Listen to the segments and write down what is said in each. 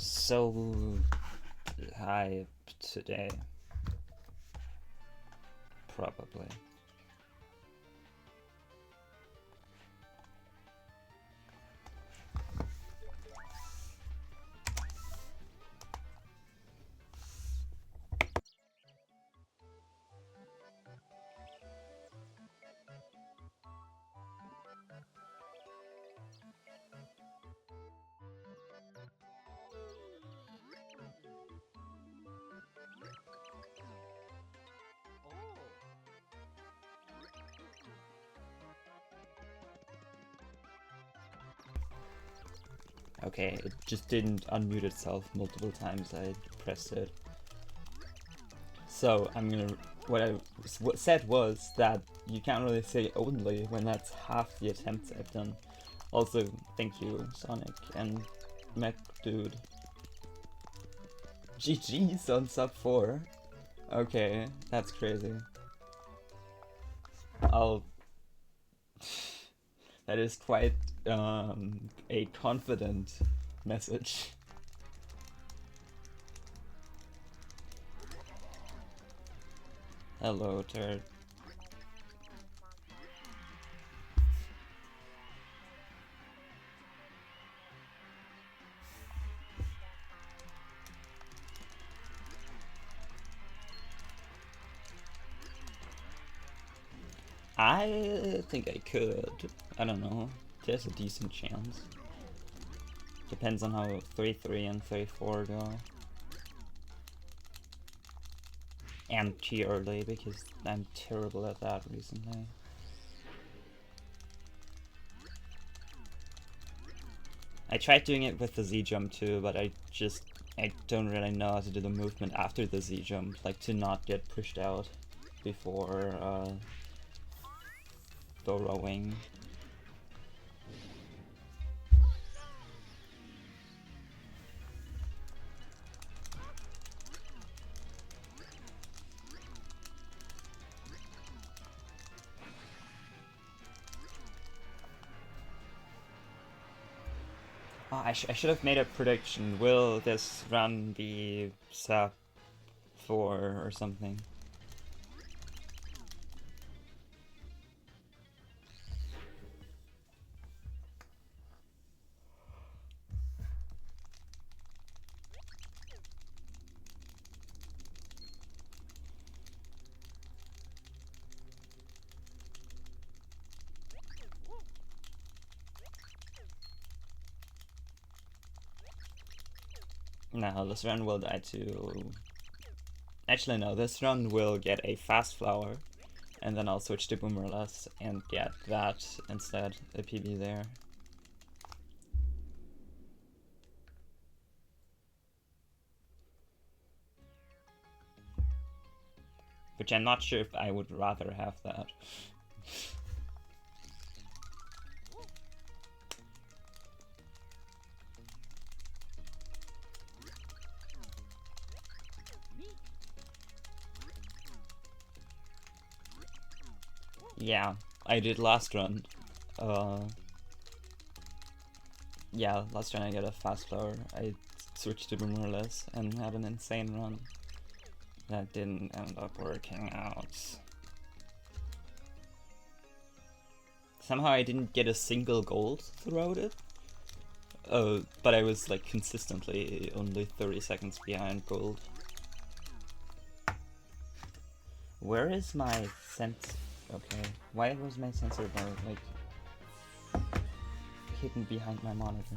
so hyped today. Probably. Okay, it just didn't unmute itself multiple times. I pressed it. So I'm gonna. What said was that you can't really say only when that's half the attempts I've done. Also, thank you, Sonic and Mech Dude. GG's on sub 4. Okay, that's crazy. That is quite a confident message. Hello, Turd. I think I could. I don't know. There's a decent chance. Depends on how 3-3 and 3-4 go. And too early, because I'm terrible at that recently. I tried doing it with the Z jump too, but I don't really know how to do the movement after the Z jump, like to not get pushed out before burrowing. Oh, I should have made a prediction. Will this run be sub 4 or something? No, this run will die to... Actually no, this run will get a fast flower, and then I'll switch to Boomerless and get that instead, a PB there. Which I'm not sure if I would rather have that. Yeah, I did last run. Yeah, last run I got a fast flower. I switched to Boomerless and had an insane run. That didn't end up working out. Somehow I didn't get a single gold throughout it. But I was like consistently only 30 seconds behind gold. Where is my sense? Okay, why was my sensor bar like hidden behind my monitor?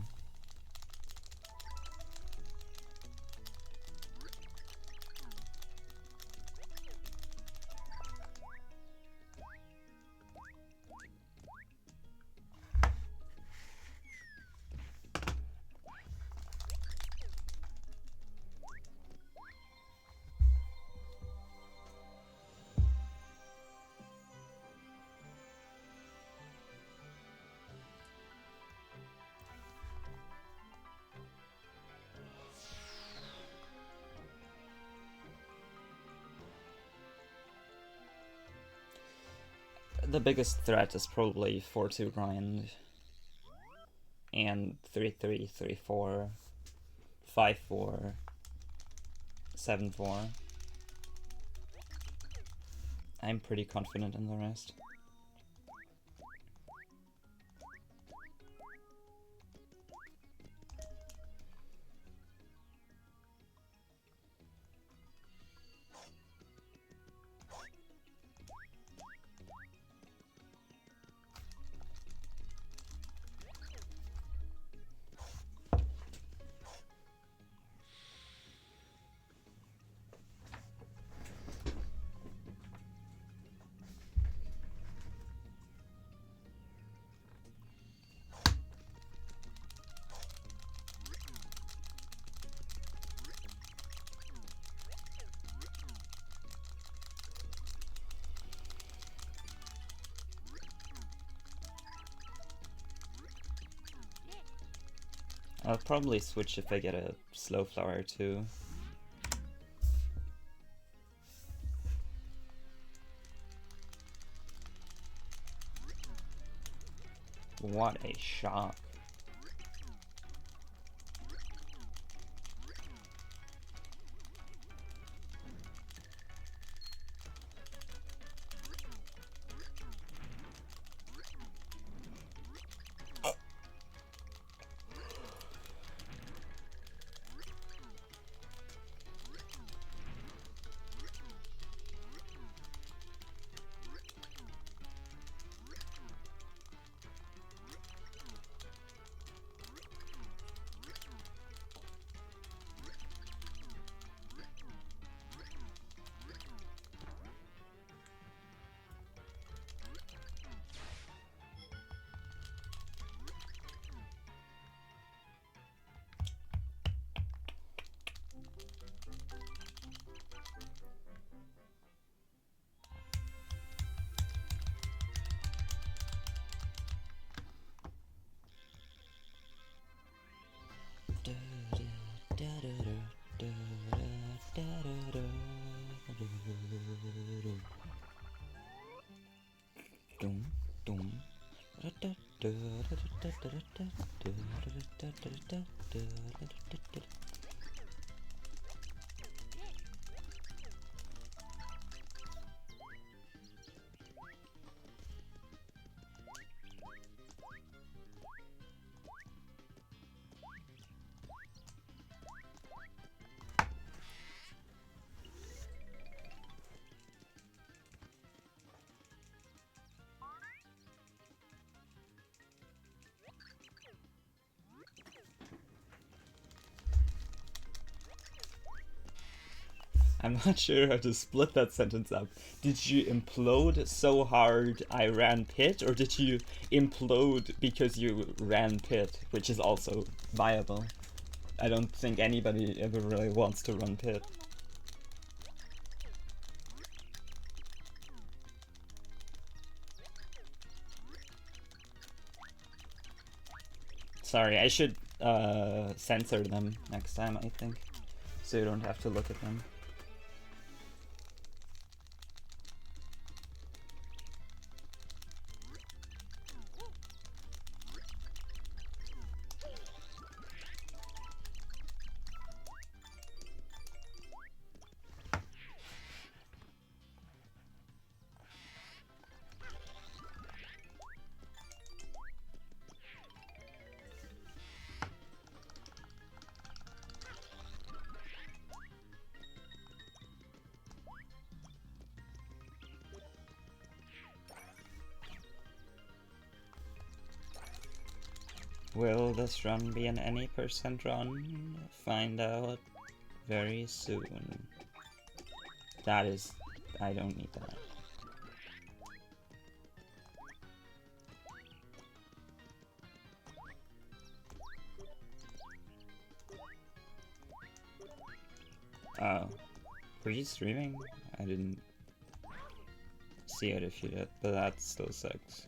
The biggest threat is probably 4-2 grind and 3-3, 3-4, 5-4, 7-4. I'm pretty confident in the rest. I'll probably switch if I get a slow flower too. What a shock. I'm not sure how to split that sentence up. Did you implode so hard I ran pit, or did you implode because you ran pit, which is also viable? I don't think anybody ever really wants to run pit. Sorry, I should censor them next time, I think, so you don't have to look at them. Will this run be an any % run? Find out very soon. That is... I don't need that. Oh. Were you streaming? I didn't see it if you did, but that still sucks.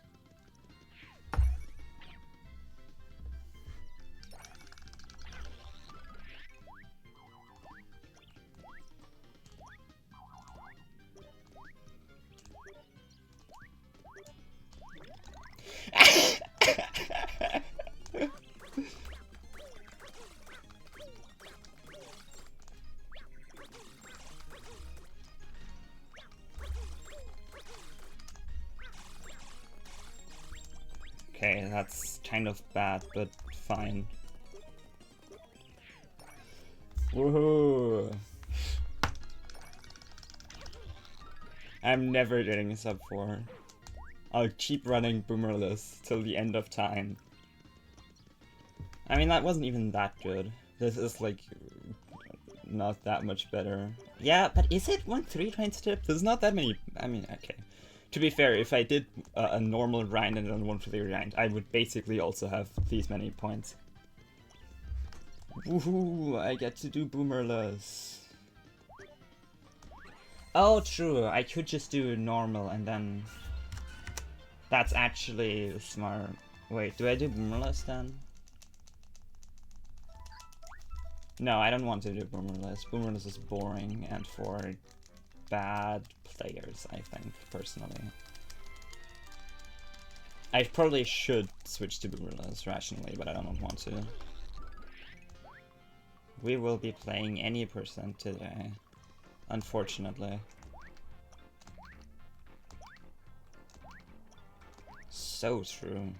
Okay, that's kind of bad, but fine. Woohoo! I'm never getting a sub 4. I'll keep running Boomerless till the end of time. I mean, that wasn't even that good. This is like not that much better. Yeah, but is it 1-3 trains tip? There's not that many. I mean, okay. To be fair, if I did a normal grind and then 1-3 grind, I would basically also have these many points. Woohoo! I get to do Boomerless. Oh, true. I could just do normal and then. That's actually smart. Wait, do I do Boomerless then? No, I don't want to do Boomerless. Boomerless is boring and for bad players, I think, personally. I probably should switch to Boomerless rationally, but I don't want to. We will be playing any percent today, unfortunately. So true.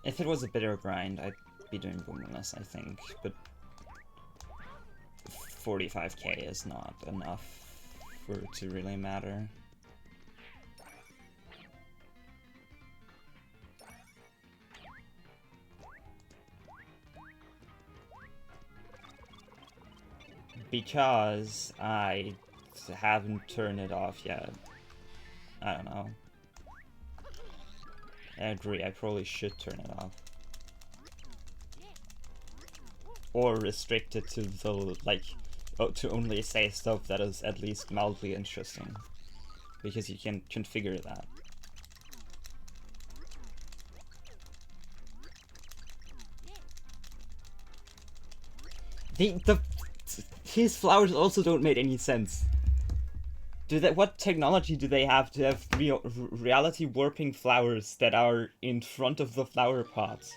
If it was a bitter grind, I'd be doing Boomerless, I think, but 45k is not enough for it to really matter. Because I haven't turned it off yet. I don't know. I agree, I probably should turn it off. Or restrict it to the, like, to only say stuff that is at least mildly interesting. Because you can configure that. His flowers also don't make any sense. What technology do they have to have reality warping flowers that are in front of the flower pots?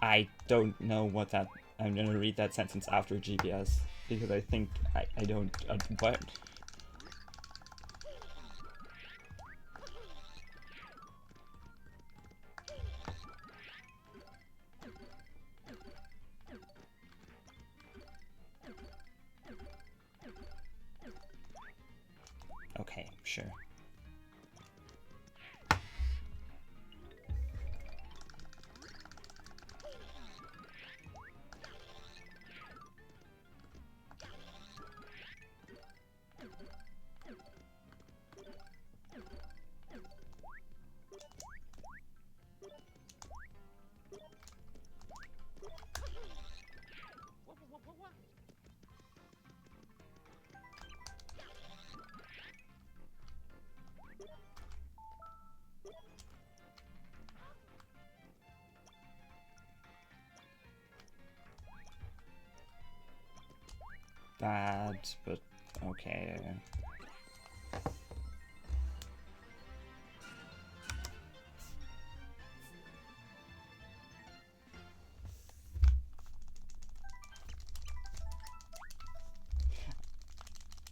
I don't know what that... I'm gonna read that sentence after GPS, because I think I don't... what? Okay, sure. Bad, but okay.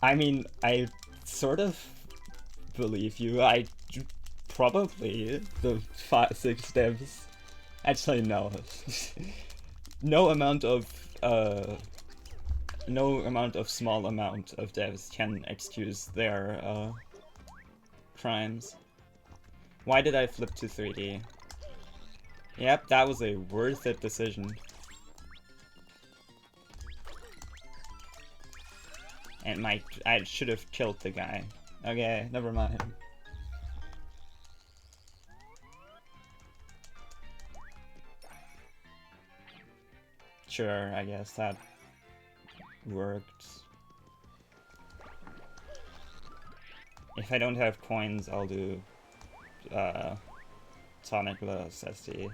I mean, I sort of believe you. I probably the 5-6 devs. Actually, no. No amount of small amount of devs can excuse their crimes. Why did I flip to 3D? Yep, that was a worth it decision. And I should have killed the guy. Okay, never mind. Sure, I guess that worked. If I don't have coins, I'll do tonicless SD.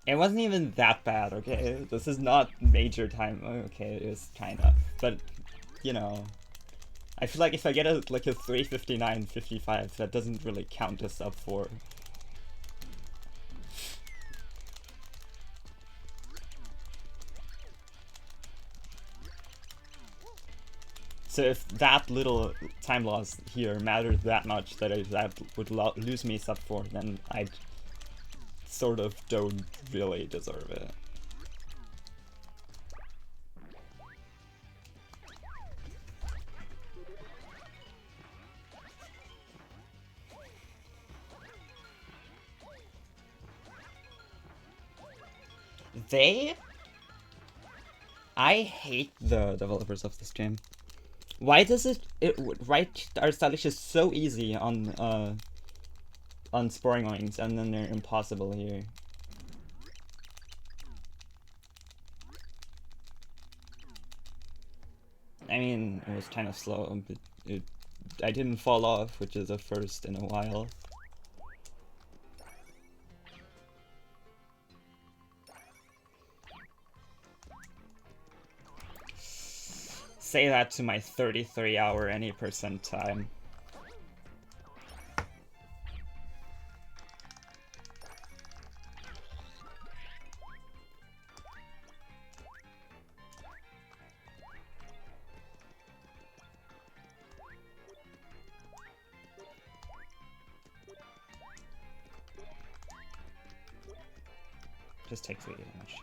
It wasn't even that bad, okay? This is not major time. Okay, it is kinda. But, you know, I feel like if I get like a 359.55, that doesn't really count as sub 4. So if that little time loss here mattered that much that would lose me sub 4, then I sort of don't really deserve it. I hate the developers of this game. Why does it write our stylish is so easy on sporing wings and then they're impossible here? I mean, it was kind of slow, but I didn't fall off, which is a first in a while. Say that to my 33-hour any percent time. Just take 3 damage.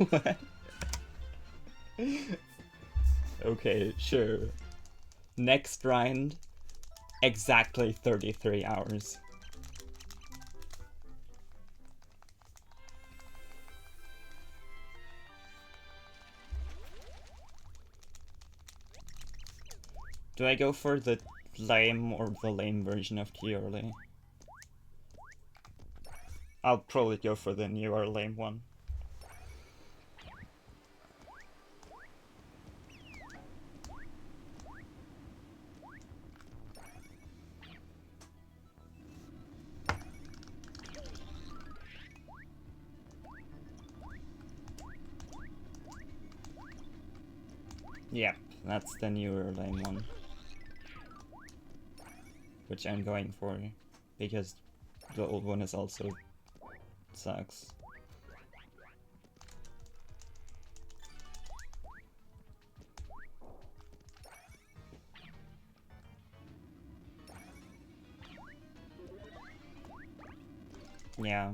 What? Okay, sure. Next round, exactly 33 hours. Do I go for the lame or the lame version of Kiorle? I'll probably go for the newer lame one. Yep, that's the newer lame one. Which I'm going for, because the old one is also sucks. Yeah.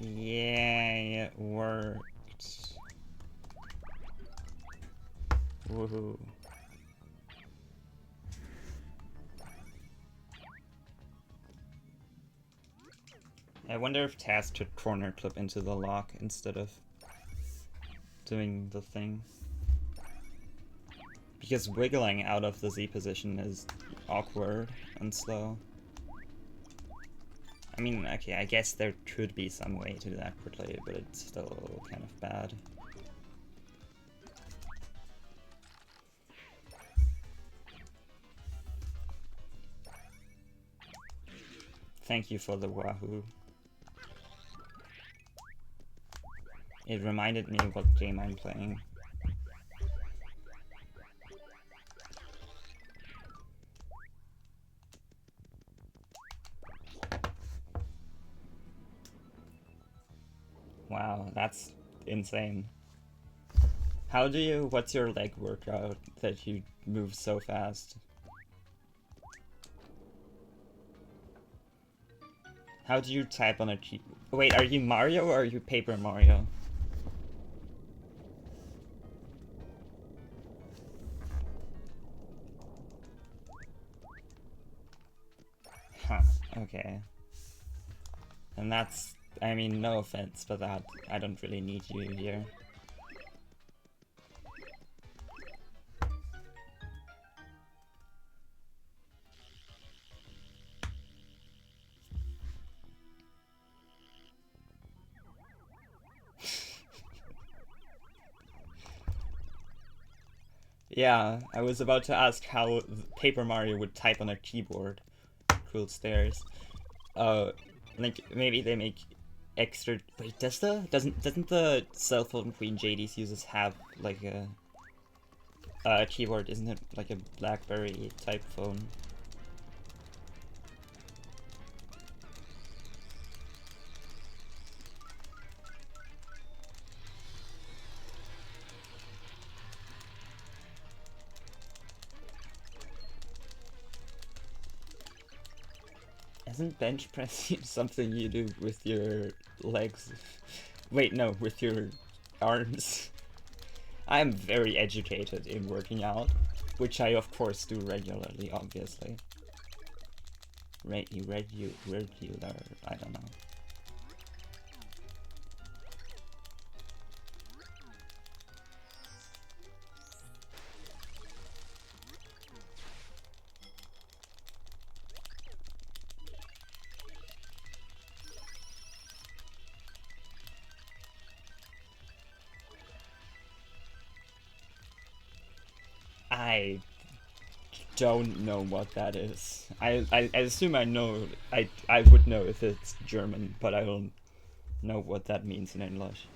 Yeah, it worked. Woohoo. I wonder if Taz should corner clip into the lock instead of doing the thing. Because wiggling out of the Z position is awkward and slow. I mean, okay, I guess there could be some way to do that quickly, but it's still kind of bad. Thank you for the wahoo. It reminded me what game I'm playing. Wow, that's insane. What's your leg workout that you move so fast? How do you type on a key? Wait, are you Mario or are you Paper Mario? Huh, okay. And that's, I mean, no offense, but that, I don't really need you here. Yeah, I was about to ask how Paper Mario would type on a keyboard. Cool stairs. Like maybe they make extra. Wait, doesn't the cell phone Queen JD's uses have like a keyboard? Isn't it like a BlackBerry type phone? Isn't bench pressing something you do with your legs? Wait, no, with your arms. I am very educated in working out, which I of course do regularly, obviously. Regular, I don't know. I don't know what that is. I assume I know. I would know if it's German, but I don't know what that means in English.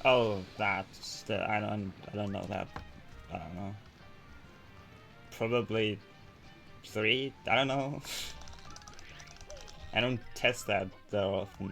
Oh, that's the I don't know that. I don't know. Probably 3. I don't know. I don't test that often.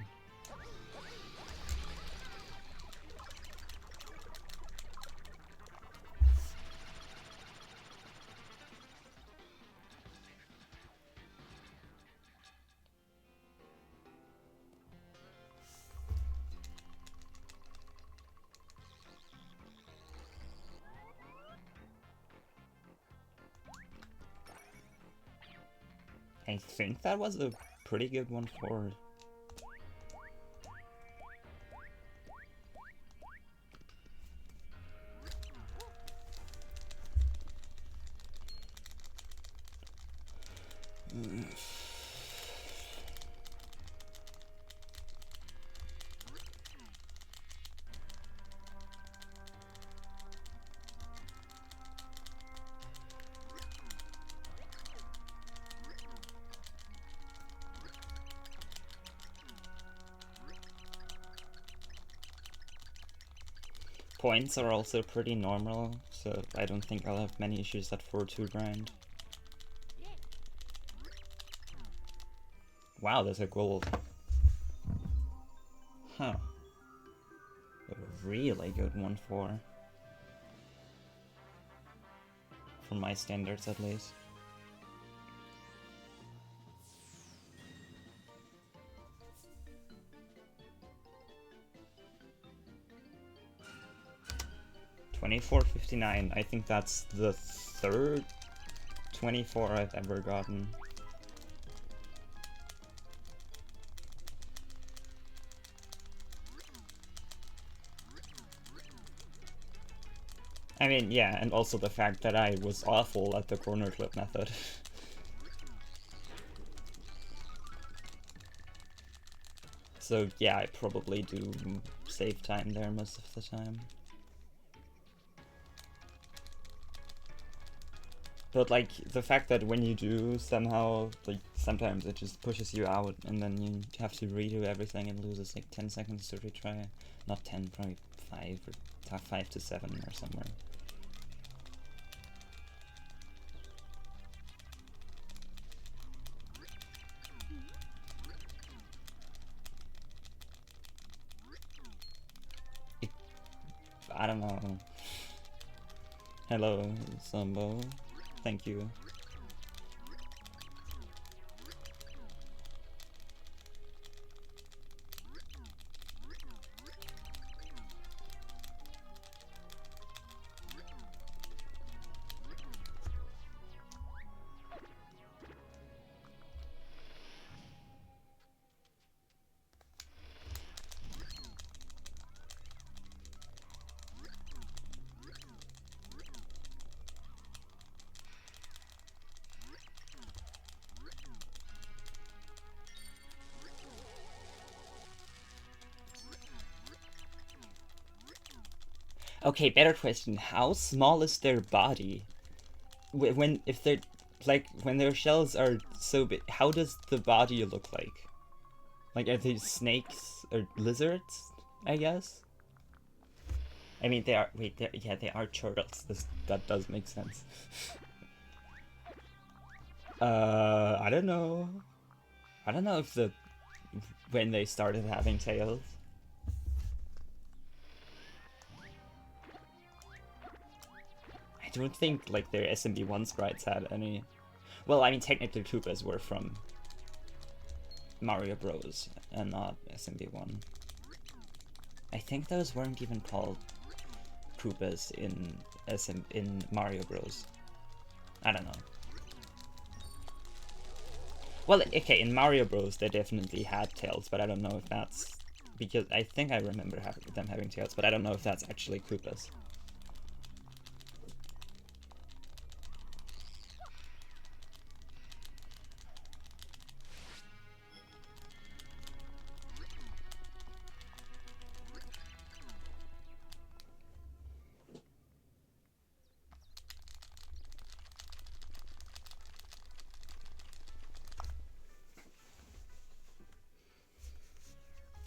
I think that was a pretty good one for. Points are also pretty normal, so I don't think I'll have many issues at 4-2 grind. Wow, there's a gold. Huh. A really good 1-4. For my standards, at least. 2459. I think that's the third 24 I've ever gotten. I mean, yeah, and also the fact that I was awful at the corner clip method. So yeah, I probably do save time there most of the time. But like, the fact that when you do somehow, like, sometimes it just pushes you out and then you have to redo everything and loses like 10 seconds to retry. Not 10, probably 5 or 5 to 7 or somewhere. I don't know. Hello, Zombo. Thank you. Okay, better question. How small is their body? If they're like when their shells are so big, how does the body look like? Like, are they snakes or lizards? I guess. I mean, they are. Wait, yeah, they are turtles. That does make sense. I don't know. I don't know if when they started having tails. I don't think like their SMB1 sprites had any. Well, I mean, technically Koopas were from Mario Bros. And not SMB1. I think those weren't even called Koopas in Mario Bros. I don't know. Well, okay, in Mario Bros. They definitely had tails, but I don't know if that's because I think I remember them having tails, but I don't know if that's actually Koopas.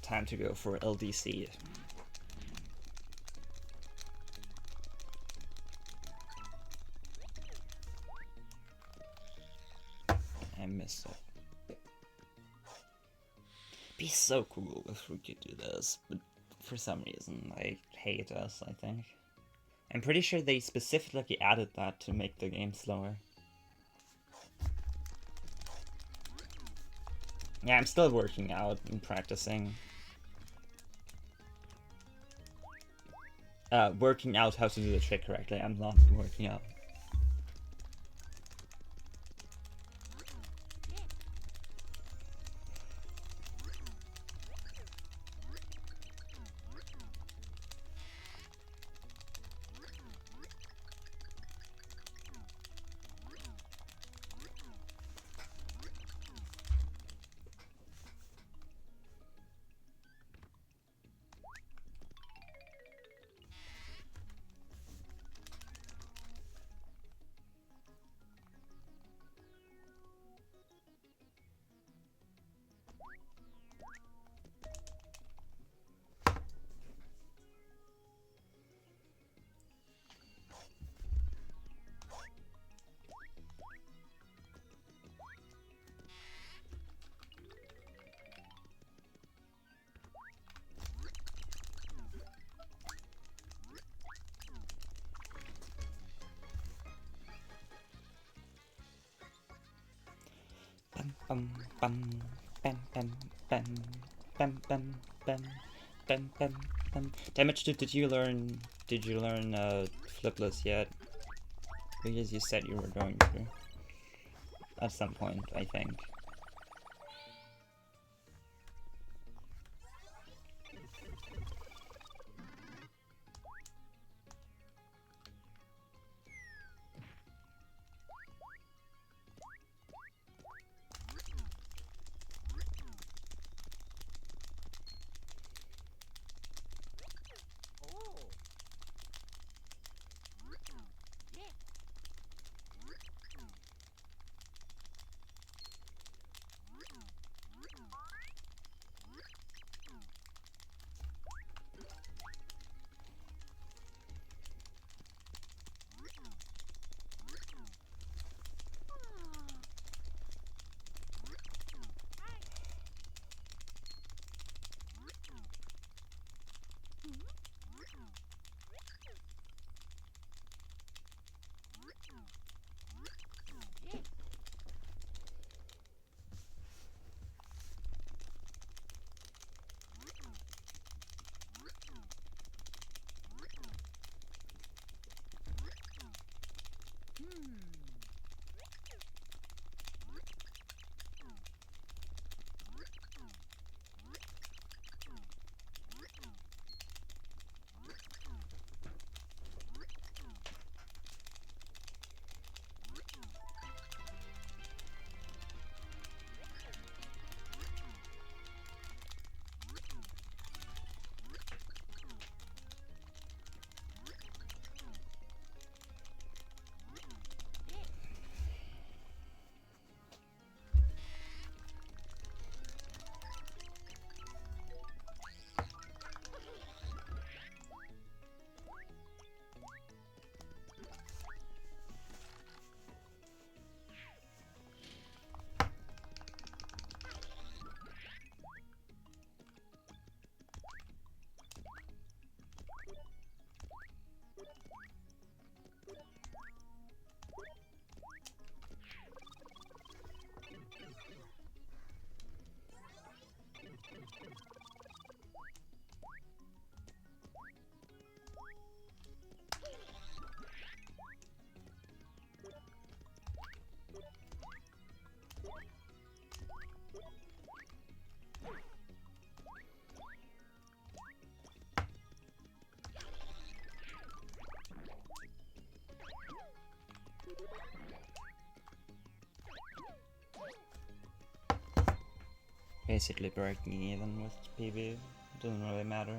Time to go for LDC. I miss it. Be so cool if we could do this, but for some reason I hate us, I think. I'm pretty sure they specifically added that to make the game slower. Yeah, I'm still working out and practicing. Working out how to do the trick correctly. I'm not working out. Bum bum bum bum bum bum bum bum Bam, bam, bam. Damage, did you learn flipless yet? Because you said you were going to. At some point, I think. Basically breaking even with PB. Doesn't really matter.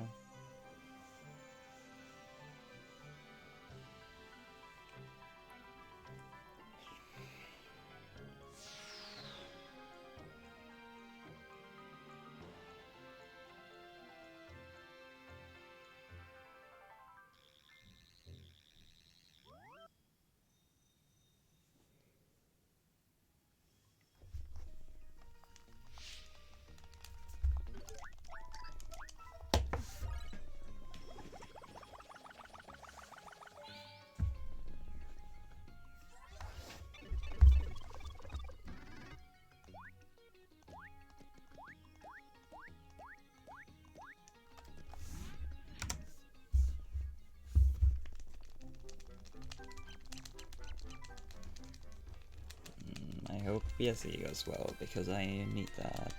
I hope BSE goes well, because I need that.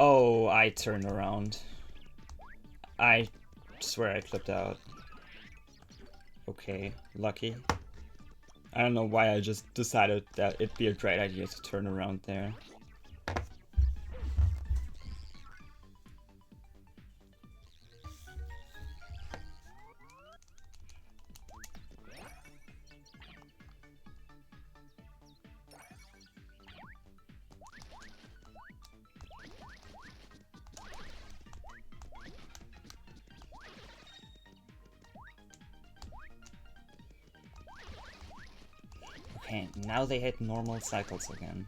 Oh, I turned around. I swear I clipped out. Okay, lucky. I don't know why I just decided that it'd be a great idea to turn around there. Okay, now they hit normal cycles again.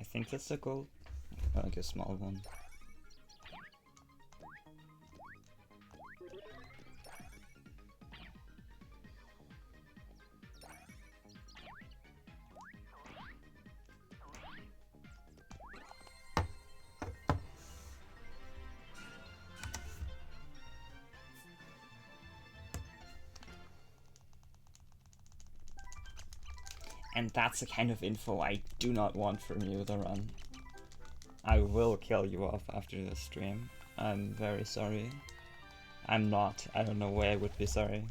I think that's a goal. Like a small one. And that's the kind of info I do not want from you, the run. I will kill you off after the stream. I'm very sorry. I'm not. I don't know why I would be sorry.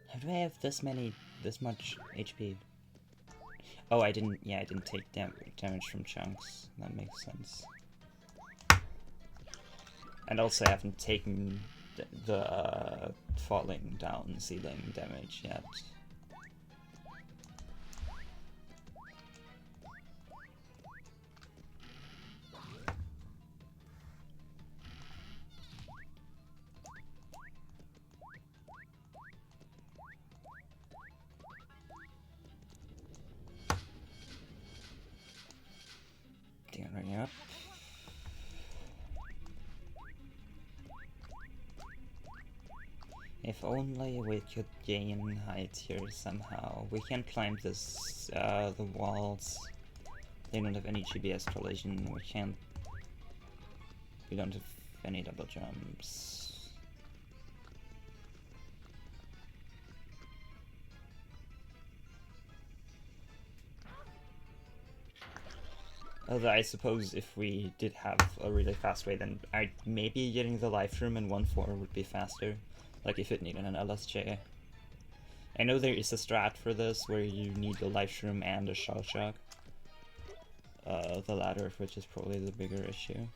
How do I have this much HP? Oh, I didn't take damage from chunks. That makes sense. And also I haven't taken the falling down ceiling damage yet. Running up. If only we could gain height here somehow. We can't climb this, the walls. They don't have any GPS collision. We don't have any double jumps. Although I suppose if we did have a really fast way, then maybe getting the life room in 1-4 would be faster. Like if it needed an LSJ. I know there is a strat for this where you need the life room and a shell shock. The latter of which is probably the bigger issue.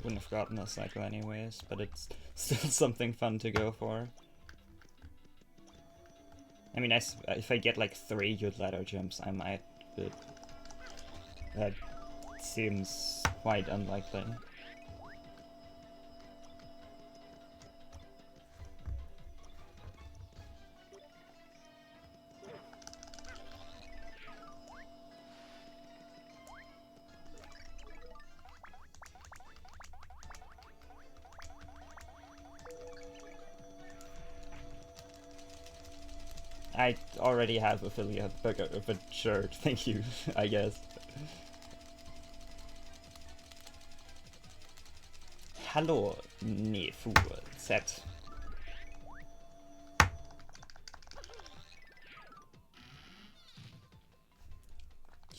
wouldn't have gotten a cycle anyways, but it's still something fun to go for. I mean, if I get like 3 good ladder jumps, I might, but that seems quite unlikely. I already have affiliate, but sure, thank you, I guess. Hello, Nefu Z.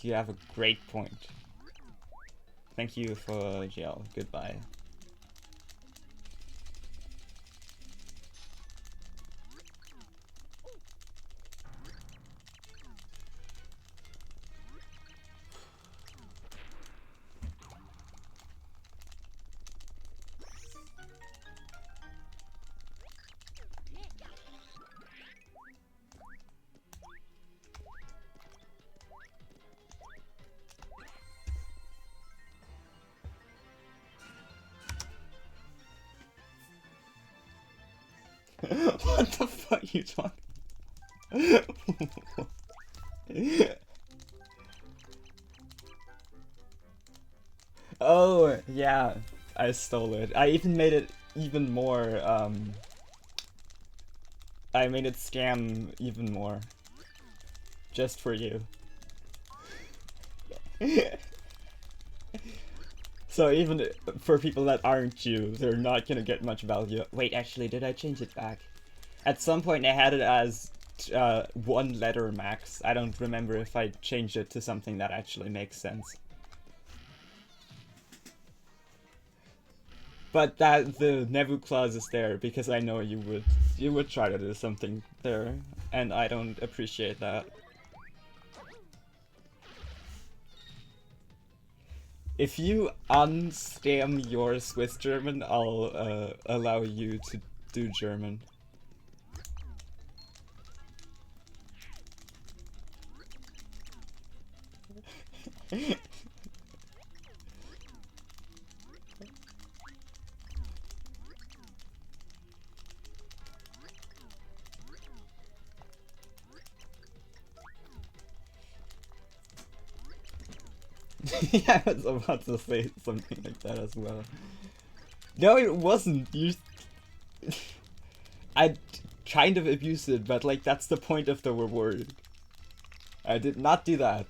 You have a great point. Thank you for jail. Goodbye. What the fuck are you talking? Oh, yeah, I stole it. I even made it even more, I made it scam even more. Just for you. So even for people that aren't you, they're not gonna get much value. Wait, actually, did I change it back? At some point I had it as 1 letter max. I don't remember if I changed it to something that actually makes sense. But that the Nevu clause is there because I know you would try to do something there, and I don't appreciate that. If you unstam your Swiss German, I'll allow you to do German. Yeah, I was about to say something like that as well. No, it wasn't. You. I kind of abused it, but like that's the point of the reward. I did not do that.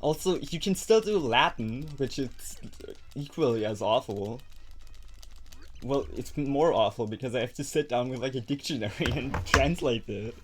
Also, you can still do Latin, which is equally as awful. Well, it's more awful because I have to sit down with like a dictionary and translate it.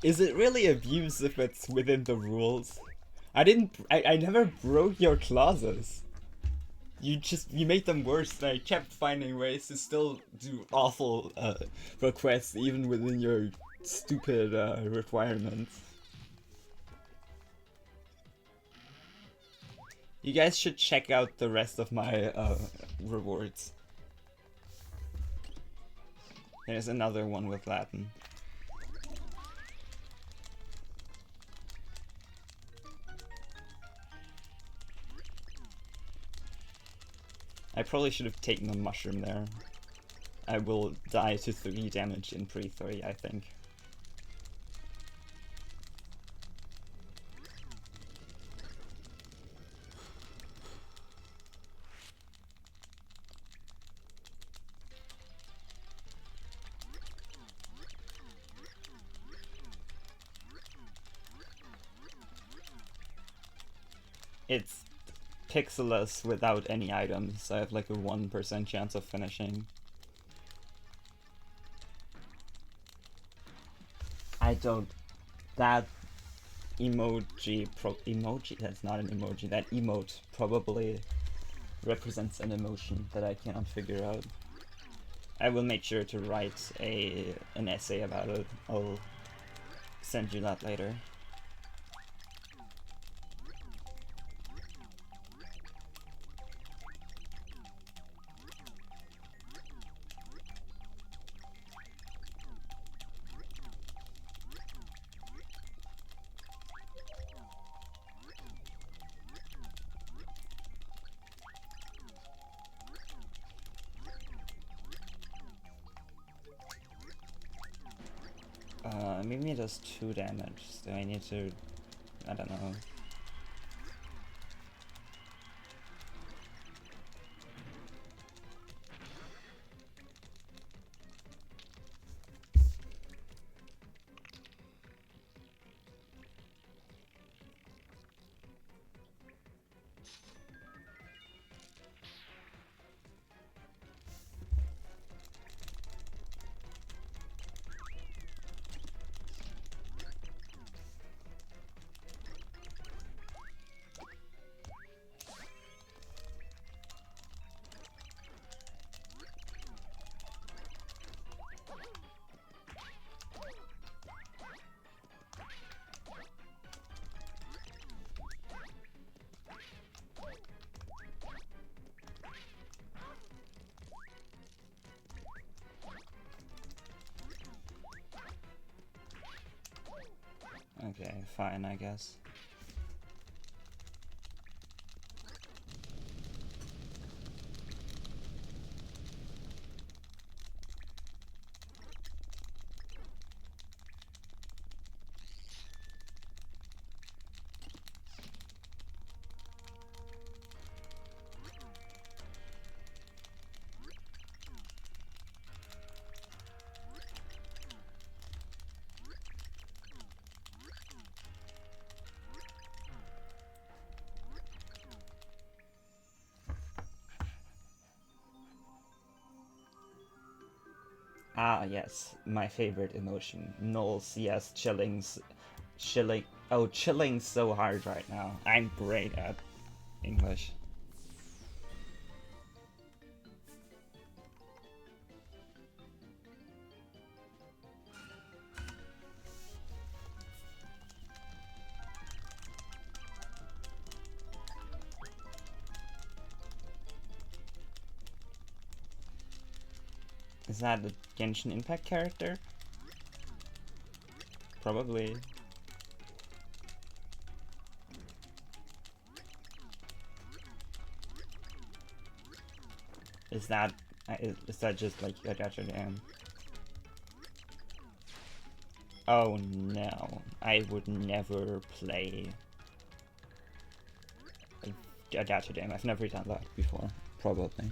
Is it really abuse if it's within the rules? I never broke your clauses. You made them worse, and I kept finding ways to still do awful requests even within your stupid requirements. You guys should check out the rest of my rewards. There's another one with Latin. I probably should have taken the mushroom there. I will die to 3 damage in pre-3, I think. It's pixelless without any items, so I have like a 1% chance of finishing. I don't... That emoji, that's not an emoji, that emote probably represents an emotion that I cannot figure out. I will make sure to write an essay about it. I'll send you that later. Maybe it does 2 damage, so I need to... I don't know. Okay, fine, I guess. Ah, yes, my favorite emotion. Knowles, yes, chilling's... Chilling... Oh, chilling's so hard right now. I'm great at English. Is that a Genshin Impact character? Probably. Is that just like a Dam? Oh no, I would never play a Dam. I've never done that before, probably.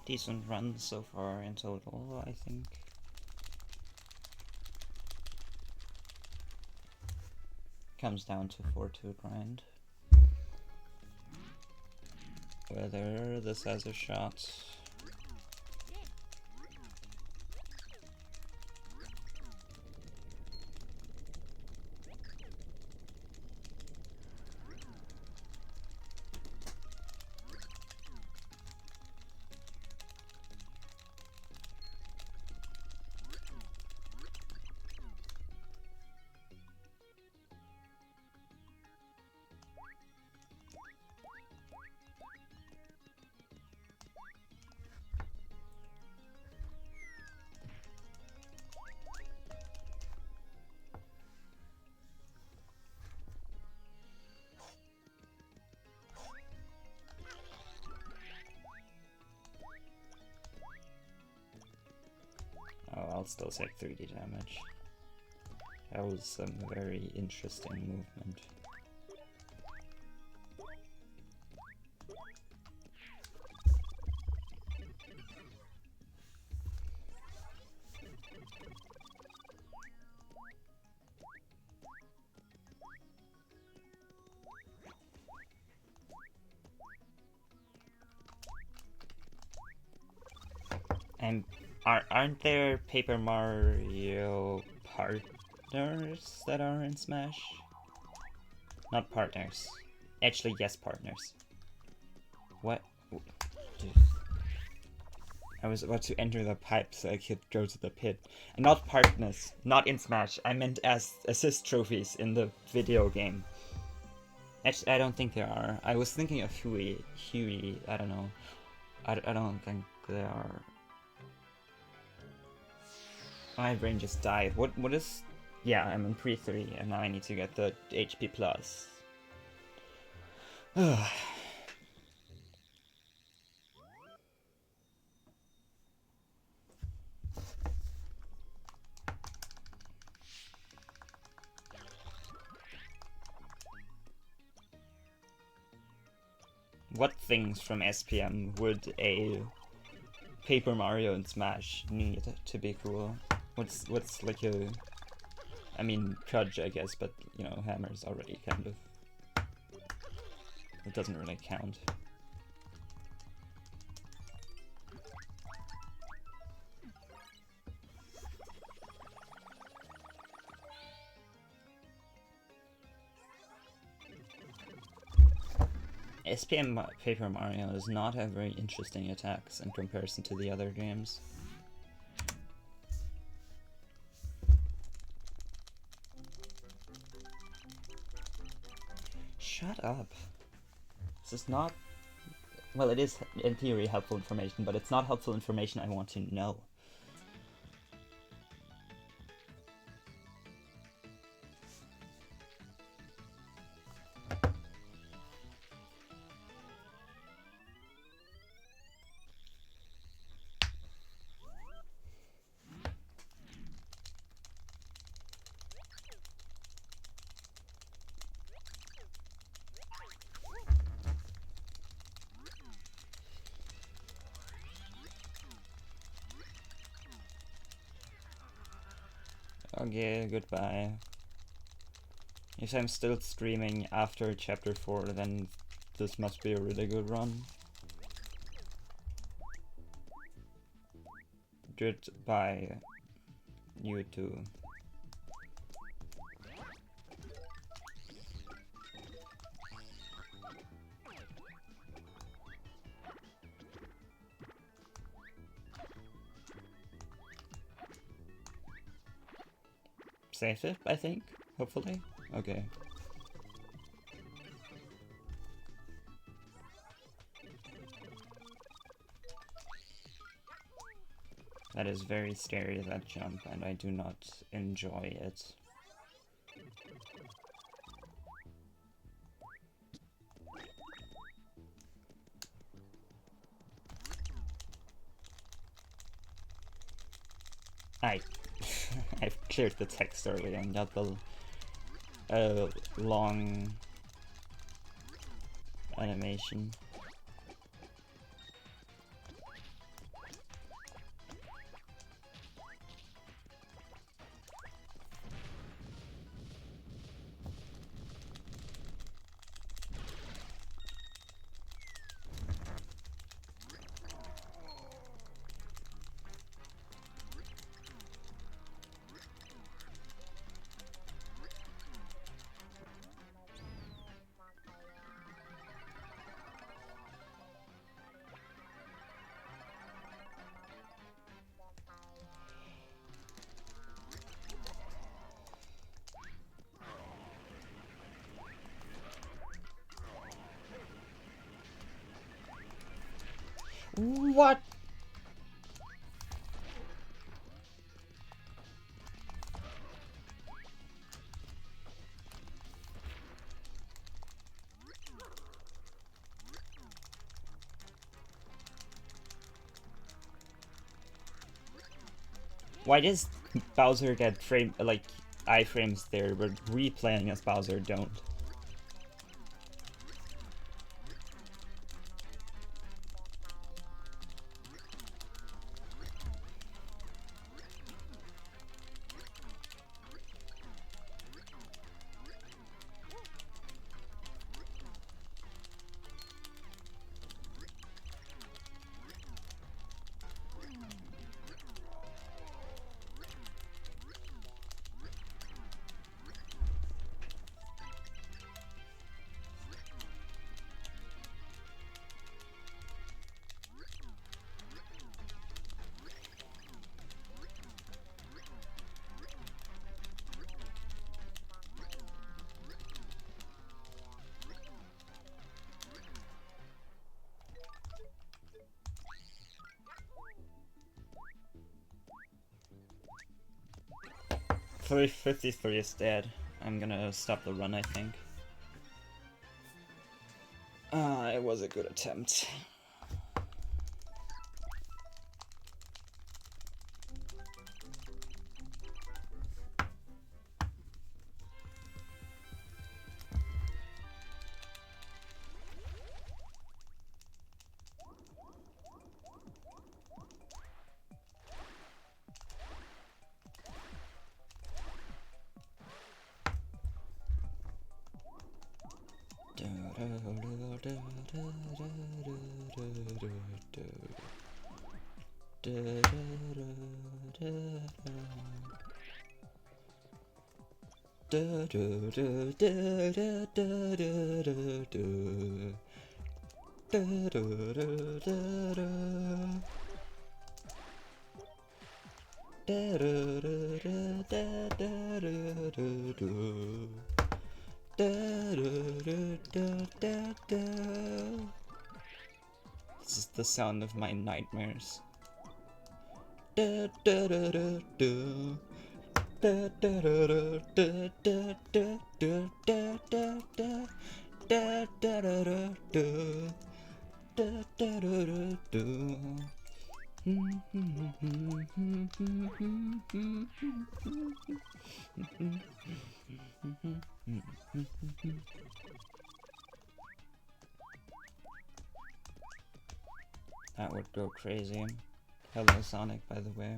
decent run so far in total, I think. Comes down to 4-2 grind. Whether this has a shot. Oh, I'll still take 3D damage. That was some very interesting movement. And aren't there Paper Mario partners that are in Smash? Not partners. Actually, yes, partners. What? Dude. I was about to enter the pipe so I could go to the pit. And not partners. Not in Smash. I meant as assist trophies in the video game. Actually, I don't think there are. I was thinking of Huey, I don't know. I don't think there are. My brain just died. What is... Yeah, I'm in pre-3 and now I need to get the HP plus. What things from SPM would a Paper Mario and Smash need to be cool? What's like a... I mean, Pudge, I guess, but, you know, Hammer's already kind of... It doesn't really count. SPM Paper Mario does not have very interesting attacks in comparison to the other games. Shut up. This is not... Well, it is in theory helpful information, but it's not helpful information I want to know. Okay, goodbye. If I'm still streaming after chapter 4, then this must be a really good run. Goodbye, you too. Save it, I think, hopefully. Okay. That is very scary, that jump, and I do not enjoy it. I've cleared the text earlier and got the long animation. What? Why does Bowser get frame like iframes there, but replaying as Bowser don't? .353 is dead. I'm gonna stop the run, I think. It was a good attempt. This is the sound of my nightmares. That would go crazy. Hello Sonic, by the way.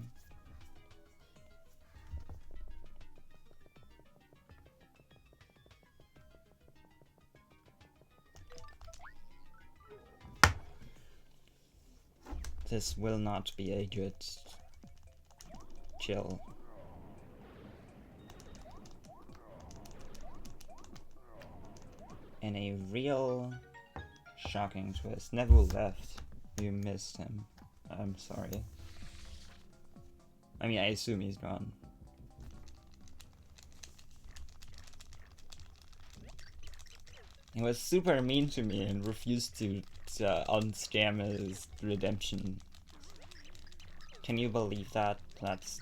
This will not be a good chill. And a real shocking twist. Neville left. You missed him. I'm sorry. I mean, I assume he's gone. He was super mean to me and refused to unscam his redemption. Can you believe that? That's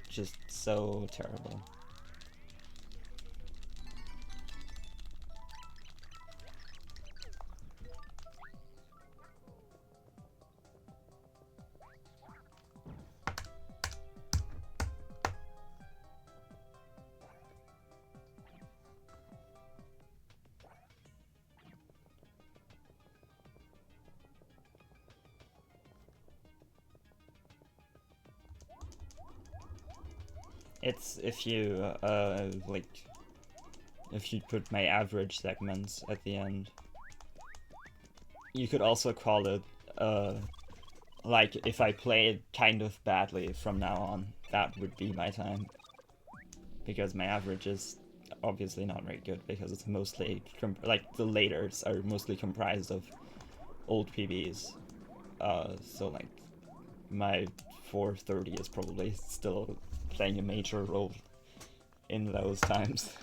just so terrible. It's if you, like, if you put my average segments at the end. You could also call it, like, if I play it kind of badly from now on, that would be my time. Because my average is obviously not very good, because it's mostly, like, the laters are mostly comprised of old PBs. So, like, my 430 is probably still playing a major role in those times.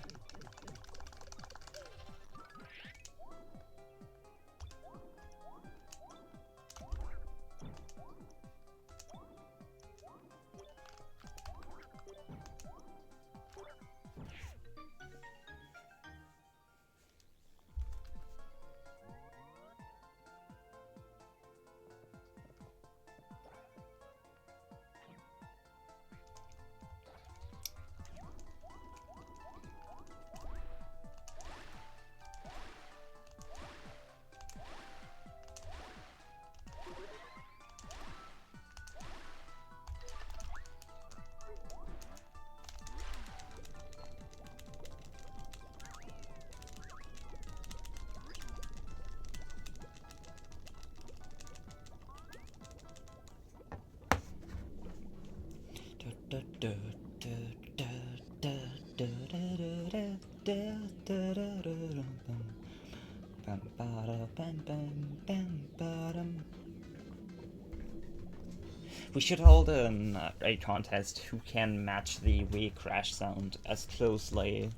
We should hold a contest who can match the Wii crash sound as closely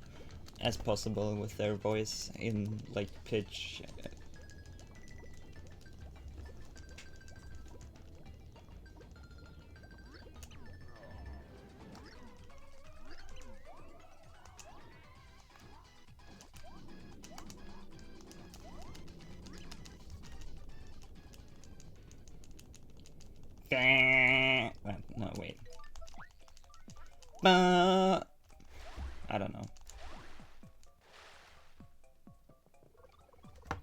as possible with their voice in like pitch. No, wait. I don't know.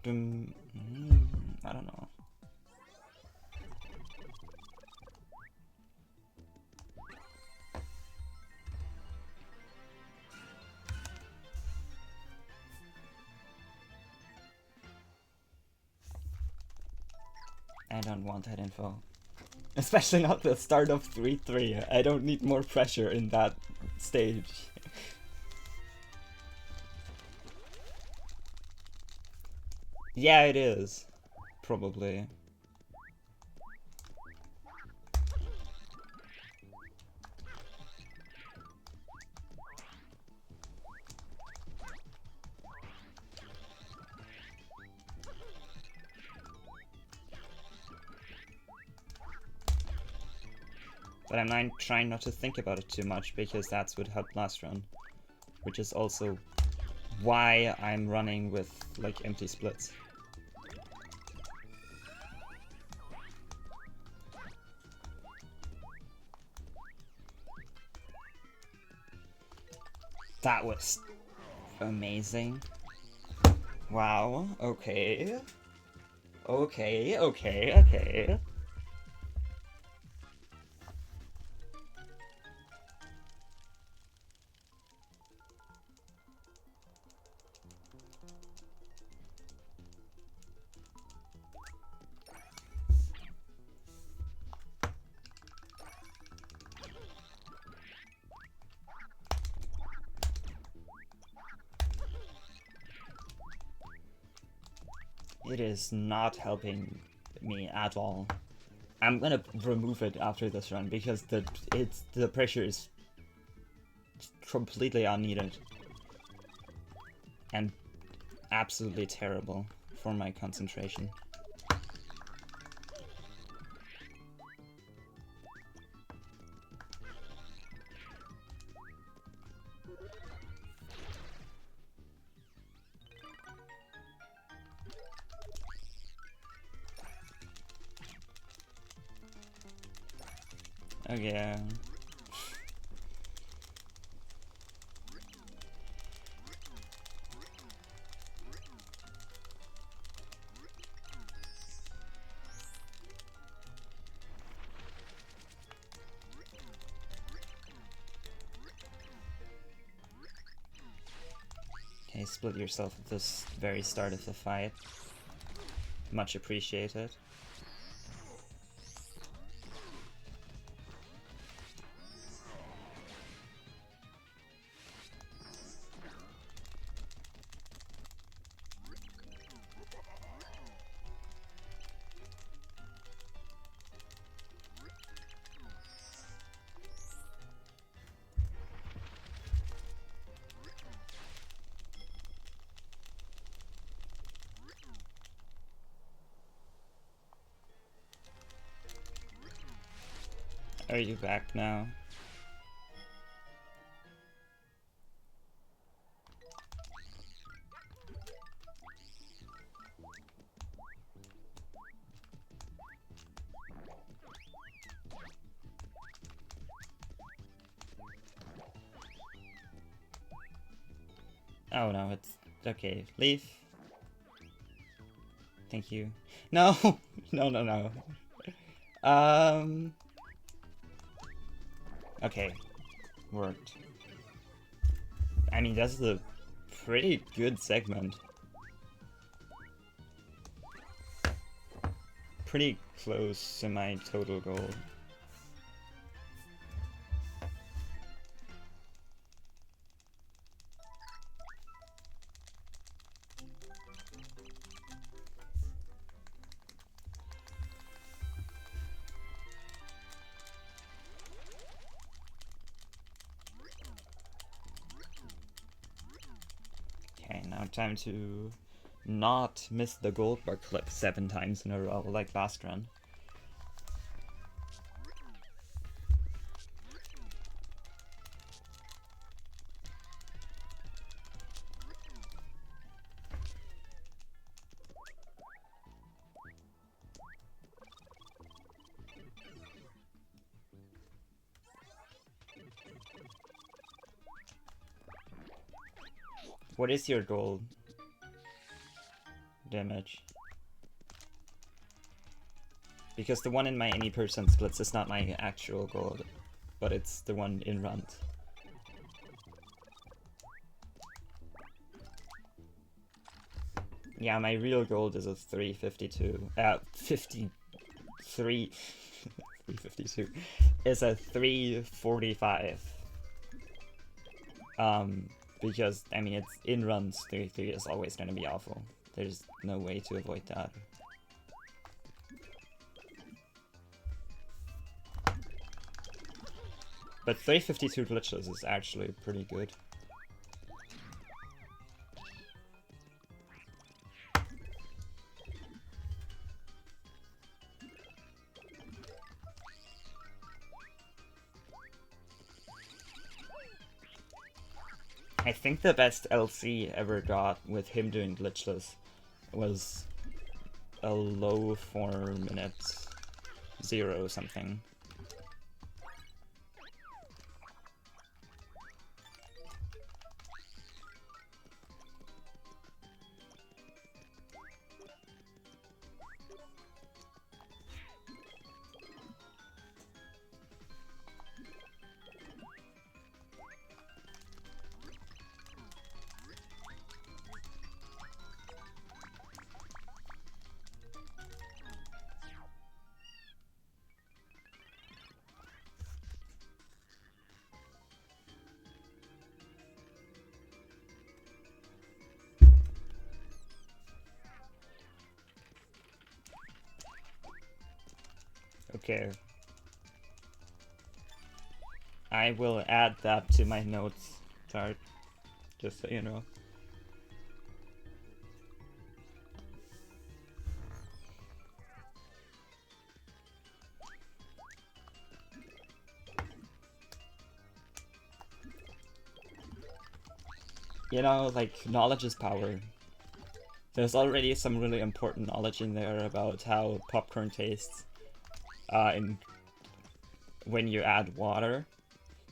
I don't know. I don't want that info. Especially not the start of 3-3. I don't need more pressure in that stage. Yeah, it is. Probably. But I'm trying not to think about it too much, because that's what helped last run. Which is also why I'm running with, like, empty splits. That was amazing. Wow, okay. Okay. It is not helping me at all. I'm gonna remove it after this run because the pressure is completely unneeded and absolutely terrible for my concentration. Okay. Okay, split yourself at this very start of the fight. Much appreciated. Are you back now? Oh no, it's okay. Leave. Thank you. No, no. Okay, worked. I mean, that's a pretty good segment. Pretty close to my total goal. Okay, now time to not miss the gold bar clip 7 times in a row like last run. What is your gold damage? Because the one in my any percent splits is not my actual gold, but it's the one in runs. Yeah, my real gold is a 352. 53. 352 is a 345. Because, I mean, it's in runs, 33 is always going to be awful. There's no way to avoid that. But 352 glitchless is actually pretty good. I think the best LC ever got with him doing glitchless was a low 4 minutes 0 something. Okay. I will add that to my notes chart, just so you know. You know, like, knowledge is power. There's already some really important knowledge in there about how popcorn tastes when you add water.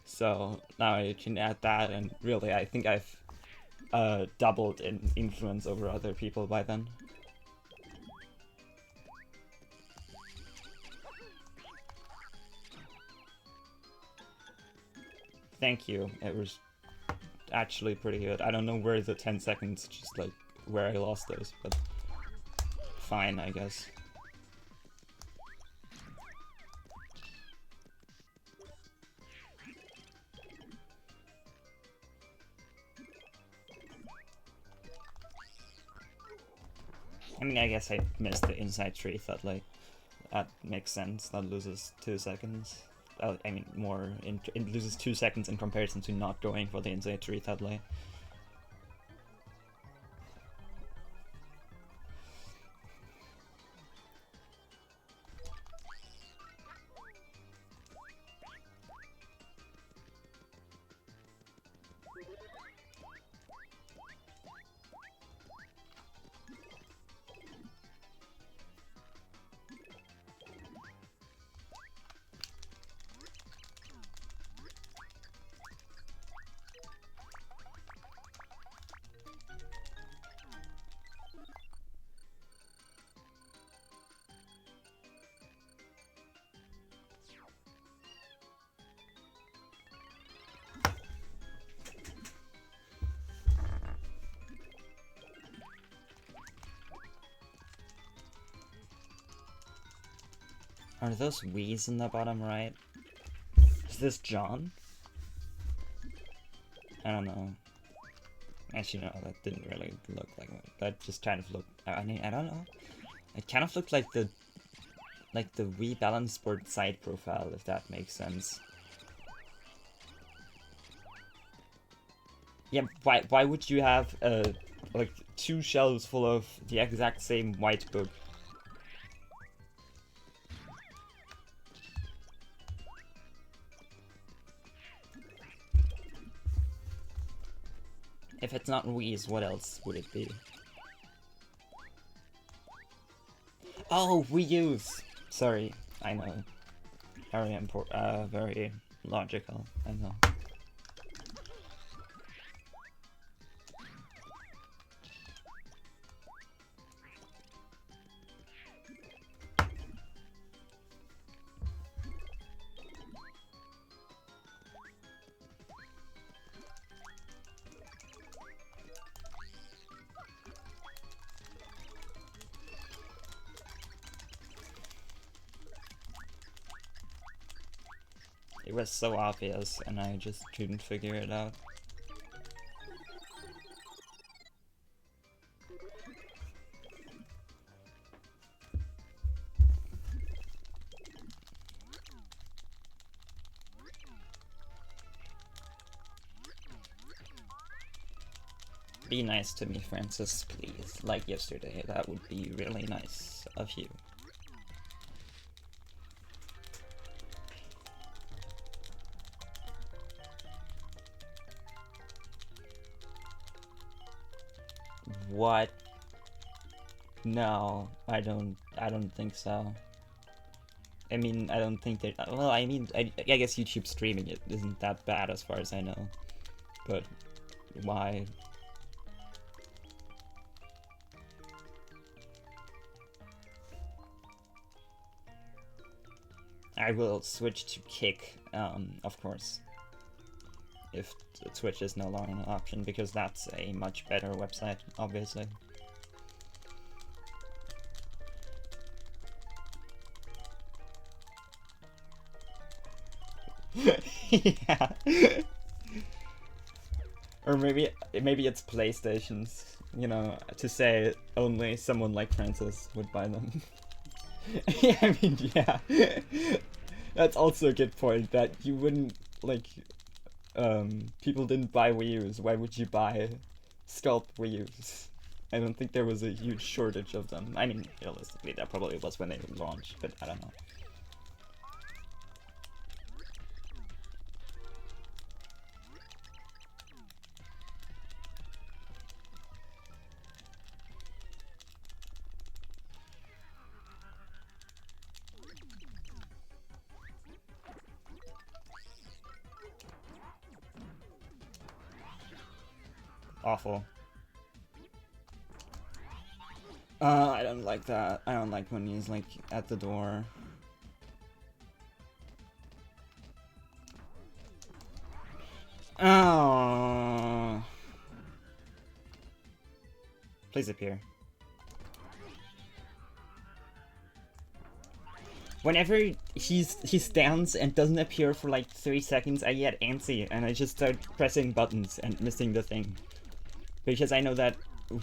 So now I can add that, and really I think I've doubled in influence over other people by then. Thank you. It was actually pretty good. I don't know where the 10 seconds, just like where I lost those, but fine, I guess. I mean, I guess I missed the inside tree that, like, that makes sense. That loses 2 seconds. I mean, more. It loses 2 seconds in comparison to not going for the inside tree that late. Are those Wii's in the bottom right? Is this John? I don't know. Actually, no, that didn't really look like it. That just kind of looked. I mean, I don't know. It kind of looked like the Wii Balance Board side profile, if that makes sense. Yeah, why would you have a like 2 shelves full of the exact same white book. If it's not Wheeze, what else would it be? Oh, reuse! Sorry, I know. Very important, very logical, I know. It was so obvious, and I just couldn't figure it out. Be nice to me, Francis, please. Like yesterday, that would be really nice of you. What? No, I don't think so. I mean, I don't think that, well, I mean, I guess YouTube streaming it isn't that bad as far as I know. But why? I will switch to Kick, of course, if Twitch is no longer an option, because that's a much better website, obviously. Yeah. Or maybe it's PlayStations, you know, to say only someone like Francis would buy them. Yeah, I mean, yeah. That's also a good point, that you wouldn't, like, people didn't buy Wii U's. Why would you buy Sculpt Wii U's? I don't think there was a huge shortage of them. I mean, realistically, there probably was when they launched, but I don't know. Awful. I don't like that. I don't like when he's, like, at the door. Oh. Please appear. Whenever he stands and doesn't appear for like 3 seconds, I get antsy and I just start pressing buttons and missing the thing. Because I know that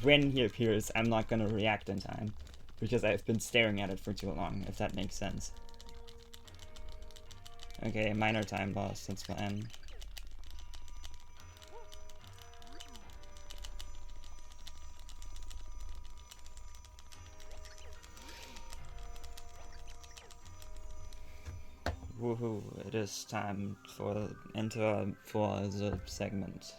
when he appears, I'm not gonna react in time. Because I've been staring at it for too long, if that makes sense. Okay, minor time loss, that's fine. Woohoo, it is time for the segment.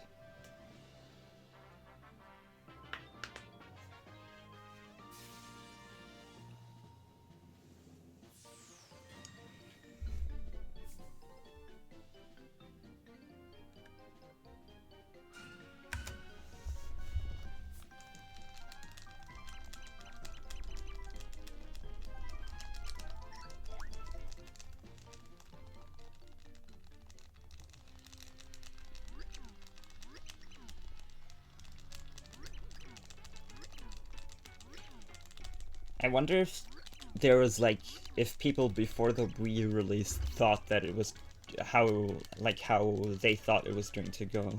I wonder if there was like, if people before the Wii U release thought that it was how they thought it was going to go.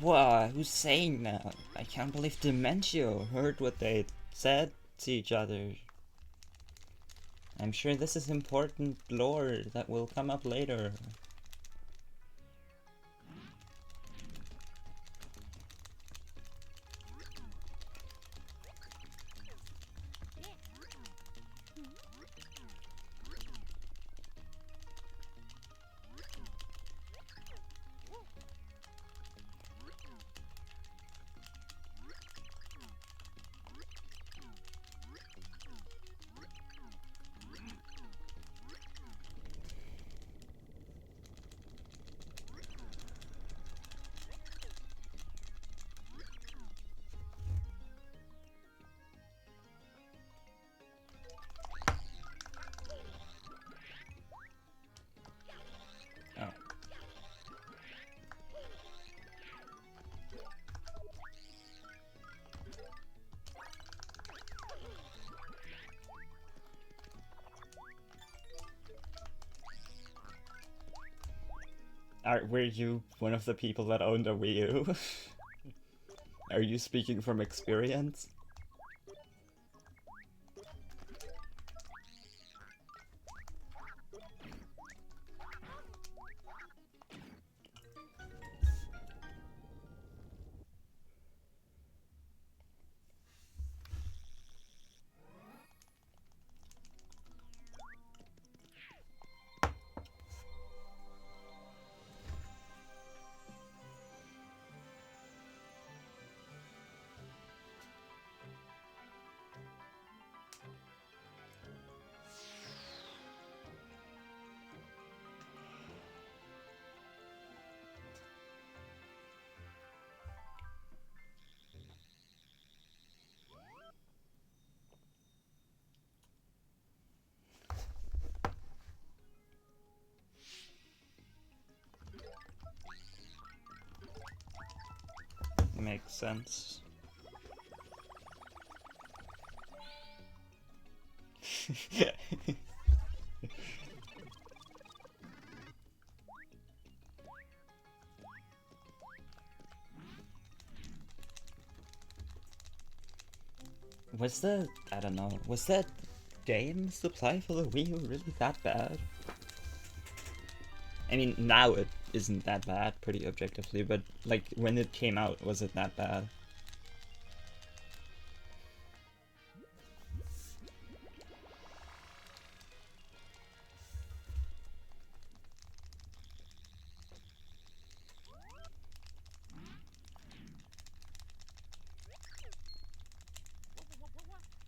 Wow, who's saying that? I can't believe Dementio heard what they said to each other. I'm sure this is important lore that will come up later. Oh. Were you one of the people that owned a Wii U? Are you speaking from experience? Makes sense. I don't know, was that game supply for the Wii U really that bad? I mean, now it isn't that bad, pretty objectively, but like when it came out, was it that bad?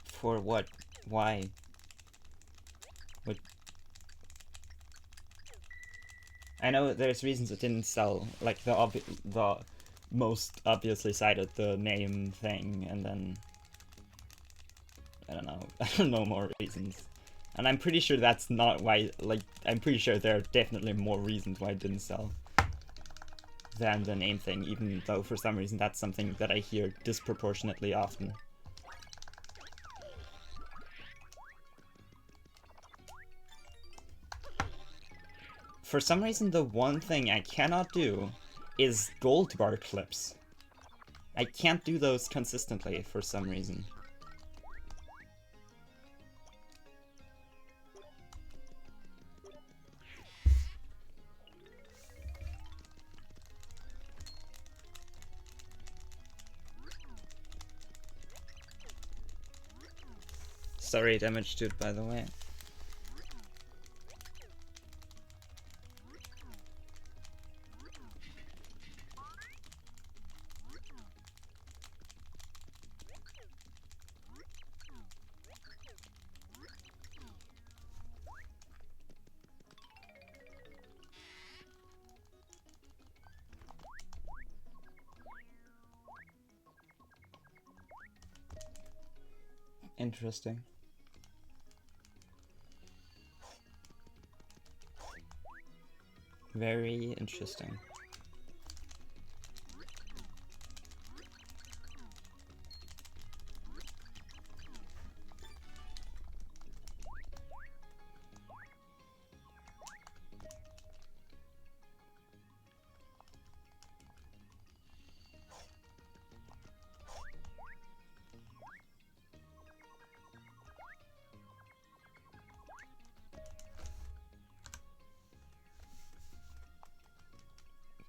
For what? Why? What? I know there's reasons it didn't sell, like the most obviously cited, the name thing, and then I don't know. I don't know more reasons. And I'm pretty sure that's not why, like, I'm pretty sure there are definitely more reasons why it didn't sell than the name thing, even though for some reason that's something that I hear disproportionately often. For some reason, the one thing I cannot do is gold bar clips. I can't do those consistently for some reason. Sorry, damage dude, by the way. Interesting. Very interesting.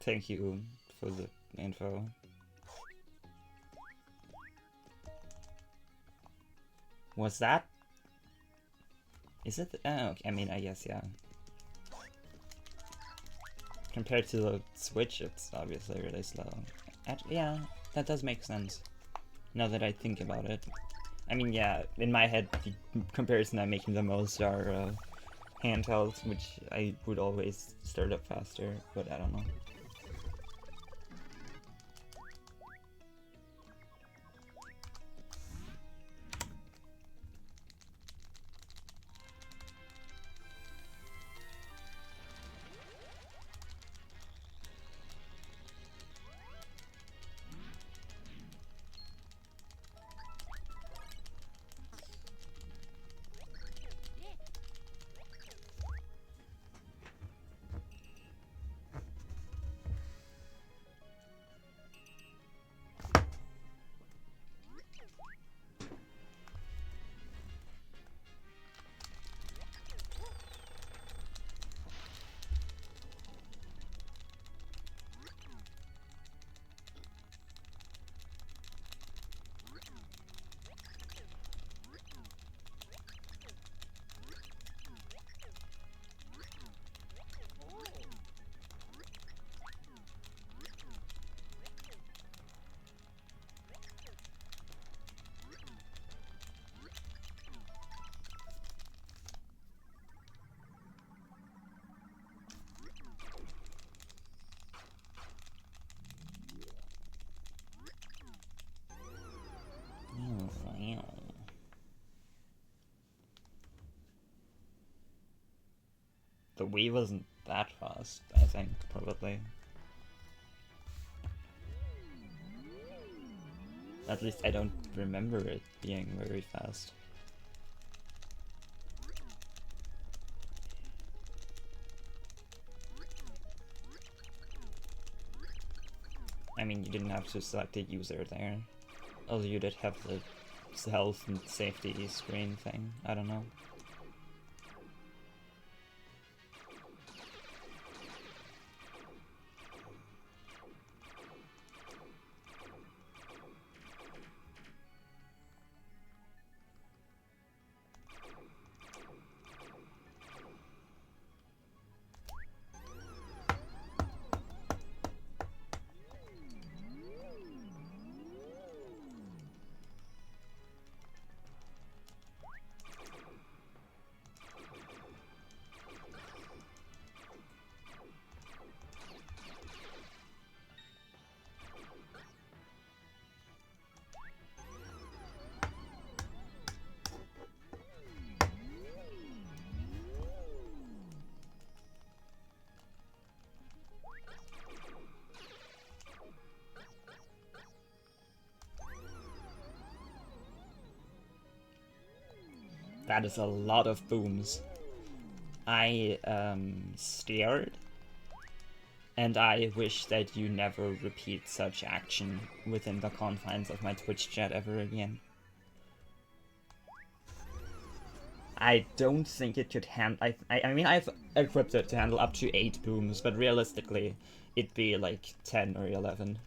Thank you for the info. Was that? Is it? Oh, okay. I mean, I guess, yeah. Compared to the Switch, it's obviously really slow. Yeah, that does make sense. Now that I think about it. I mean, yeah, in my head, the comparison I'm making the most are handhelds, which I would always start up faster, but I don't know. The Wii wasn't that fast, I think, probably. At least I don't remember it being very fast. I mean, you didn't have to select a user there. Although you did have the health and safety screen thing, I don't know. That is a lot of booms. I stared, and I wish that you never repeat such action within the confines of my Twitch chat ever again. I don't think it could handle. I mean, I've equipped it to handle up to 8 booms, but realistically, it'd be like 10 or 11.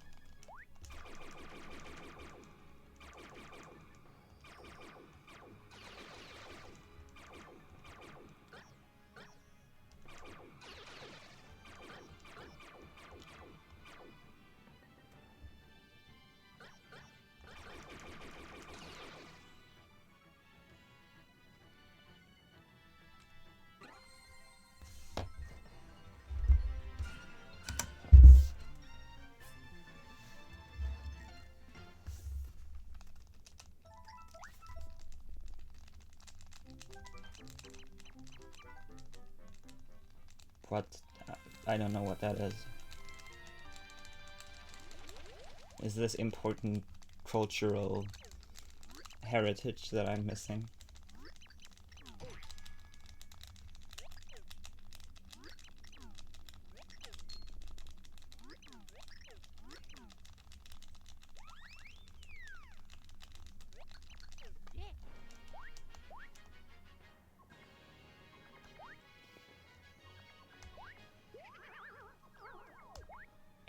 What? I don't know what that is. Is this important cultural heritage that I'm missing?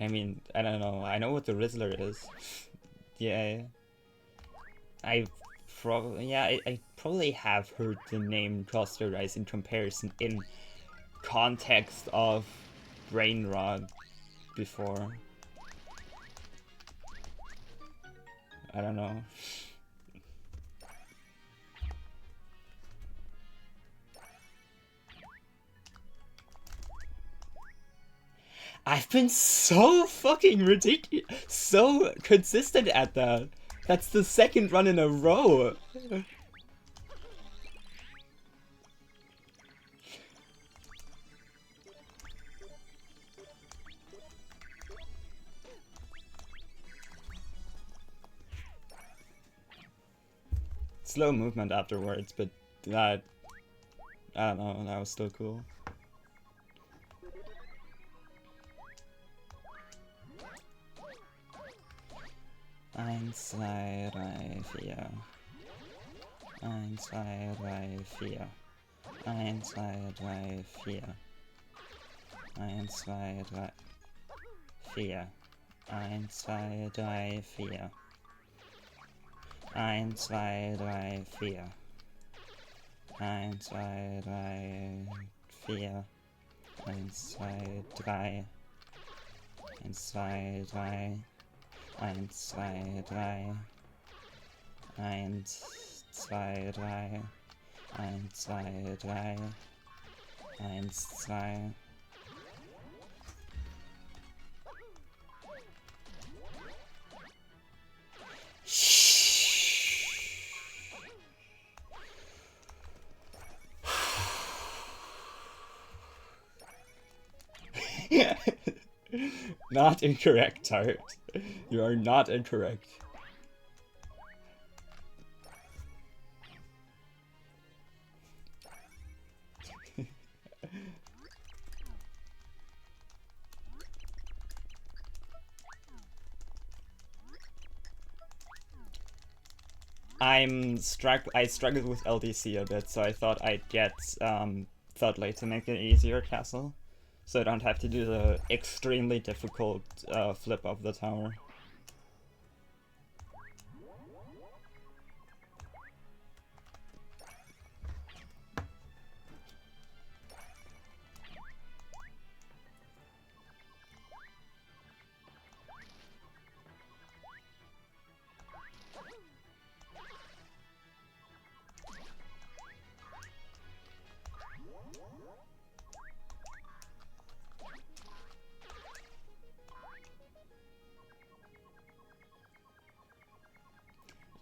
I mean, I don't know. I know what the Rizzler is. Yeah. I probably have heard the name Cluster Rise in comparison in context of Brain Rod before. I don't know. I've been so fucking ridiculous, so consistent at that. That's the second run in a row. Slow movement afterwards, but that, I don't know, that was still cool. Eins, zwei, drei, vier. 1, 2, 3, 4. 1, 2, 3, 4. 1, 2, 3, 4. 1, 2, 3, 4. 1, 2, 3, 4. 1, 2, 3, 4. 1, 2, 3. 1, 2, 3. 1, 2, 3. 1, 2, 3. 1, 2, 3. 1, 2. Not incorrect, Tart. You are not incorrect. I struggled with LDC a bit, so I thought I'd get Thudley to make an easier castle, so I don't have to do the extremely difficult flip of the tower.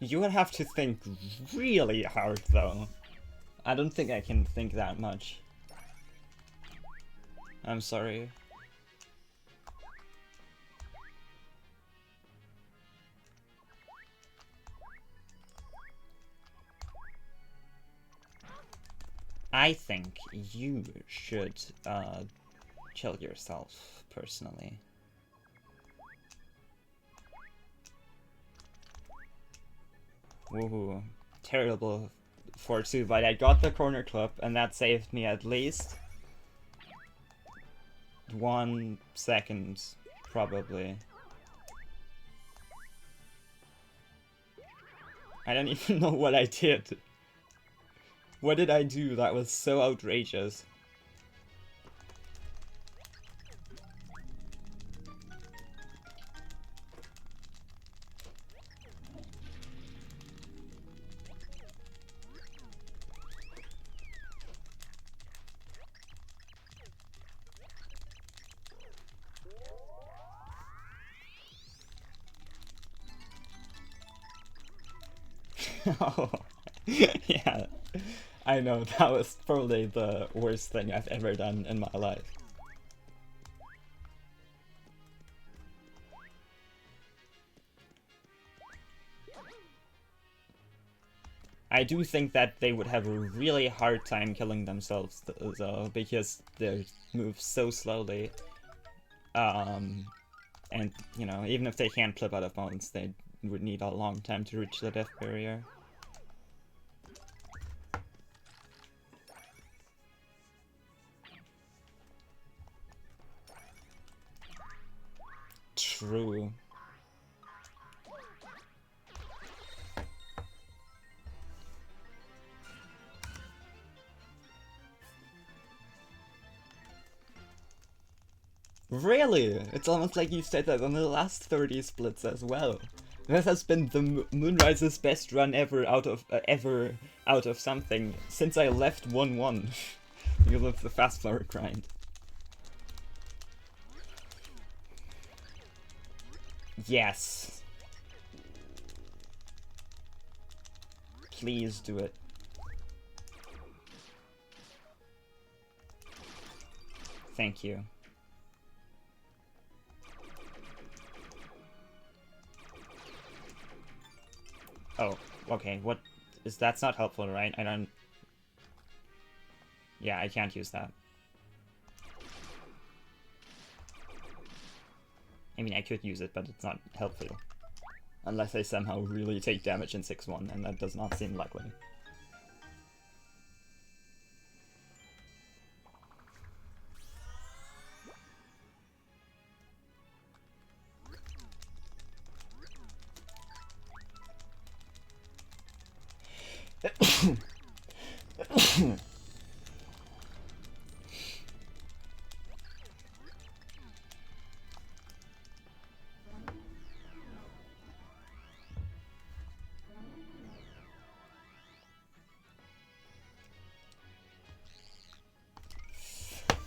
You would have to think really hard, though. I don't think I can think that much. I'm sorry. I think you should chill yourself, personally. Woohoo. Terrible 4-2, but I got the corner club, and that saved me at least 1 second, probably. I don't even know what I did. What did I do that was so outrageous? Oh, yeah, I know, that was probably the worst thing I've ever done in my life. I do think that they would have a really hard time killing themselves, though, because they move so slowly. And, you know, even if they can't flip out of bounds, they would need a long time to reach the death barrier. through. Really? It's almost like you said that on the last 30 splits as well. That has been the Moonrise's best run ever out of something since I left 1-1 because of the fast flower grind. Yes. Please do it. Thank you. Oh, okay, what is that's not helpful, right? I don't. Yeah, I can't use that. I mean, I could use it, but it's not helpful. Unless I somehow really take damage in 6-1, and that does not seem likely.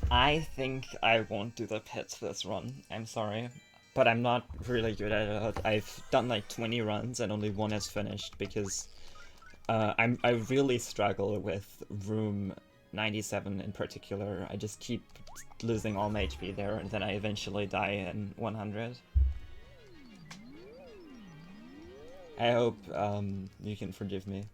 I think I won't do the pits this run. I'm sorry. But I'm not really good at it. I've done like 20 runs and only one has finished because I really struggle with room 97 in particular. I just keep losing all my HP there and then I eventually die in 100. I hope you can forgive me.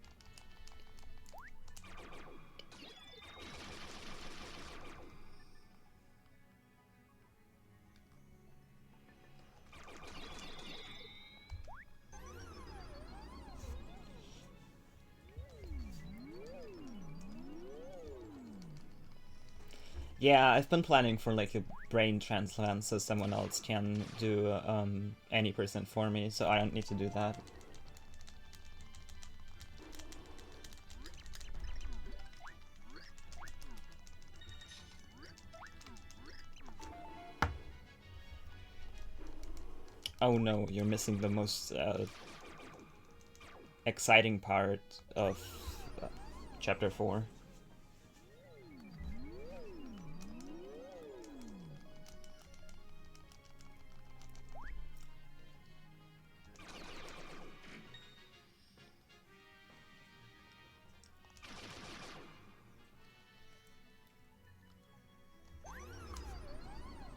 Yeah, I've been planning for like a brain transplant so someone else can do any percent for me, so I don't need to do that. Oh no, you're missing the most exciting part of chapter 4.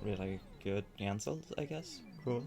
Really good cancelled, I guess. Cool.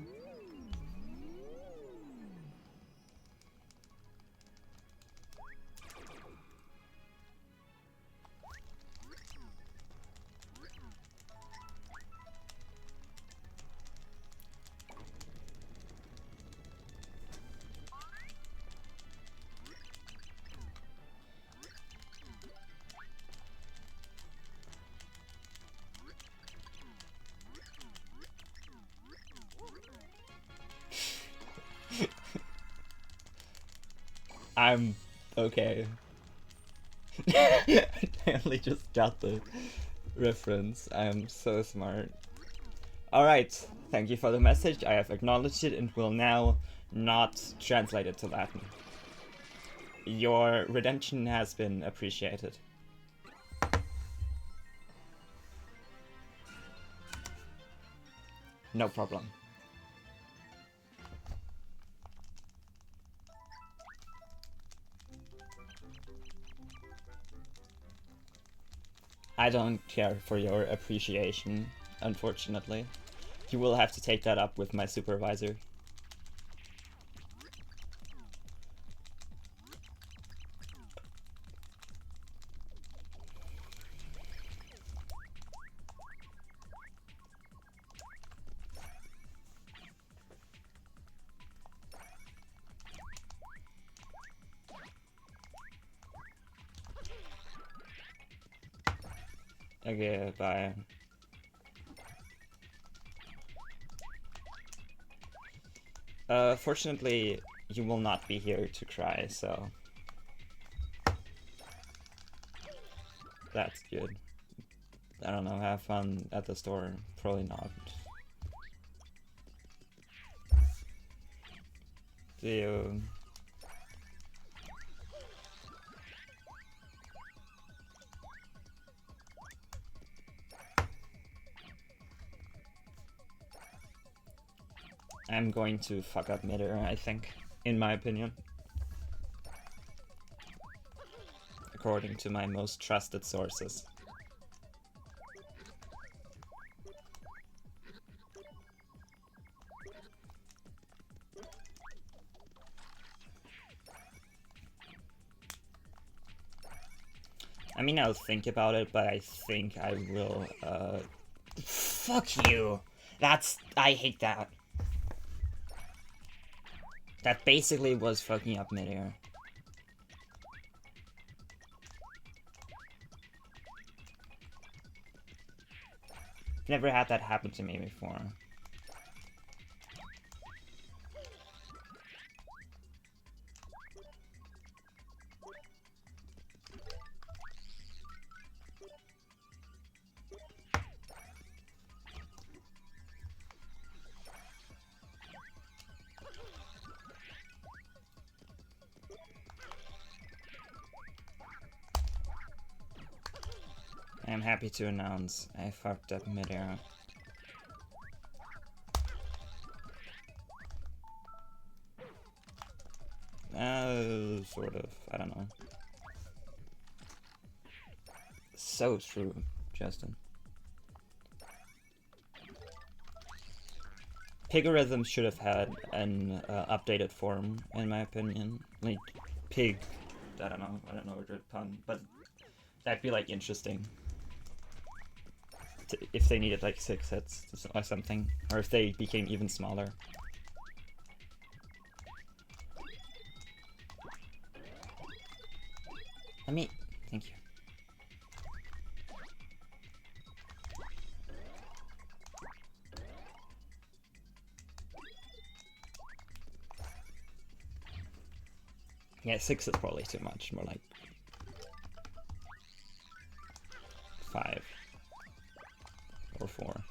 I'm okay. I only just got the reference. I'm so smart. Alright, thank you for the message. I have acknowledged it and will now not translate it to Latin. Your redemption has been appreciated. No problem. I don't care for your appreciation, unfortunately. You will have to take that up with my supervisor. Okay, bye. Fortunately, you will not be here to cry, so that's good. I don't know, have fun at the store. Probably not. Do you... I'm going to fuck up mid-air, I think, in my opinion. According to my most trusted sources. I mean, I'll think about it, but I think I will, fuck you! I hate that. That basically was fucking up mid-air. Never had that happen to me before. I'm happy to announce I fucked up mid-air. Sort of. I don't know. So true, Justin. Pigarism should have had an updated form, in my opinion. Like, pig. I don't know a good pun, but that'd be like interesting. If they needed like 6 hits or something, or if they became even smaller. Let me... Thank you. Yeah, 6 is probably too much, more like 5 or 4.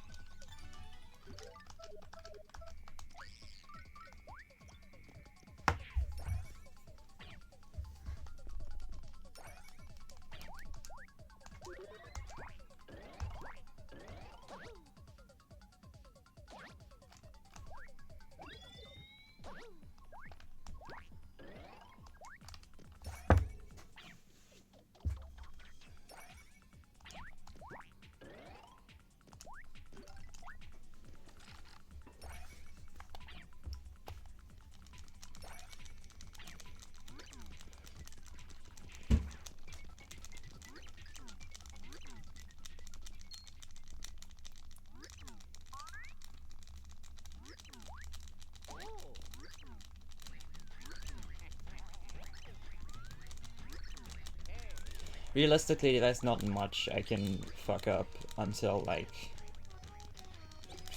Realistically, there's not much I can fuck up until like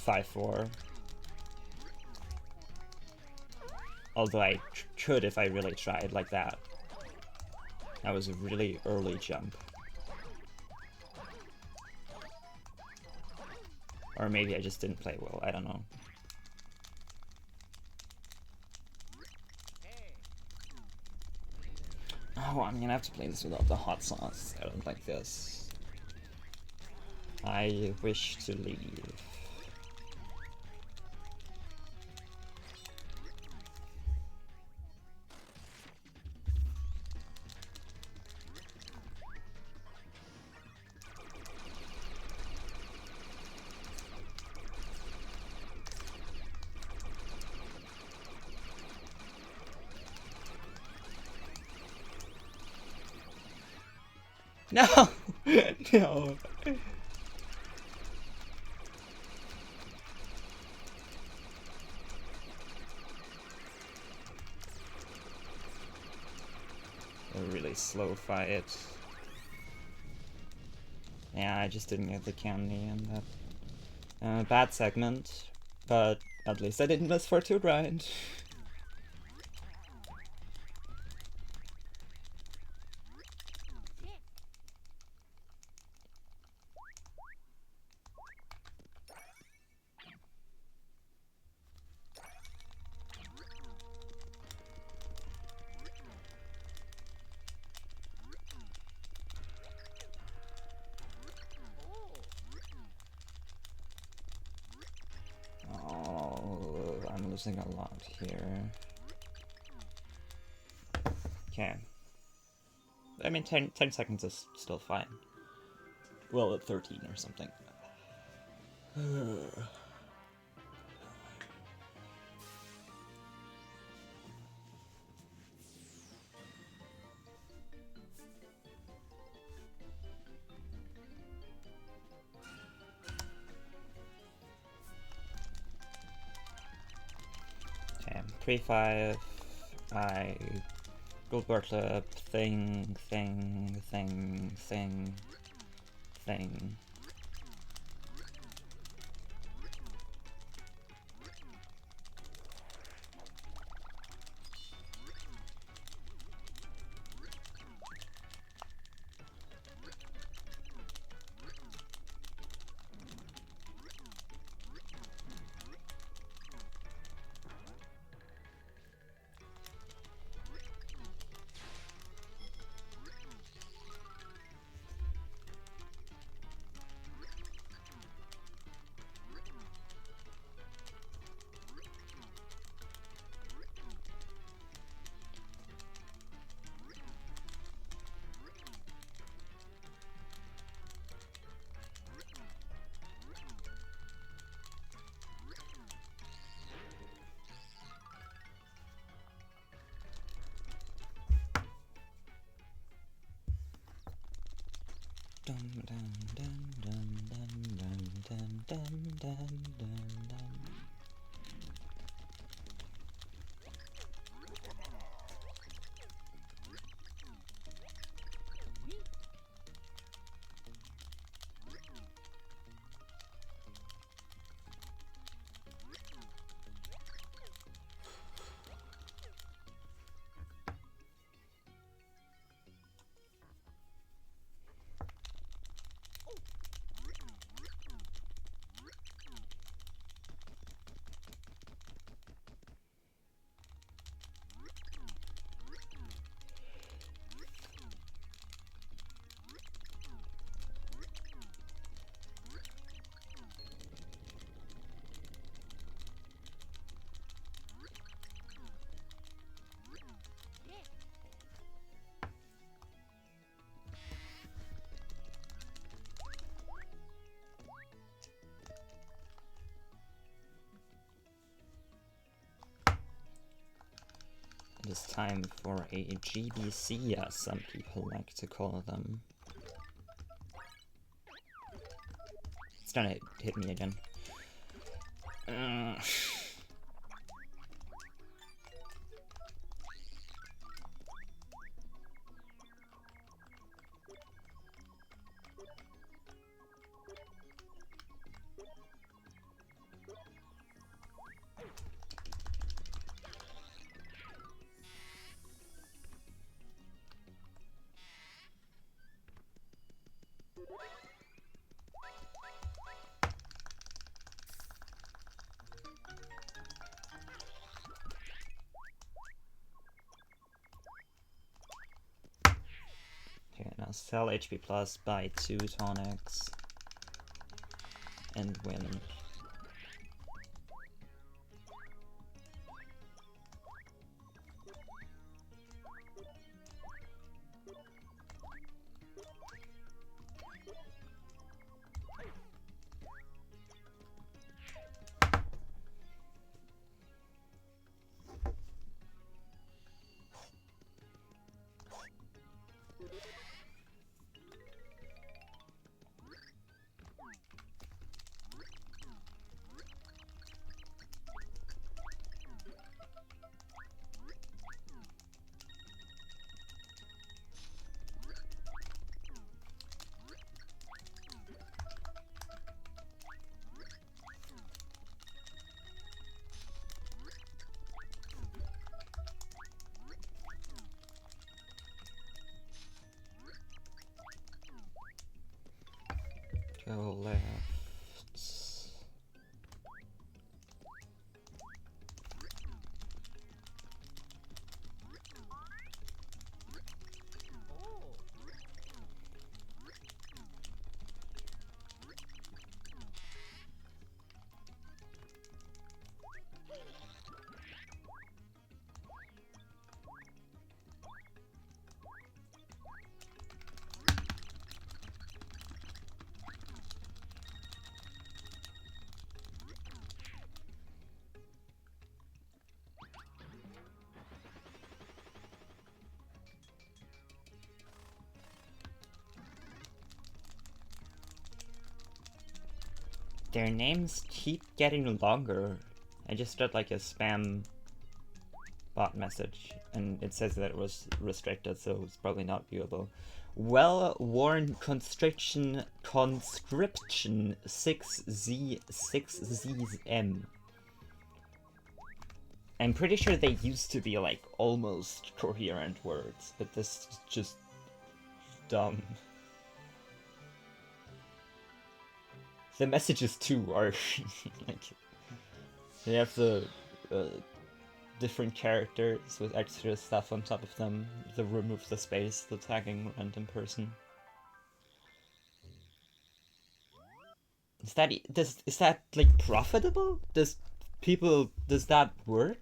5-4. Although I could if I really tried like that. That was a really early jump. Or maybe I just didn't play well, I don't know. Oh, I'm gonna have to play this without the hot sauce. I don't like this. I wish to leave. No! No! A really slow fight. Yeah, I just didn't get the candy in that bad segment, but At least I didn't miss for 2 grind. Oh, I'm losing a lot here. Okay. I mean, 10 seconds is still fine. Well, at 13 or something. Okay, pre-5, I gold bar clip, thing. It is time for a GBC, as some people like to call them. It's trying to hit me again. Okay, now sell HP plus, buy 2 tonics, and win. Go left. Their names keep getting longer. I just got like a spam bot message and it says that it was restricted, so it's probably not viewable. Well-worn conscription 6Z6ZM. I'm pretty sure they used to be like almost coherent words, but this is just dumb. The messages too are like they have the different characters with extra stuff on top of them. The remove the space, the tagging random person. Is that like profitable? Does that work?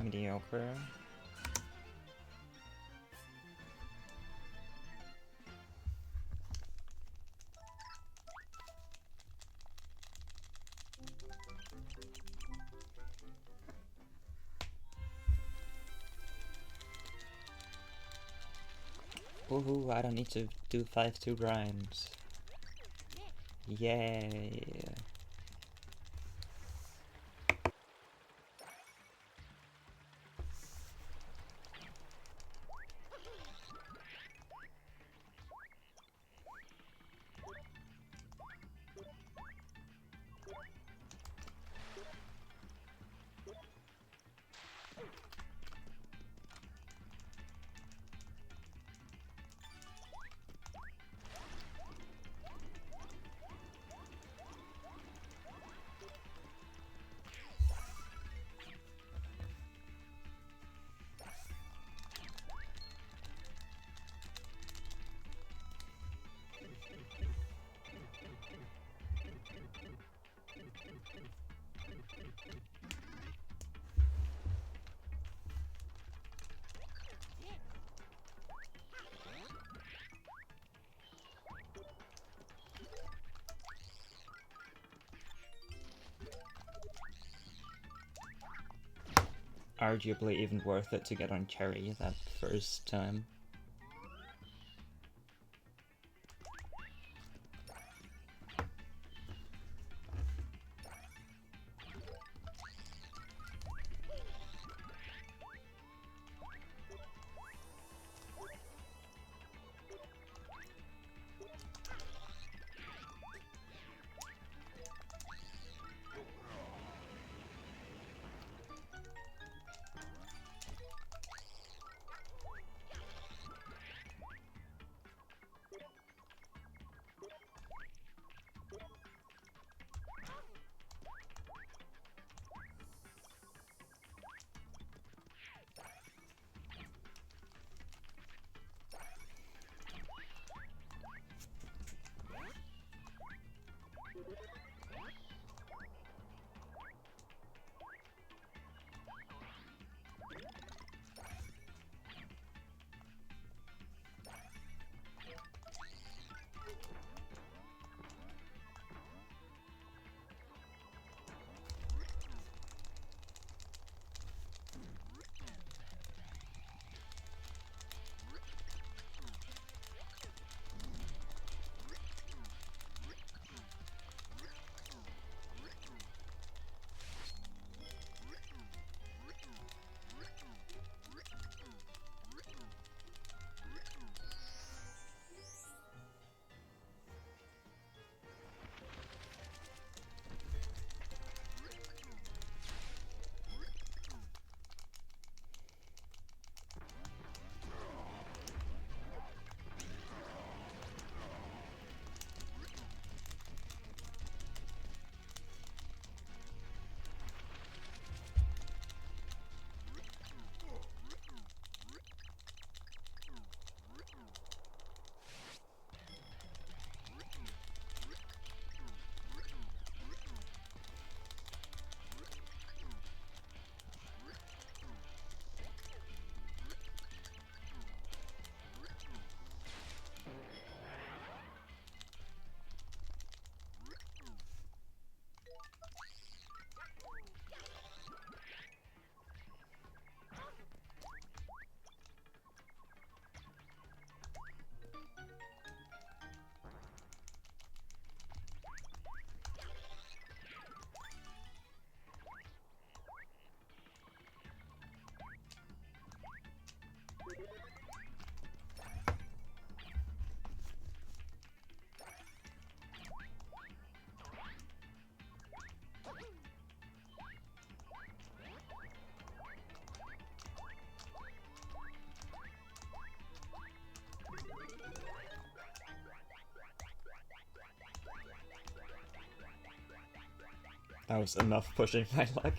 mediocre. Woohoo, I don't need to do 5-2 grinds. Yay. Arguably even worth it to get on Cherry that first time. That was enough pushing my luck.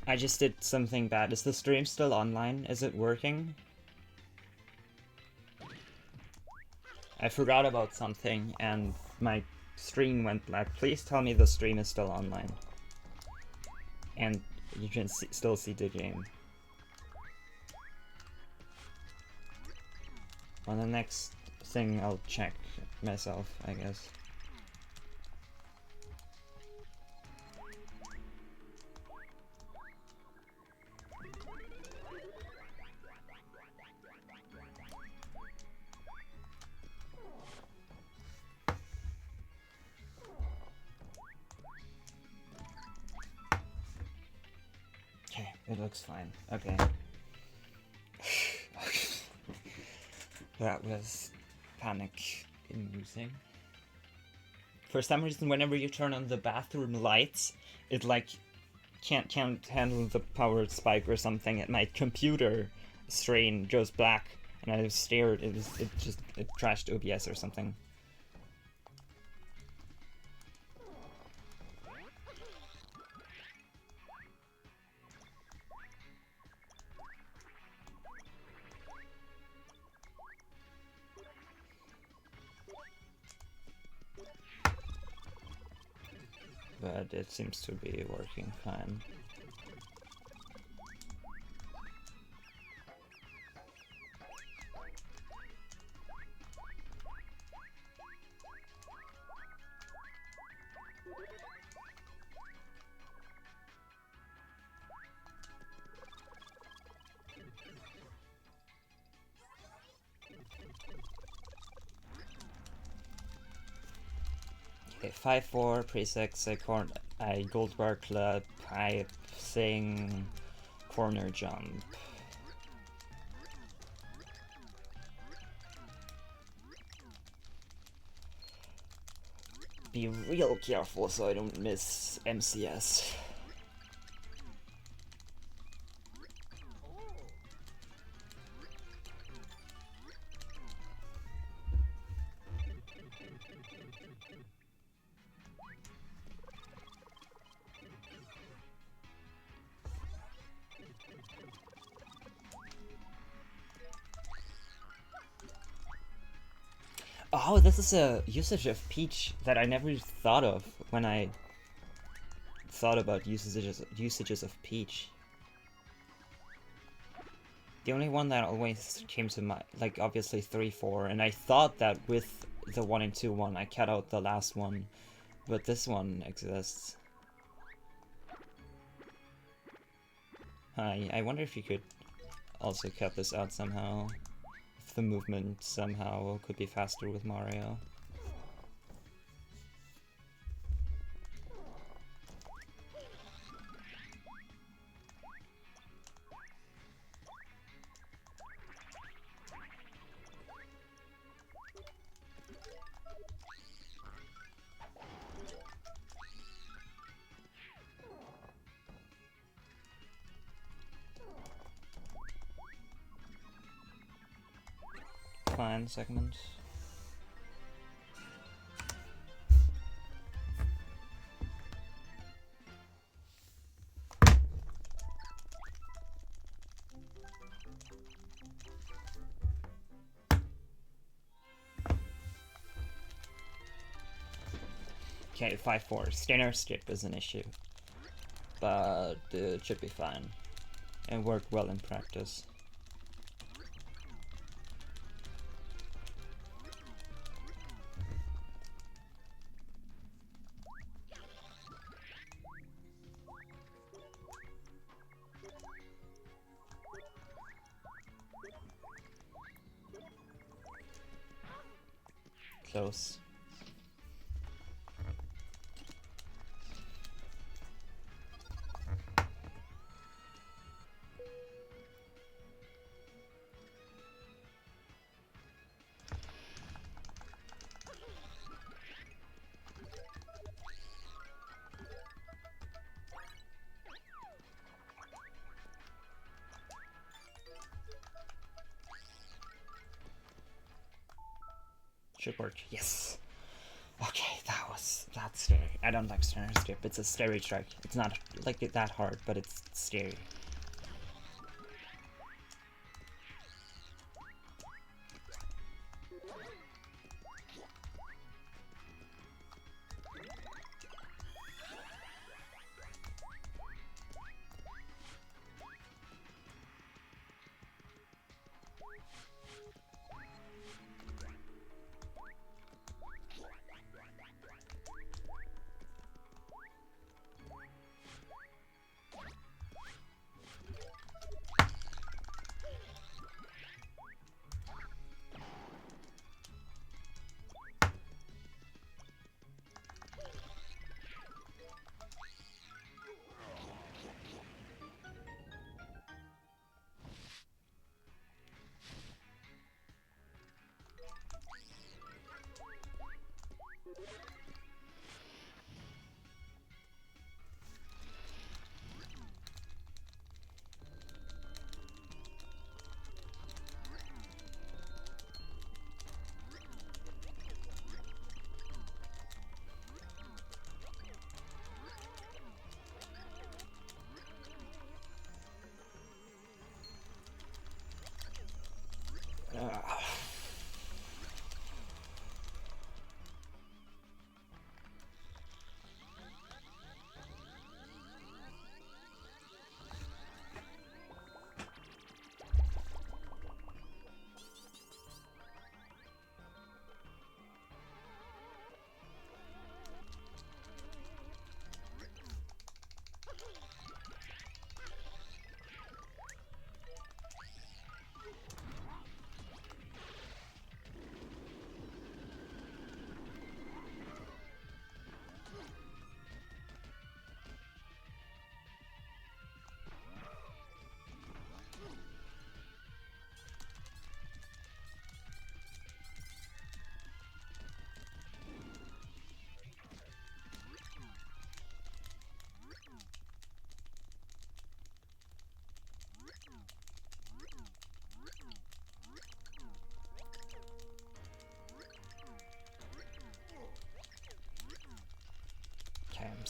I just did something bad. Is the stream still online? Is it working? I forgot about something and my stream went black. Please tell me the stream is still online. And you can still see the game. On the next thing I'll check myself, I guess. It looks fine. Okay. That was panic inducing. For some reason, whenever you turn on the bathroom lights, it like can't handle the power spike or something, and my computer screen goes black, and I stared. It crashed OBS or something. But it seems to be working fine. Okay, 5-4, pre-6, a gold bar club, pipe, sing, corner jump. Be real careful so I don't miss MCS. Oh, this is a usage of Peach that I never thought of when I thought about usages of Peach. The only one that always came to mind, like obviously 3-4, and I thought that with the 1 and 2 one I cut out the last one, but this one exists. I wonder if you could also cut this out somehow. If the movement somehow could be faster with Mario. Fine segment. Okay, 5-4. Standard skip is an issue, but it should be fine and work well in practice. Close. Should work. Yes. Okay, that's scary. I don't like standard skip. It's a scary track. It's not like that hard, but it's scary.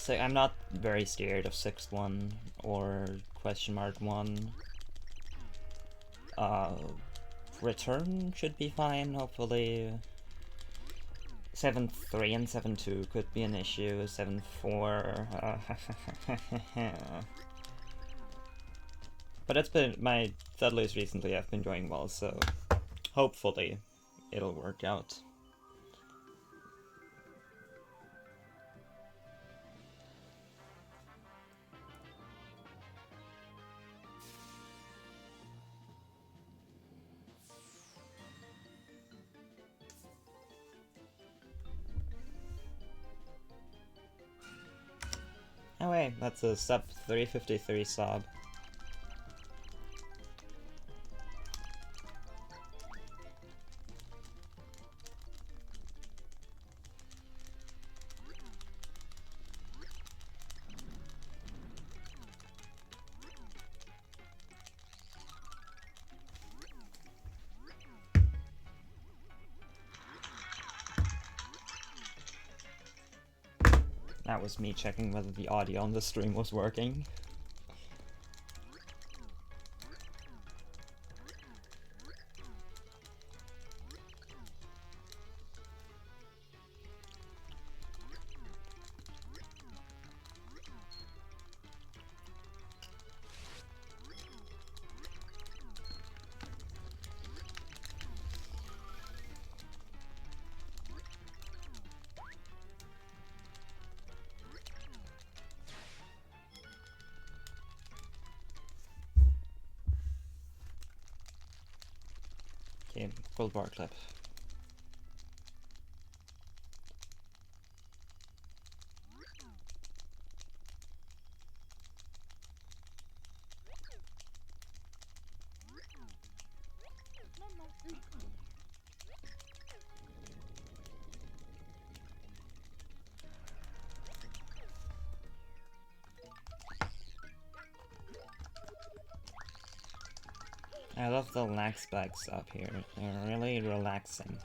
I'm not very scared of 6-1 or ?1. Return should be fine, hopefully. 7-3 and 7-2 could be an issue. 7-4. But it's been my Thudleys recently have been going well, so hopefully it'll work out. Oh wait, that's a sub 353 sob. That was me checking whether the audio on the stream was working. Okay, full bar clip. I love the lax bags up here. They're really relaxing.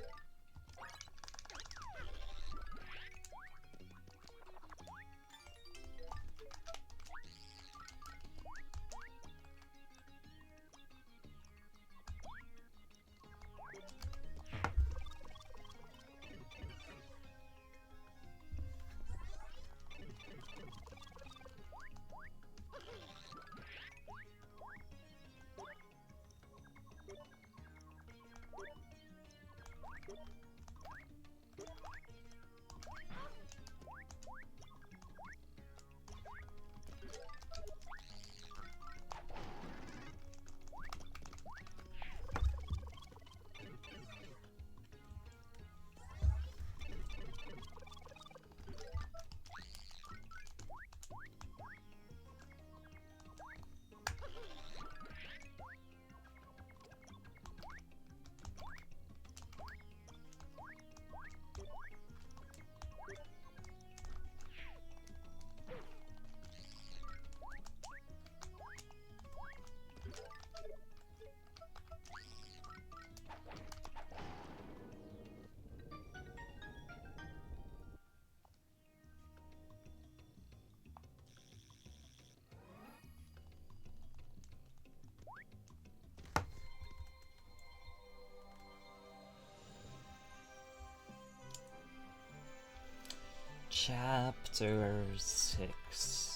Chapter 6.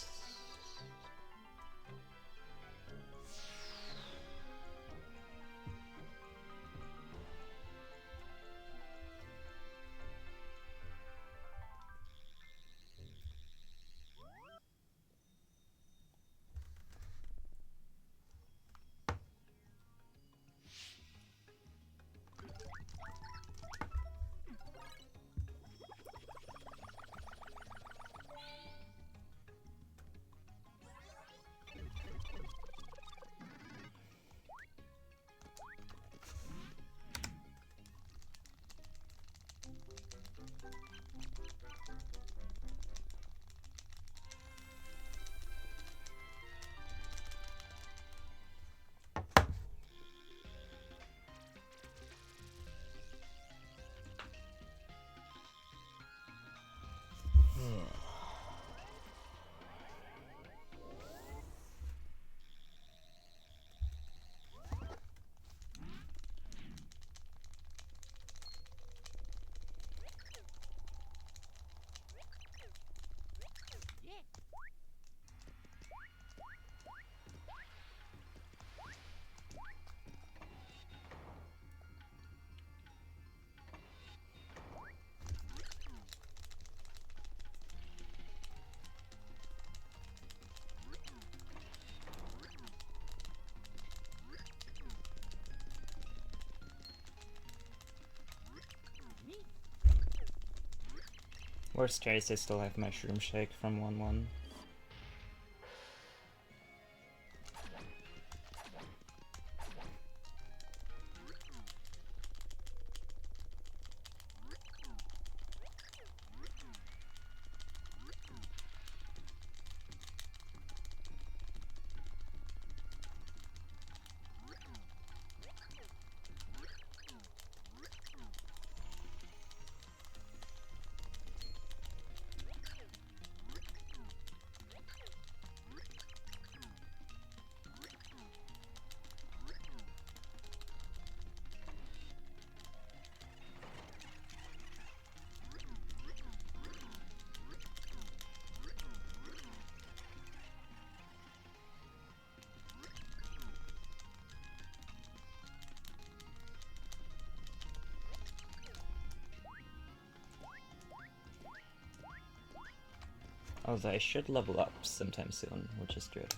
Worst case, I still have Mushroom Shake from 1-1. Although I should level up sometime soon, which is good.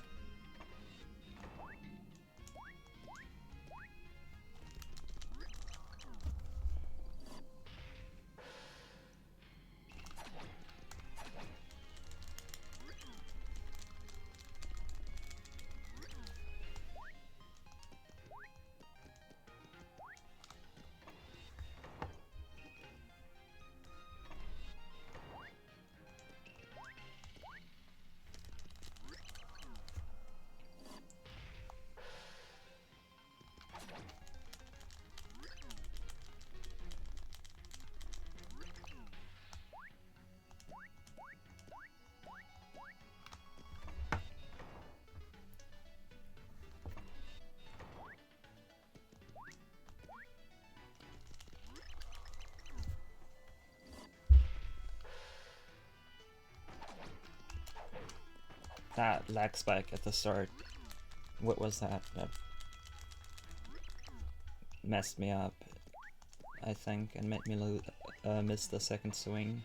That lag spike at the start, what was that? That messed me up, I think, and made me miss the second swing.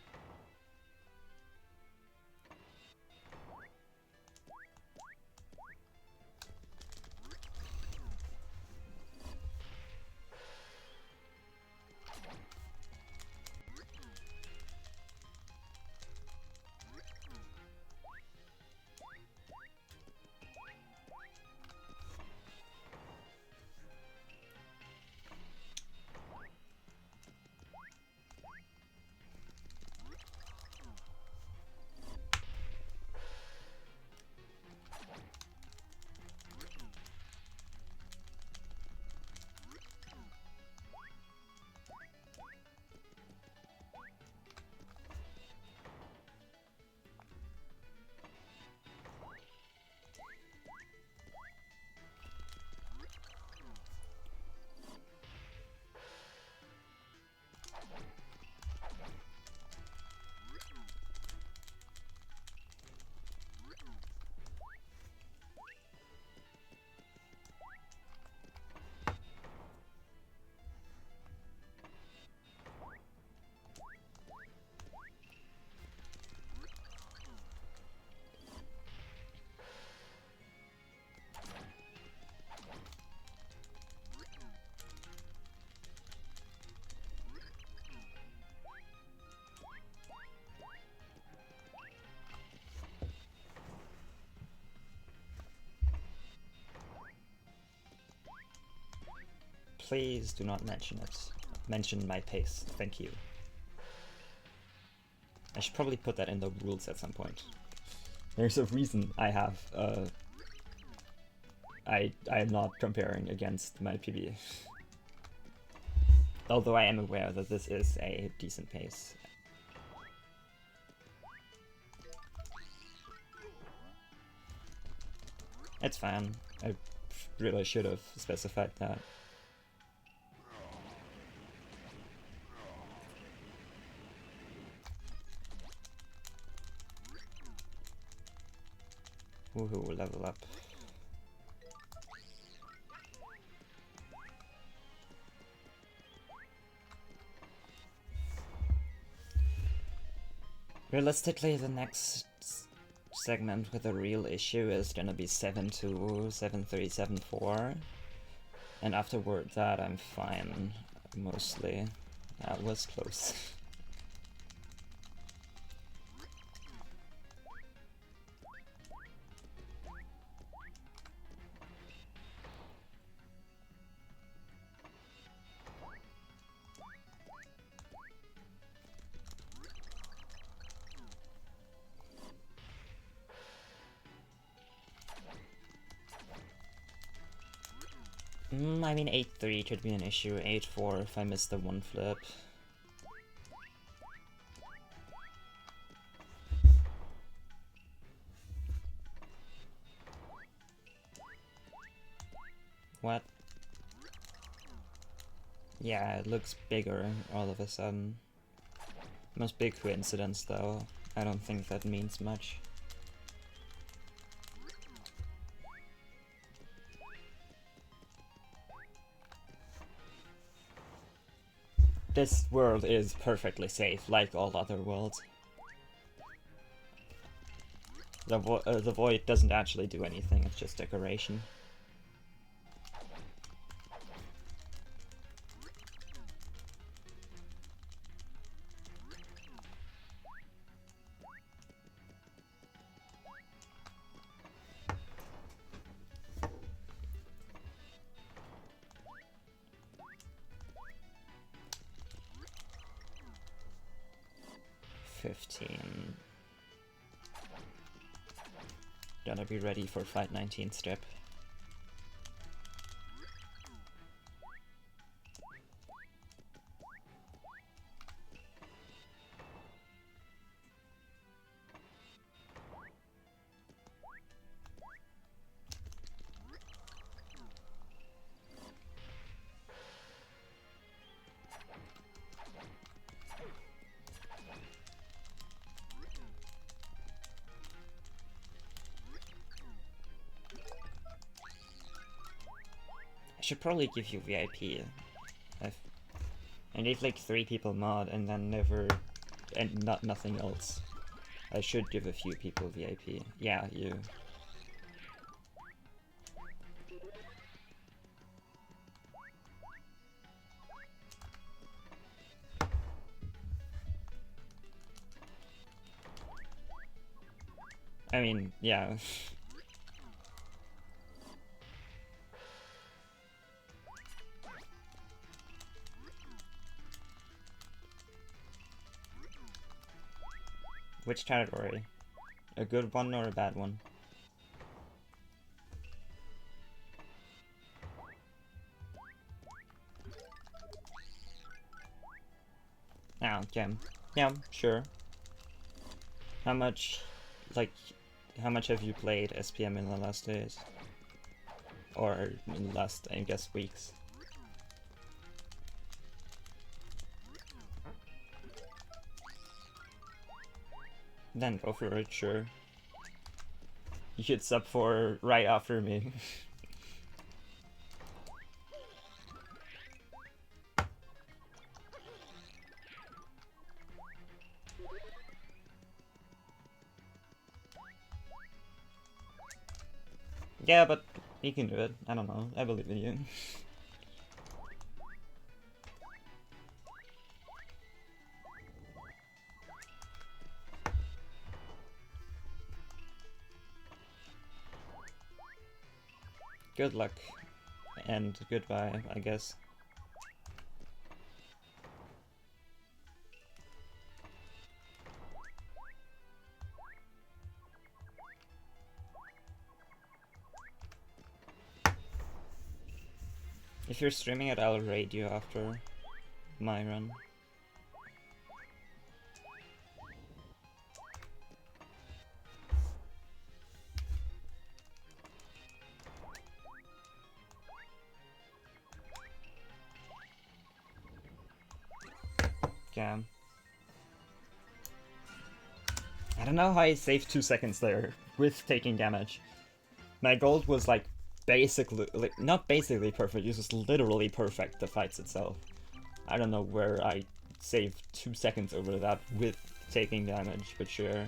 Please do not mention it. Mention my pace, thank you. I should probably put that in the rules at some point. There's a reason I have, I am not comparing against my PB. Although I am aware that this is a decent pace. It's fine. I really should have specified that. Woohoo, level up. Realistically, the next segment with a real issue is gonna be 7-2, 7-3, 7-4. And afterward that I'm fine, mostly. That was close. I mean 8-3 could be an issue, 8-4 if I miss the one flip. What? Yeah, it looks bigger all of a sudden. Must be a coincidence though. I don't think that means much. This world is perfectly safe, like all other worlds. The void doesn't actually do anything, it's just decoration. Gotta be ready for Flight 19 strip. I should probably give you VIP. I gave like 3 people mod and then never, and nothing else. I should give a few people VIP. Yeah, you. I mean, yeah. Which category? A good one or a bad one? Ah, okay. Yeah, sure. How much, like, how much have you played SPM in the last days? Or in the last, I guess, weeks? Then go for it, sure. You should sub for right after me. Yeah, but you can do it. I don't know. I believe in you. Good luck. And goodbye, I guess. If you're streaming it, I'll raid you after my run. Yeah. I don't know how I saved 2 seconds there with taking damage. My gold was like basically, like, not basically perfect, it was literally perfect, the fights itself. I don't know where I saved 2 seconds over that with taking damage, but sure.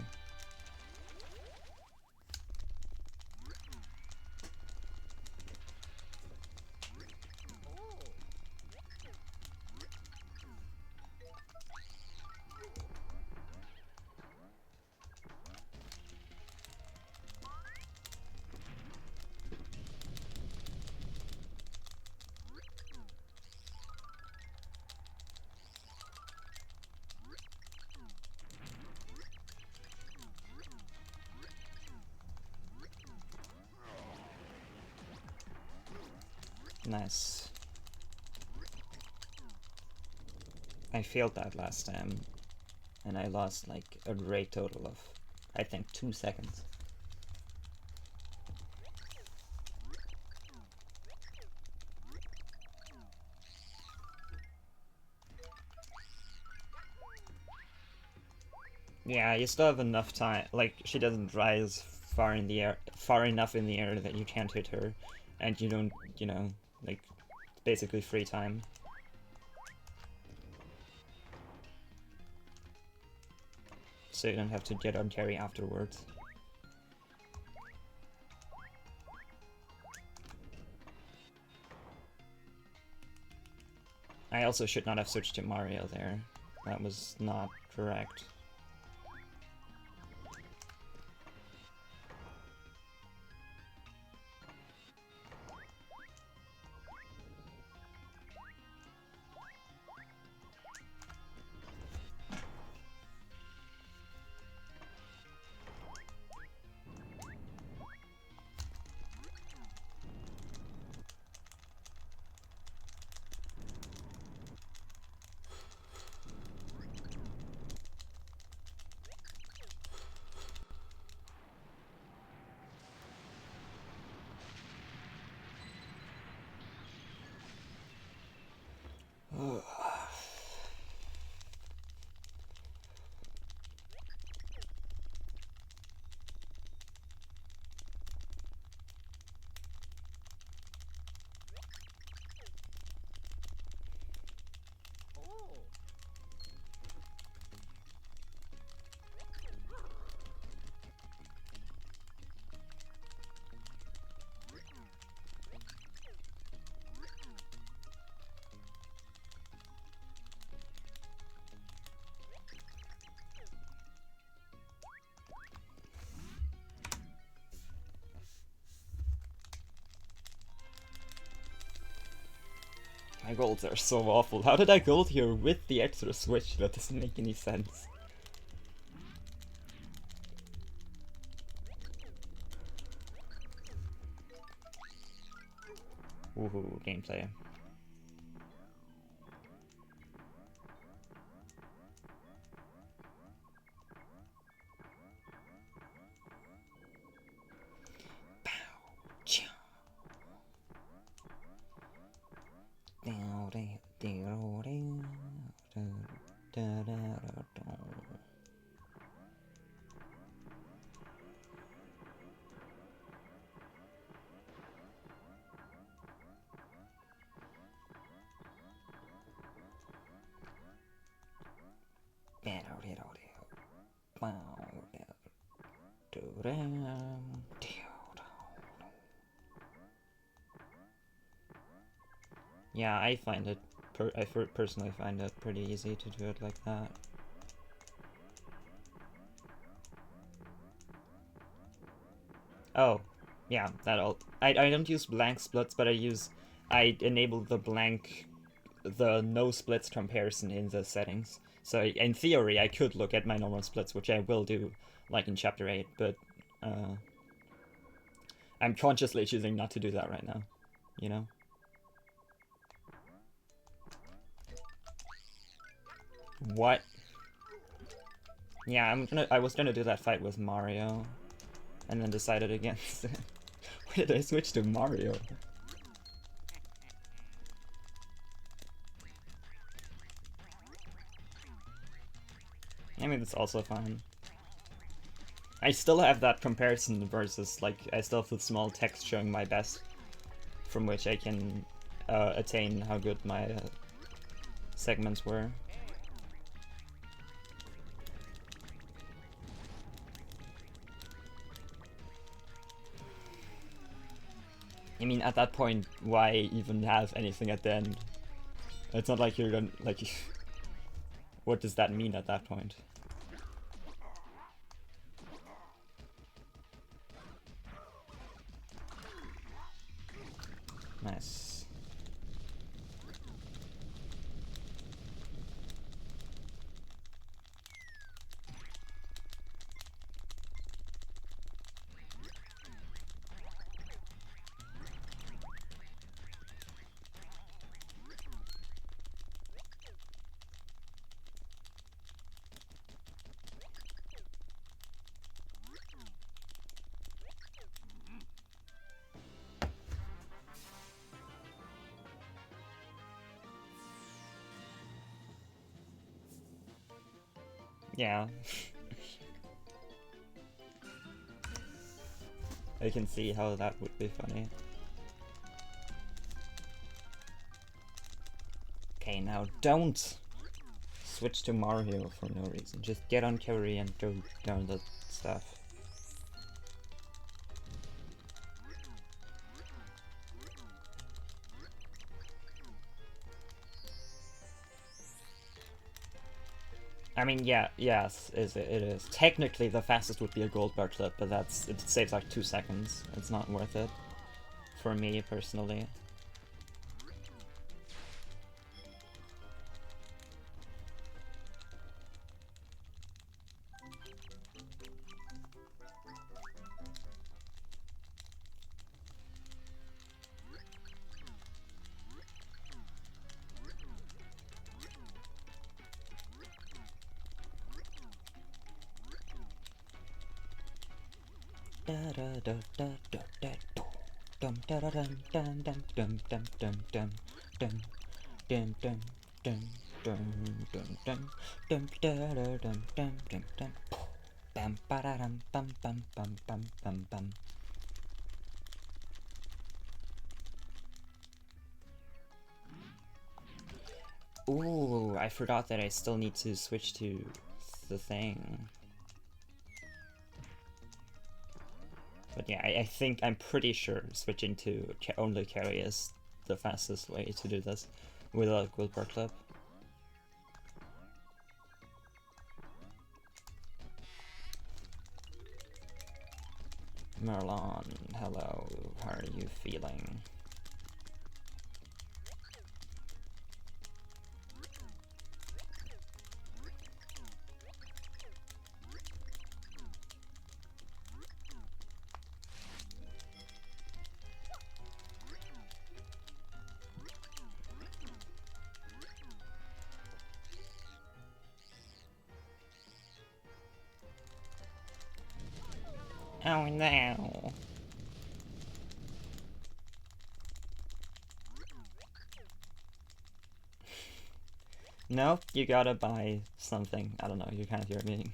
Nice. I failed that last time, and I lost like a great total of, I think, 2 seconds. Yeah, you still have enough time. Like, she doesn't rise far enough in the air that you can't hit her, and you don't, you know, like, basically free time. So you don't have to get on carry afterwards. I also should not have switched to Mario there. That was not correct. My golds are so awful. How did I gold here with the extra switch? That doesn't make any sense. Woohoo, gameplay. Yeah, I find it, personally find it pretty easy to do it like that. Oh, yeah, that'll. I don't use blank splits, but I enable the no splits comparison in the settings. So in theory, I could look at my normal splits, which I will do, like in Chapter 8, but I'm consciously choosing not to do that right now, you know? What? Yeah, I was gonna do that fight with Mario, and then decided against it. Why did I switch to Mario? I mean, it's also fine. I still have that comparison versus, like, I still have the small text showing my best, from which I can attain how good my segments were. I mean, at that point, why even have anything at the end? It's not like you're gonna, like, what does that mean at that point? Nice. Yeah. I can see how that would be funny. Okay, now don't switch to Mario for no reason. Just get on carry and go down the stuff. I mean, yeah, yes, it is. Technically, the fastest would be a gold bar clip, but it saves like 2 seconds. It's not worth it. For me, personally. Ooh, I forgot that I still need to switch to the thing. But yeah, I think I'm pretty sure switching to only carry is the fastest way to do this with a gold bar clip. Merlon, hello, how are you feeling? Oh no! No, you gotta buy something. I don't know, you can't hear me.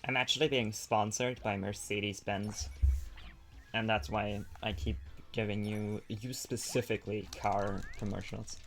I'm actually being sponsored by Mercedes-Benz, and that's why I keep giving you specifically car commercials.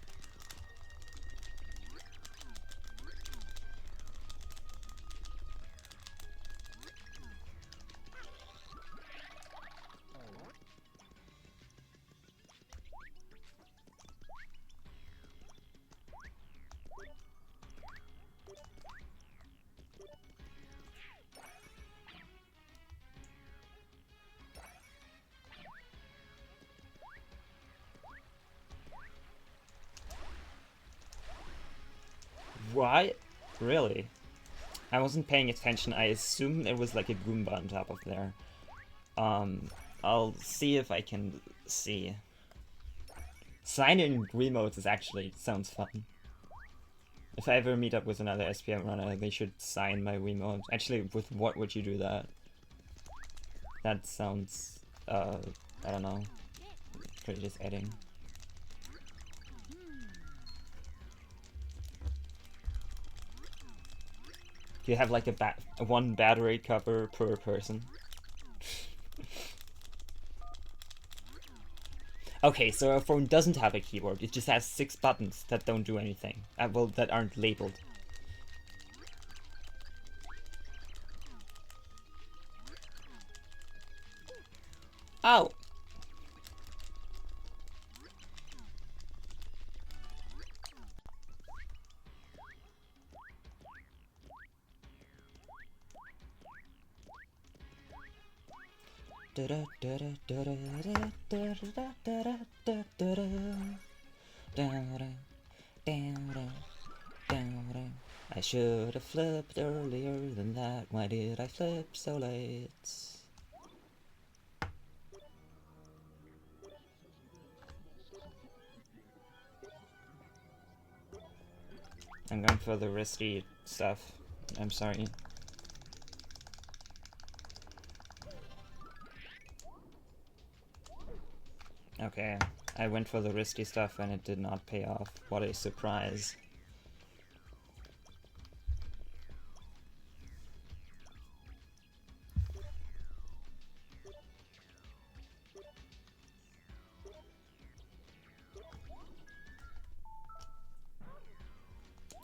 What? Really? I wasn't paying attention. I assumed it was like a Goomba on top of there. I'll see if I can see. Signing remotes is actually sounds fun. If I ever meet up with another SPM runner, they should sign my Wiimote. Actually, with what would you do that? That sounds, I don't know. Pretty just adding. You have like a one battery cover per person. Okay, so a phone doesn't have a keyboard. It just has 6 buttons that don't do anything. Well, that aren't labeled. Oh! I should have flipped earlier than that. Why did I flip so late? I'm going for the risky stuff. I'm sorry. Okay, I went for the risky stuff and it did not pay off. What a surprise.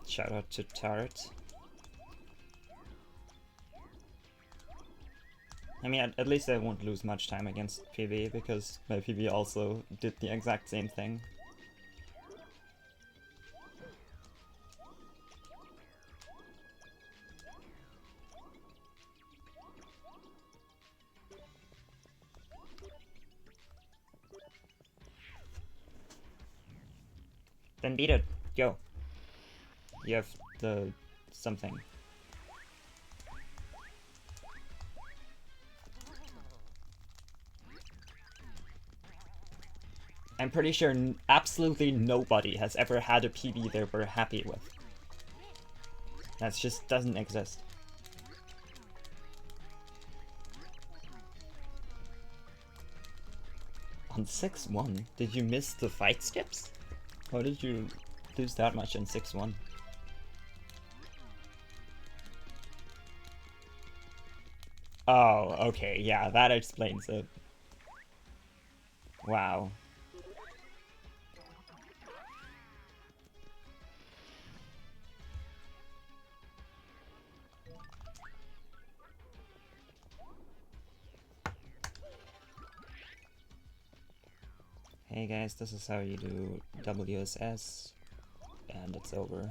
Shout out to Tart. I mean, at least I won't lose much time against PB, because my PB also did the exact same thing. Then beat it. Go. You have the something. I'm pretty sure absolutely nobody has ever had a PB they were happy with. That just doesn't exist. On 6-1? Did you miss the fight skips? How did you lose that much in 6-1? Oh, okay, yeah, that explains it. Wow. Hey guys, this is how you do WSS, and it's over.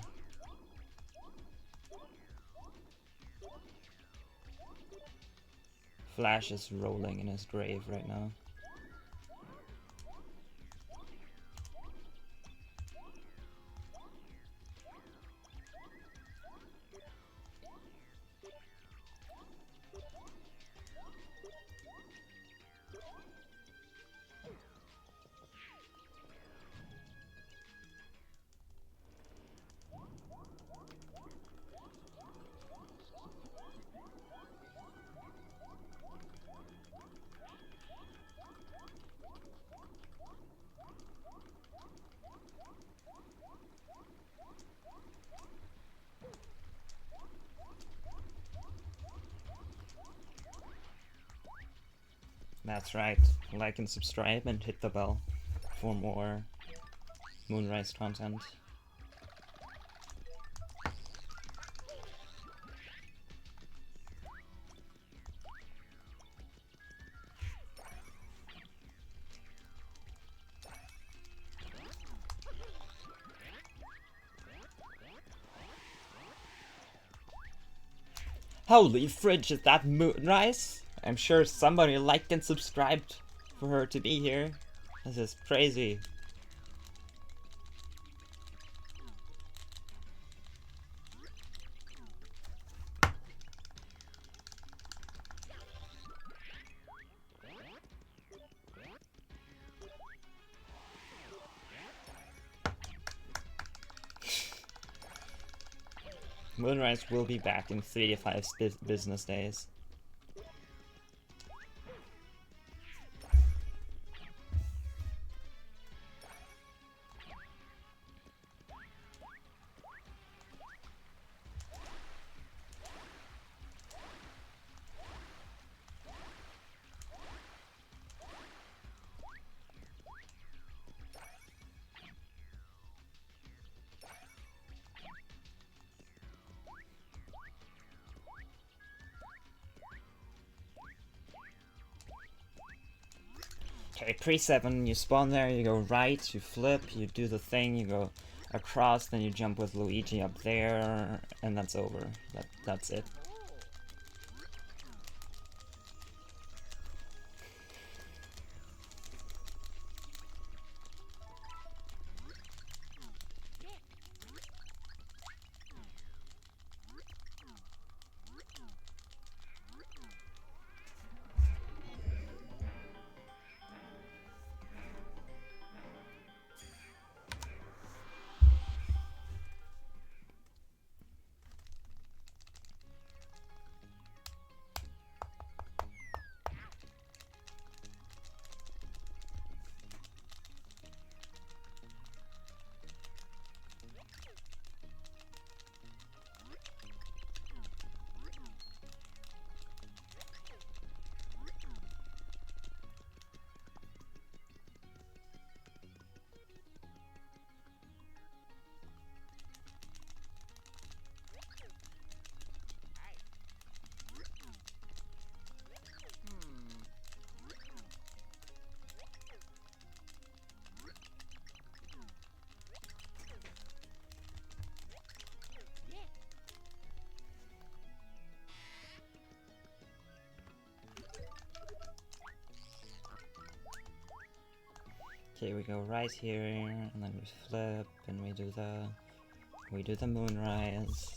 Flash is rolling in his grave right now. That's right. Like and subscribe and hit the bell for more Moonrise content. Holy fridge, is that Moonrise? I'm sure somebody liked and subscribed for her to be here. This is crazy. Moonrise will be back in 3 to 5 business days. Okay, pre-7, you spawn there, you go right, you flip, you do the thing, you go across, then you jump with Luigi up there, and that's over. That's it. Okay, we go right here, and then we flip, and we do the moonrise.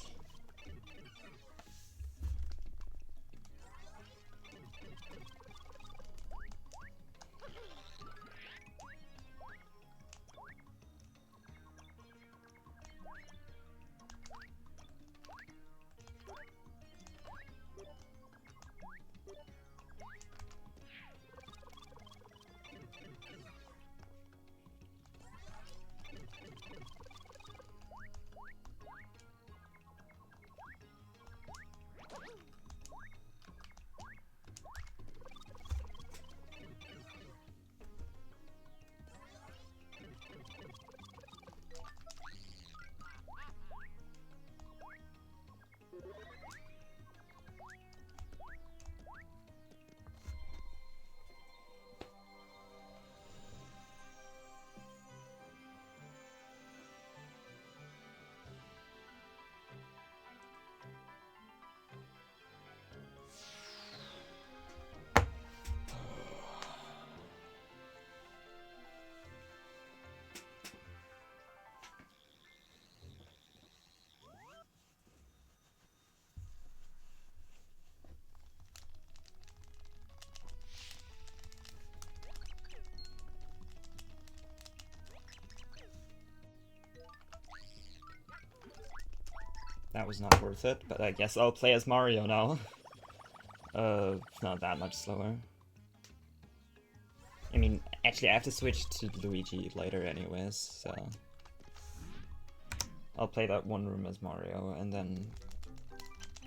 That was not worth it, but I guess I'll play as Mario now. It's not that much slower. I mean, actually I have to switch to Luigi later anyways, so... I'll play that one room as Mario, and then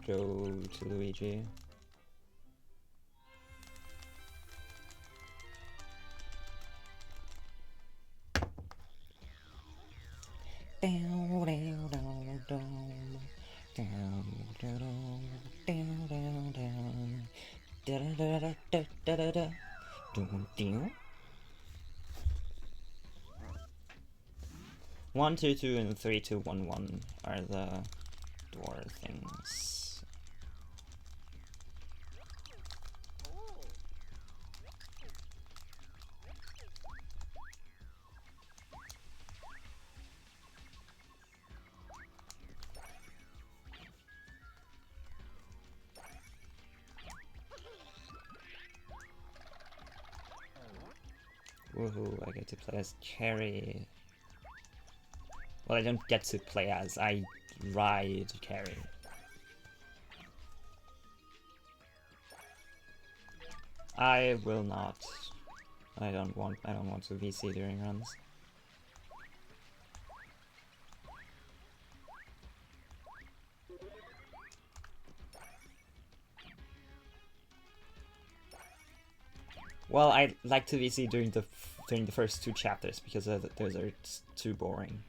go to Luigi. One, two, two, and 3, 2, 1, 1 are the door things. Woohoo, I get to play as Carrie. Well, I don't get to play as, I ride Carrie. I will not. I don't want to VC during runs. Well, I like to VC during the first 2 chapters because those are too boring.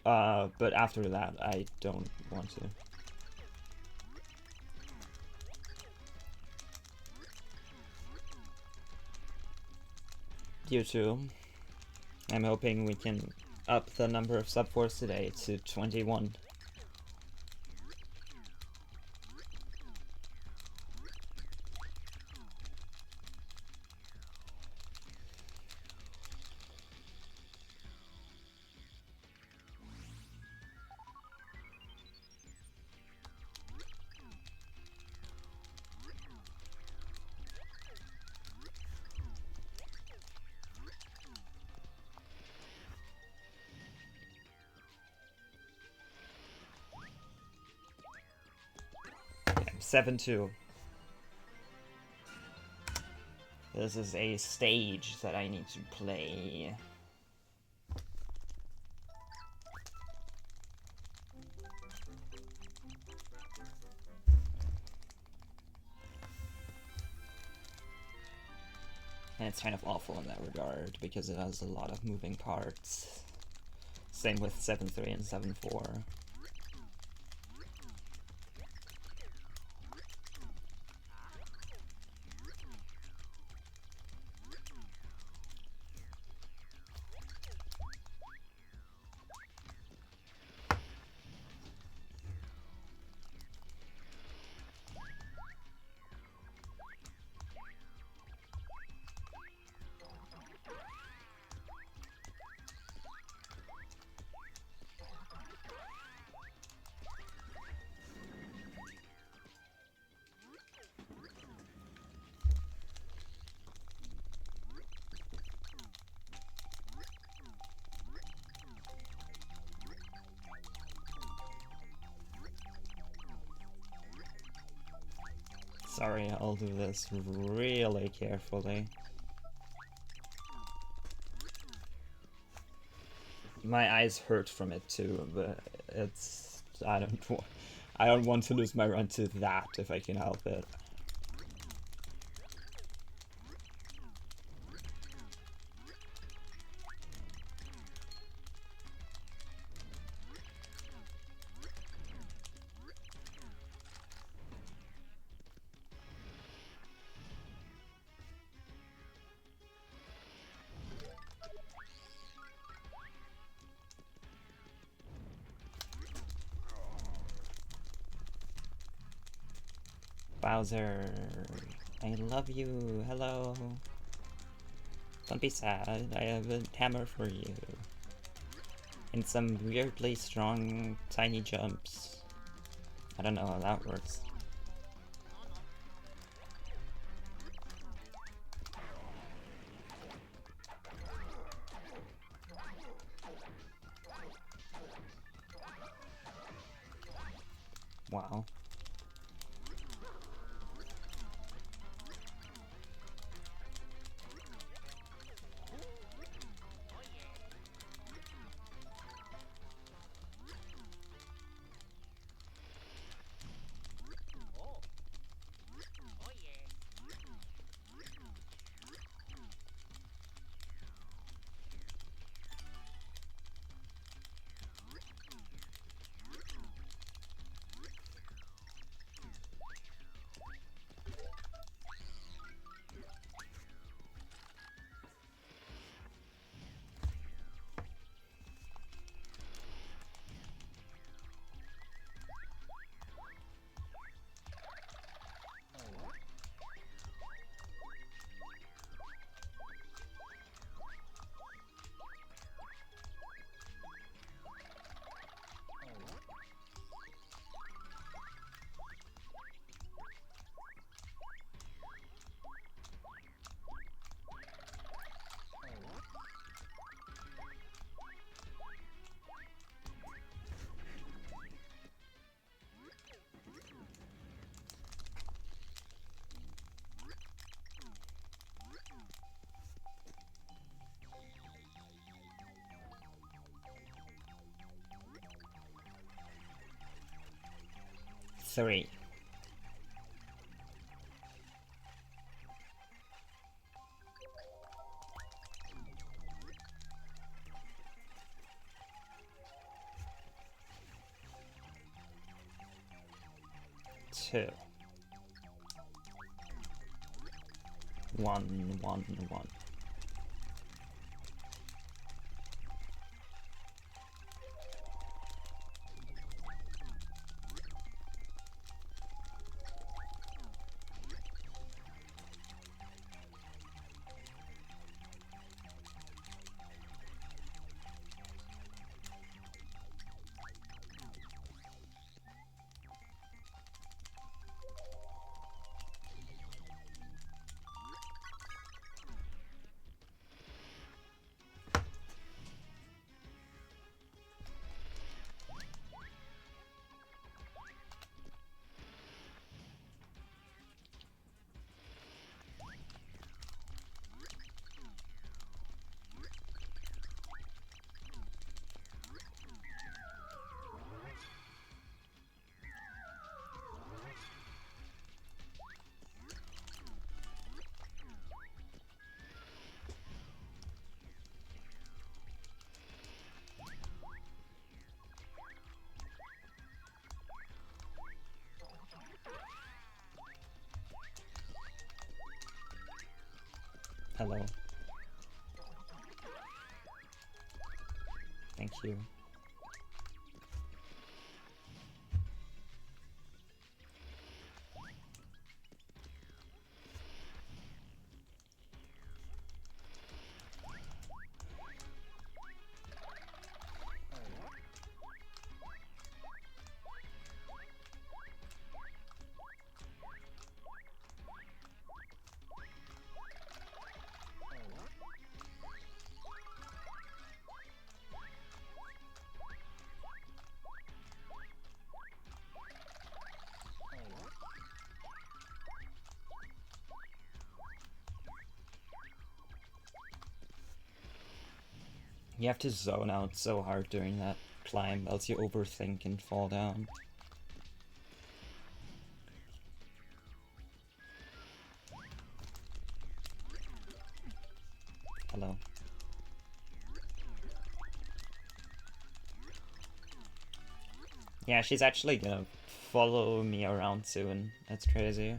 But after that, I don't want to. You too. I'm hoping we can up the number of sub-4s today to 21. Okay, 7-2. This is a stage that I need to play. And it's kind of awful in that regard, because it has a lot of moving parts. Same with 7-3 and 7-4. Sorry, I'll do this really carefully. My eyes hurt from it too, but it's... I don't want to lose my run to that if I can help it. Bowser, I love you, hello. Don't be sad, I have a hammer for you. And some weirdly strong tiny jumps. I don't know how that works. Wow. Three. Two. One. Hello. Thank you. You have to zone out so hard during that climb, else you overthink and fall down. Hello. Yeah, she's actually gonna follow me around soon. That's crazy.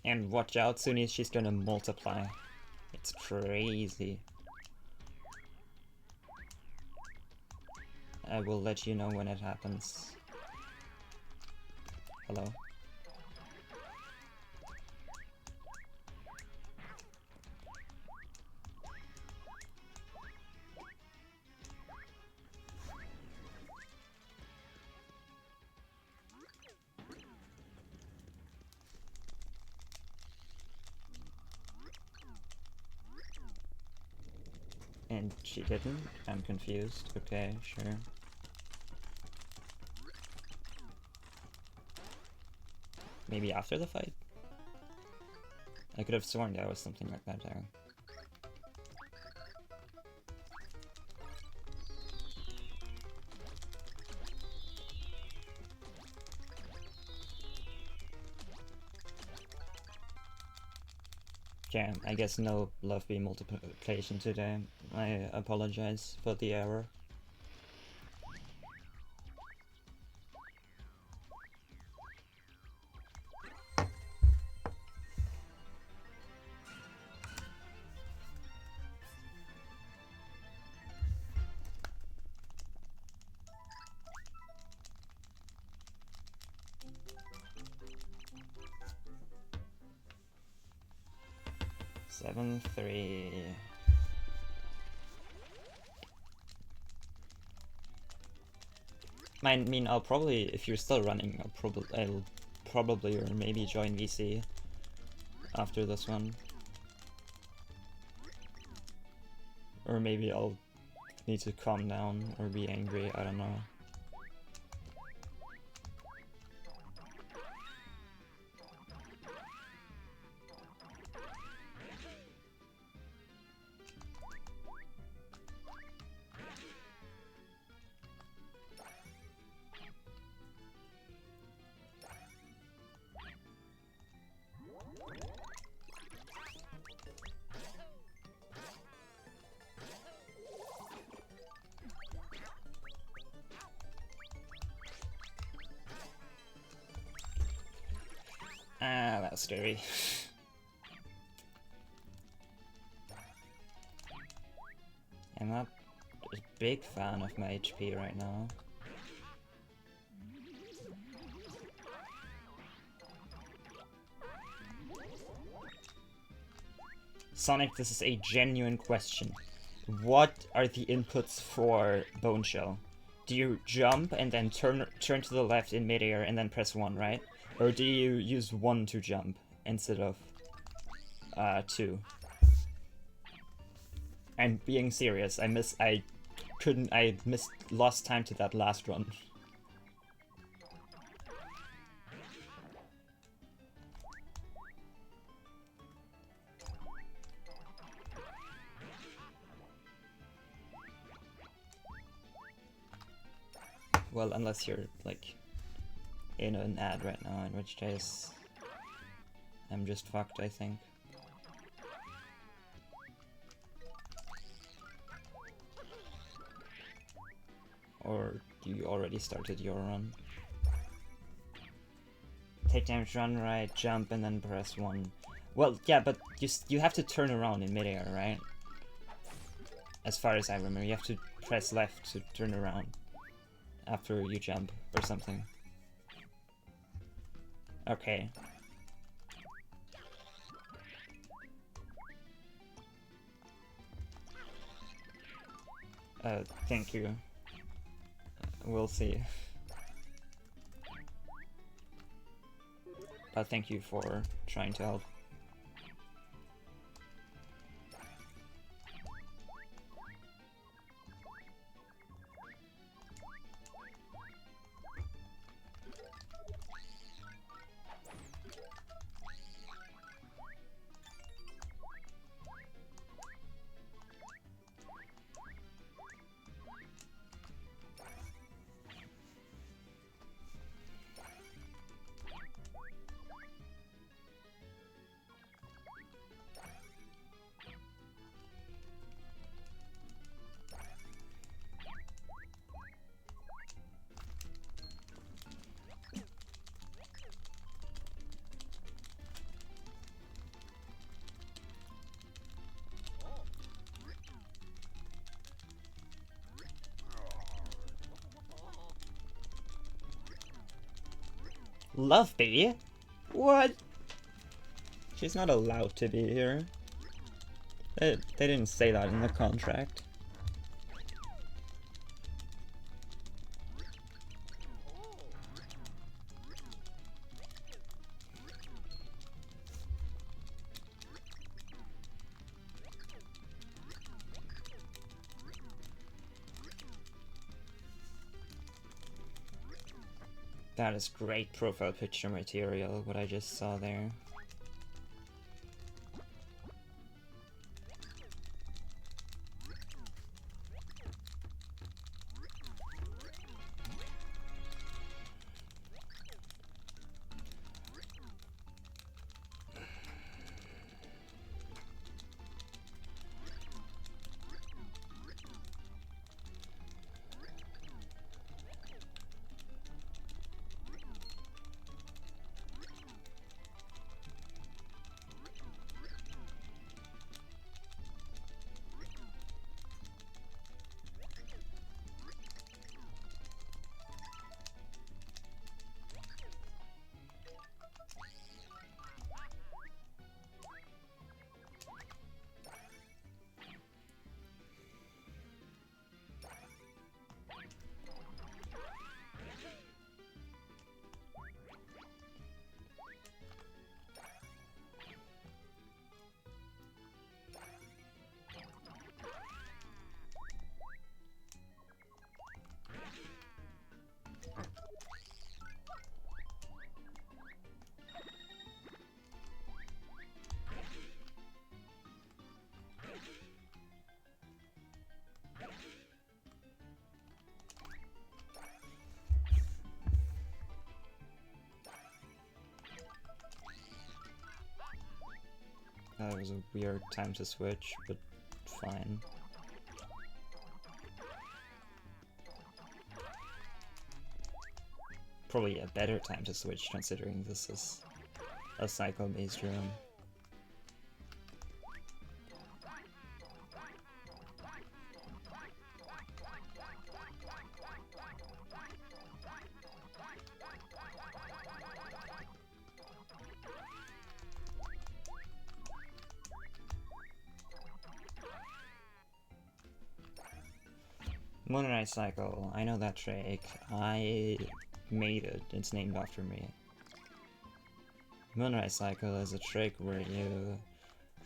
And watch out, soon she's gonna multiply. It's crazy. I will let you know when it happens. Hello? And she didn't? I'm confused. Okay, sure. Maybe after the fight? I could have sworn there was something like that there. Okay, I guess no love beam multiplication today. I apologize for the error. Seven, 3. I mean, I'll probably, if you're still running, I'll probably or maybe join VC after this one. Or maybe I'll need to calm down or be angry, I don't know. Ah, that was scary. I'm not a big fan of my HP right now. Sonic, this is a genuine question. What are the inputs for Bone Shell? Do you jump and then turn to the left in midair and then press 1, right? Or do you use 1 to jump instead of 2? I'm being serious. I lost time to that last run. Well, unless you're like in an ad right now, in which case I'm just fucked, I think. Or you already started your run. Take damage, run right, jump, and then press 1. Well, yeah, but you have to turn around in midair, right? As far as I remember, you have to press left to turn around after you jump or something. Okay. Thank you. We'll see. But thank you for trying to help. Loveby? What? She's not allowed to be here. They didn't say that in the contract. That is great profile picture material, what I just saw there. That was a weird time to switch, but fine. Probably a better time to switch, considering this is a cycle-based room. Montage Cycle, I know that trick. I made it, it's named after me. Montage Cycle is a trick where you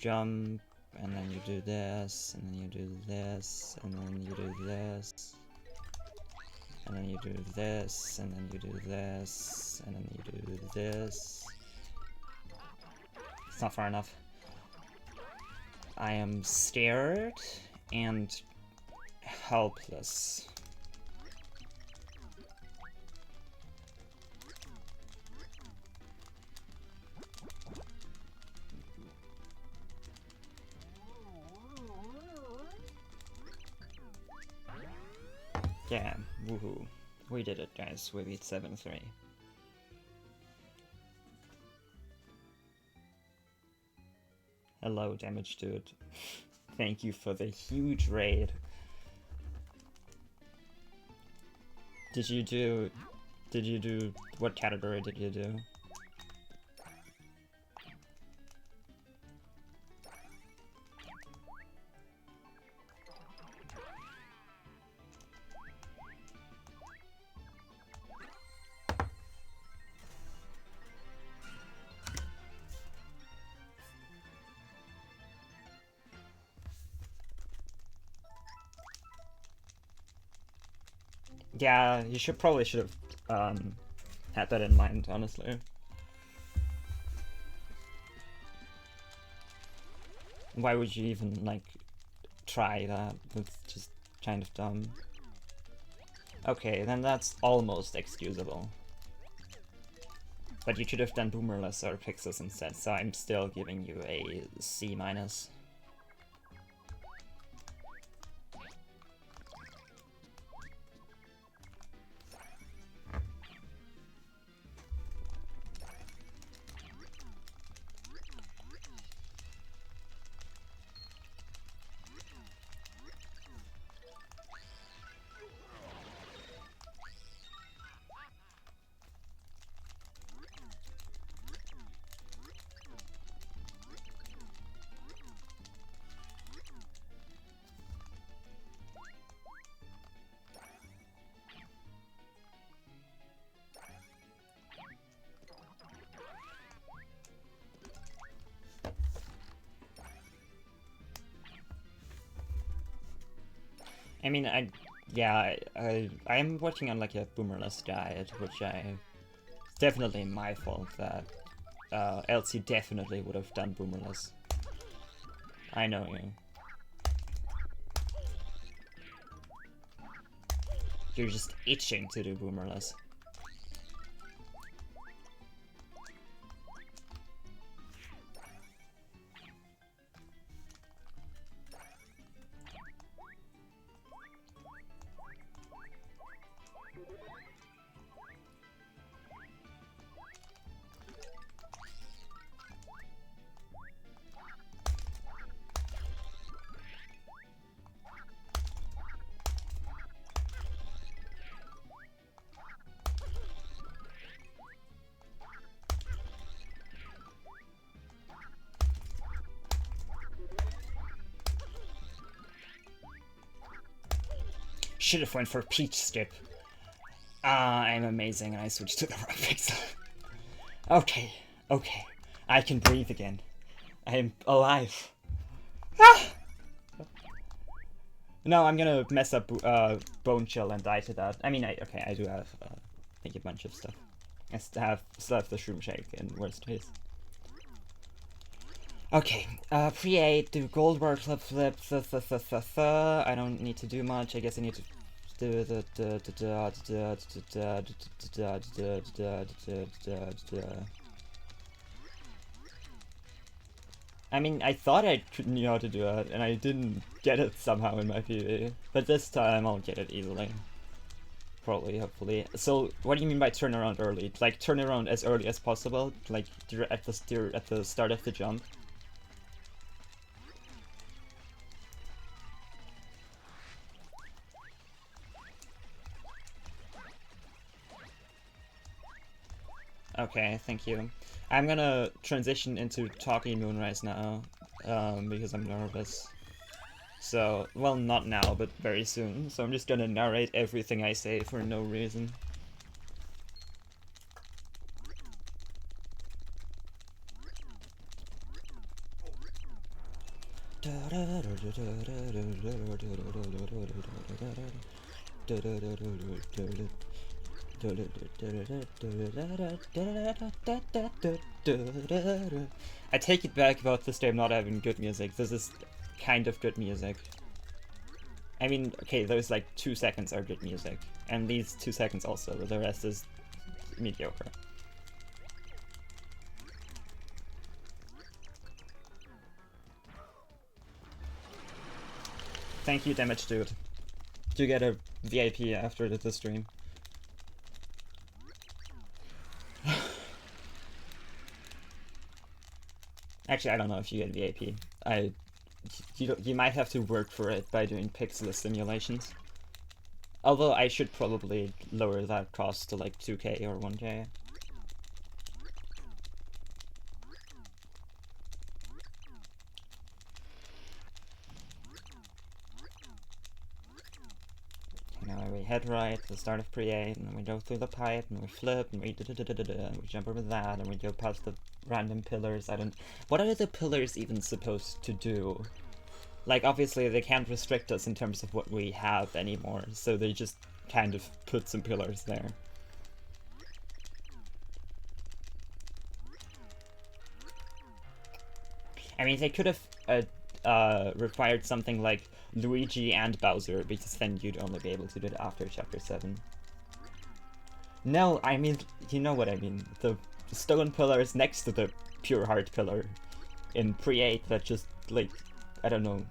jump, and then you do this, and then you do this, and then you do this, and then you do this, and then you do this, and then you do this. It's not far enough. I am scared and helpless. Yeah, woohoo. We did it, guys. We beat 7-3. Hello, Damage Dude. Thank you for the huge raid. Did you do, what category did you do? Yeah, you probably should have had that in mind, honestly. Why would you even, like, try that? That's just kind of dumb. Okay, then that's almost excusable. But you should have done Boomerless or Pixels instead, so I'm still giving you a C-. I mean, I am working on like a boomerless diet, which definitely my fault that Elsie definitely would have done boomerless. I know you. You're just itching to do boomerless. Should have went for Peach Skip. I'm amazing and I switched to the wrong pixel. Okay, okay. I can breathe again. I am alive. Ah! No, I'm gonna mess up Bone Chill and die to that. I mean, I do have, I think, a bunch of stuff. I still have the Shroom Shake in worst case. Okay, pre-8, do gold bar flip, I don't need to do much, I guess I need to do I mean, I thought I knew how to do it, and I didn't get it somehow in my PV. But this time I'll get it easily. Probably, hopefully. So, what do you mean by turn around early? Like, turn around as early as possible? Like, at the start of the jump? Okay, thank you. I'm gonna transition into talking Moonrise now, because I'm nervous. So, well, not now, but very soon. So I'm just gonna narrate everything I say for no reason. I take it back about this game not having good music. This is kind of good music. I mean, okay, those like 2 seconds are good music. And these 2 seconds also, the rest is mediocre. Thank you, Damage Dude. You get a VIP after the stream. Actually, I don't know if you get VIP. You might have to work for it by doing pixel simulations. Although I should probably lower that cost to like 2k or 1k. Now we head right to the start of pre-8, and then we go through the pipe, and we flip, and we and we jump over that, and we go past the random pillars. What are the pillars even supposed to do? Like, obviously they can't restrict us in terms of what we have anymore, so they just kind of put some pillars there. I mean, they could have required something like Luigi and Bowser, because then you'd only be able to do it after Chapter 7. No, I mean, you know what I mean. The stone pillars next to the Pure Heart pillar in pre-8 that just, like, I don't know.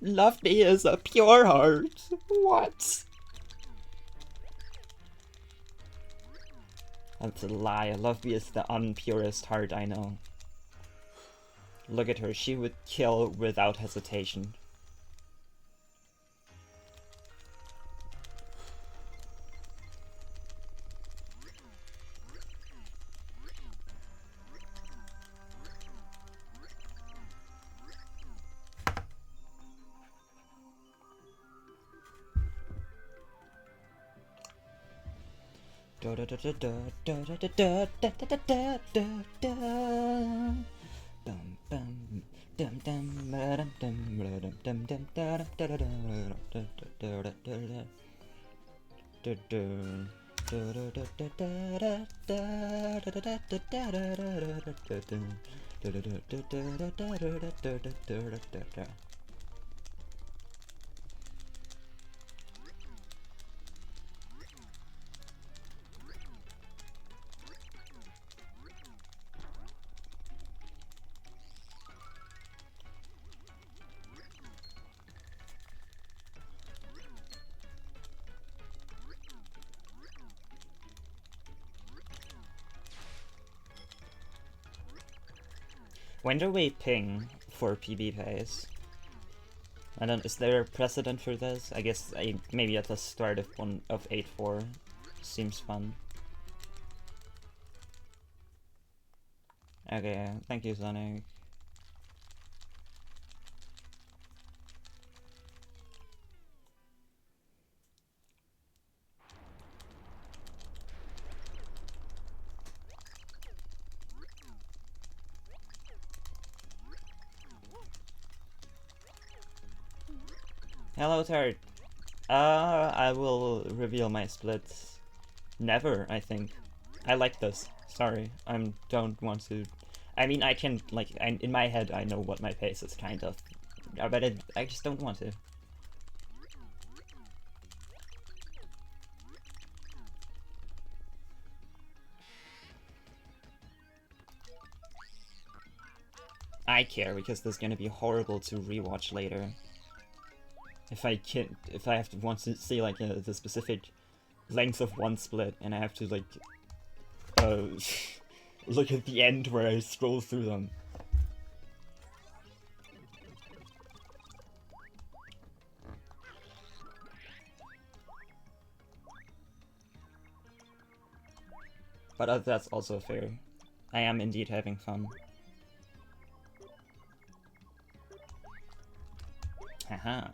Love me is a pure heart. What? That's a lie. Love me is the unpurest heart I know. Look at her. She would kill without hesitation. When do we ping for PB pace? I don't. Is there a precedent for this? I guess maybe at the start of 8-4 seems fun. Okay, thank you, Sonic. Hello, Third. I will reveal my splits. Never, I think. I like this. Sorry, I don't want to. I mean, I can, like, in my head, I know what my pace is, kind of. But I just don't want to. I care, because this is gonna be horrible to rewatch later. If I have to want to see, like, the specific length of one split, and I have to, like, look at the end where I scroll through them. But that's also fair. I am indeed having fun. Haha.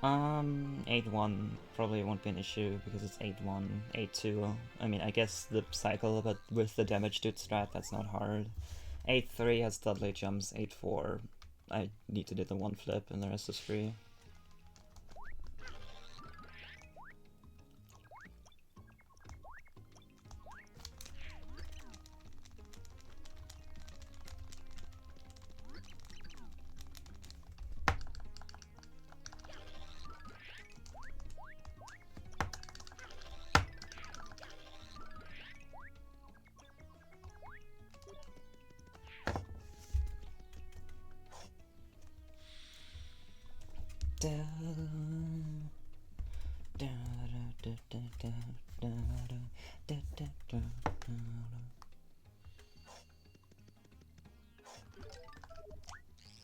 Um, 8-1 probably won't be an issue because it's 8-1, 8-2. I mean, I guess the cycle, but with the damage dude strat, that's not hard. 8-3 has Dudley jumps, 8-4. I need to do the one flip and the rest is free.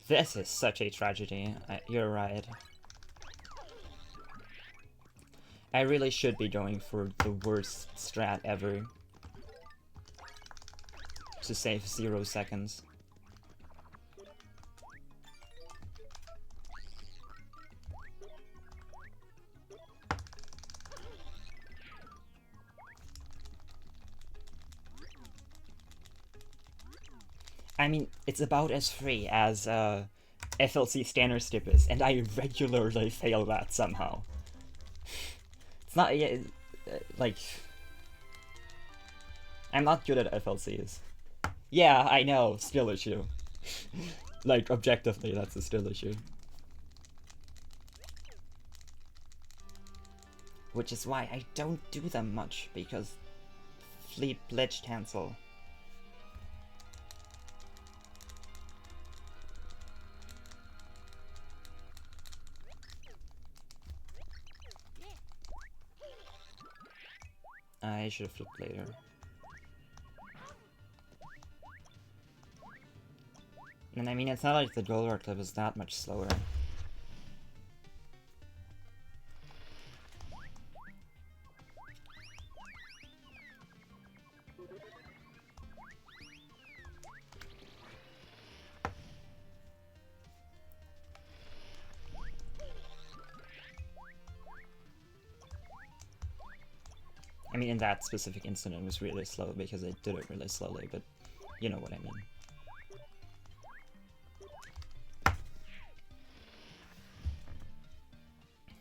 This is such a tragedy. You're right. I really should be going for the worst strat ever to save 0 seconds. I mean, it's about as free as FLC standard stip is, and I regularly fail that somehow. It's not, yeah, like, I'm not good at FLCs. Yeah, I know, skill issue. Like, objectively, that's a skill issue. Which is why I don't do them much, because fleet glitch cancel. I should have flipped later. And I mean, it's not like the Golvar clip is that much slower. I mean, in that specific incident, it was really slow because I did it really slowly, but you know what I mean.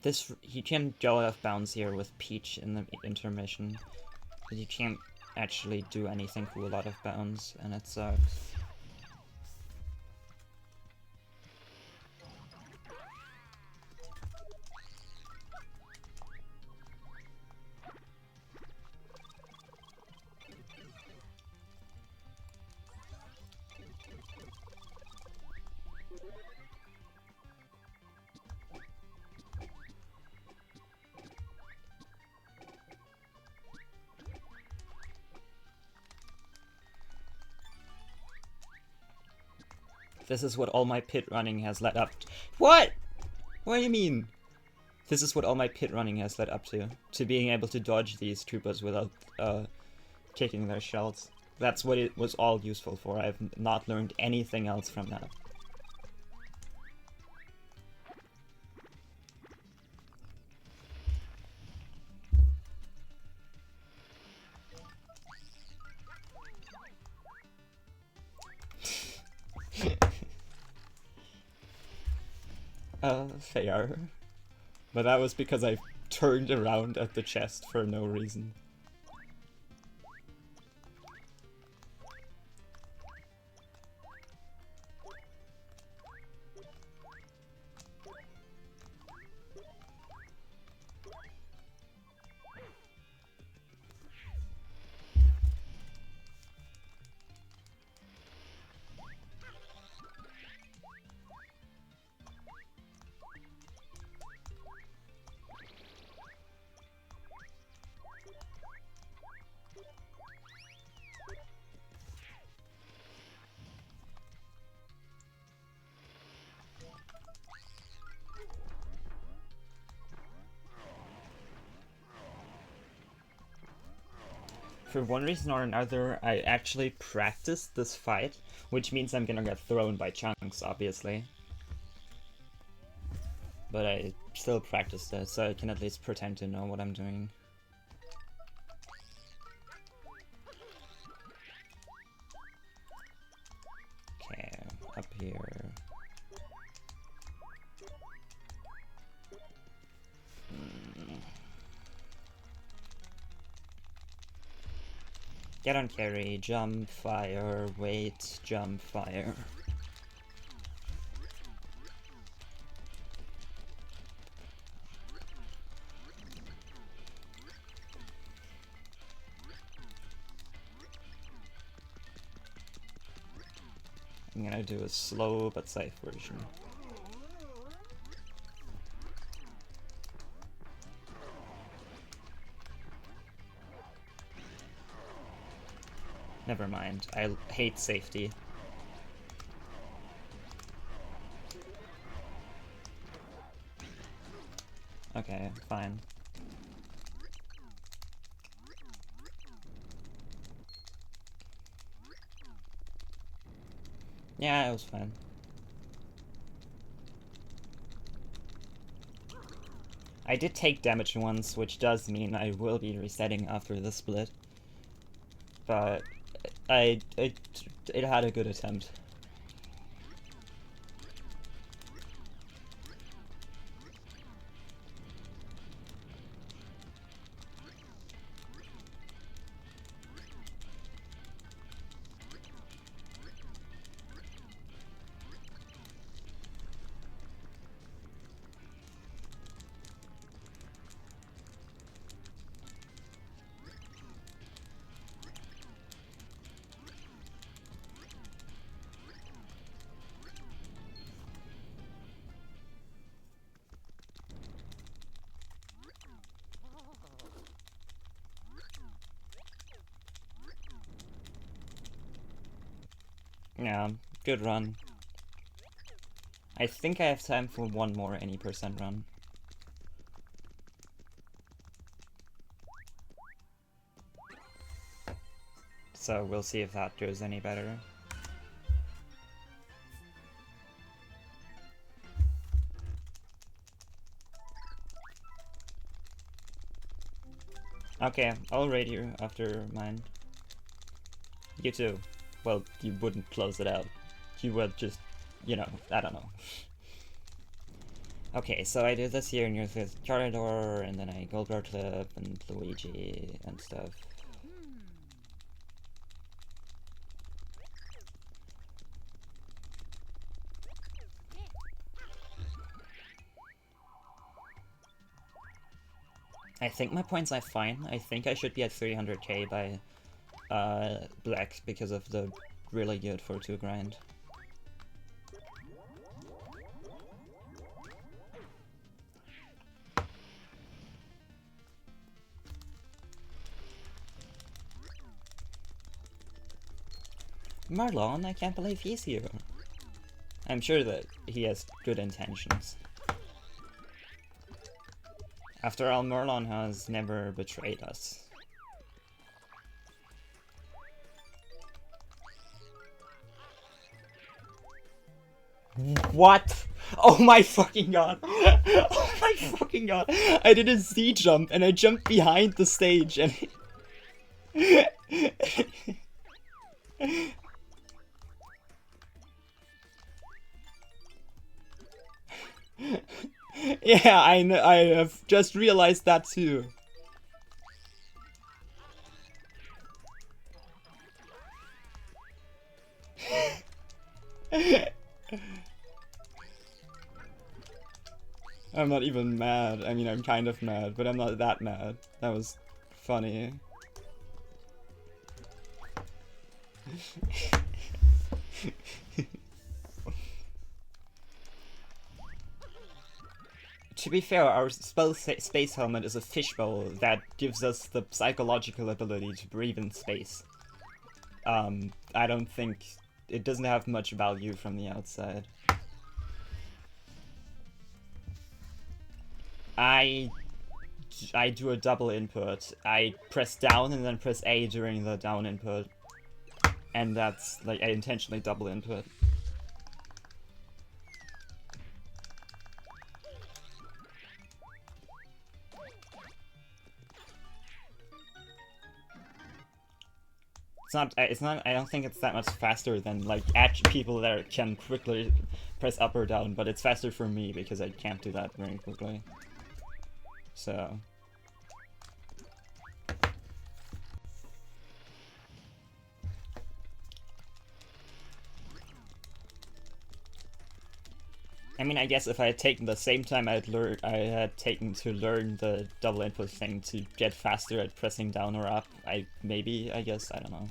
This, he can go out of bounds here with Peach in the intermission, but you can't actually do anything cool out of bounds, and it sucks. This is what all my pit running has led up to. What? What do you mean? This is what all my pit running has led up to being able to dodge these troopers without kicking their shells. That's what it was all useful for. I've not learned anything else from that. Fair. But that was because I turned around at the chest for no reason. For one reason or another, I actually practiced this fight, which means I'm gonna get thrown by chunks, obviously. But I still practiced it, so I can at least pretend to know what I'm doing. Okay, up here. Get on carry, jump, fire, wait, jump, fire. I'm gonna do a slow but safe version. Never mind, I hate safety. Okay, fine. Yeah, it was fine. I did take damage once, which does mean I will be resetting after the split. But it had a good attempt. Yeah, good run. I think I have time for one more any percent run. So we'll see if that goes any better. Okay, I'll raid you after mine. You too. Well, you wouldn't close it out. You would just, you know, I don't know. Okay, so I did this here near this corridor, and then I Goldbar Clip and Luigi and stuff. I think my points are fine. I think I should be at 300k by black because of the really good 4-2 grind. Marlon, I can't believe he's here. I'm sure that he has good intentions. After all, Marlon has never betrayed us. What? Oh my fucking god! Oh my fucking god! I did a Z jump and I jumped behind the stage and yeah, I know, I have just realized that too. I'm not even mad. I mean, I'm kind of mad, but I'm not that mad. That was funny. To be fair, our space helmet is a fishbowl that gives us the psychological ability to breathe in space. I don't think... it doesn't have much value from the outside. I do a double input. I press down and then press A during the down input. And that's, like, I intentionally double input. It's not, I don't think it's that much faster than, like, people that can quickly press up or down, but it's faster for me because I can't do that very quickly. So... I mean, I guess if I had taken the same time I had taken to learn the double input thing to get faster at pressing down or up, I guess, I don't know.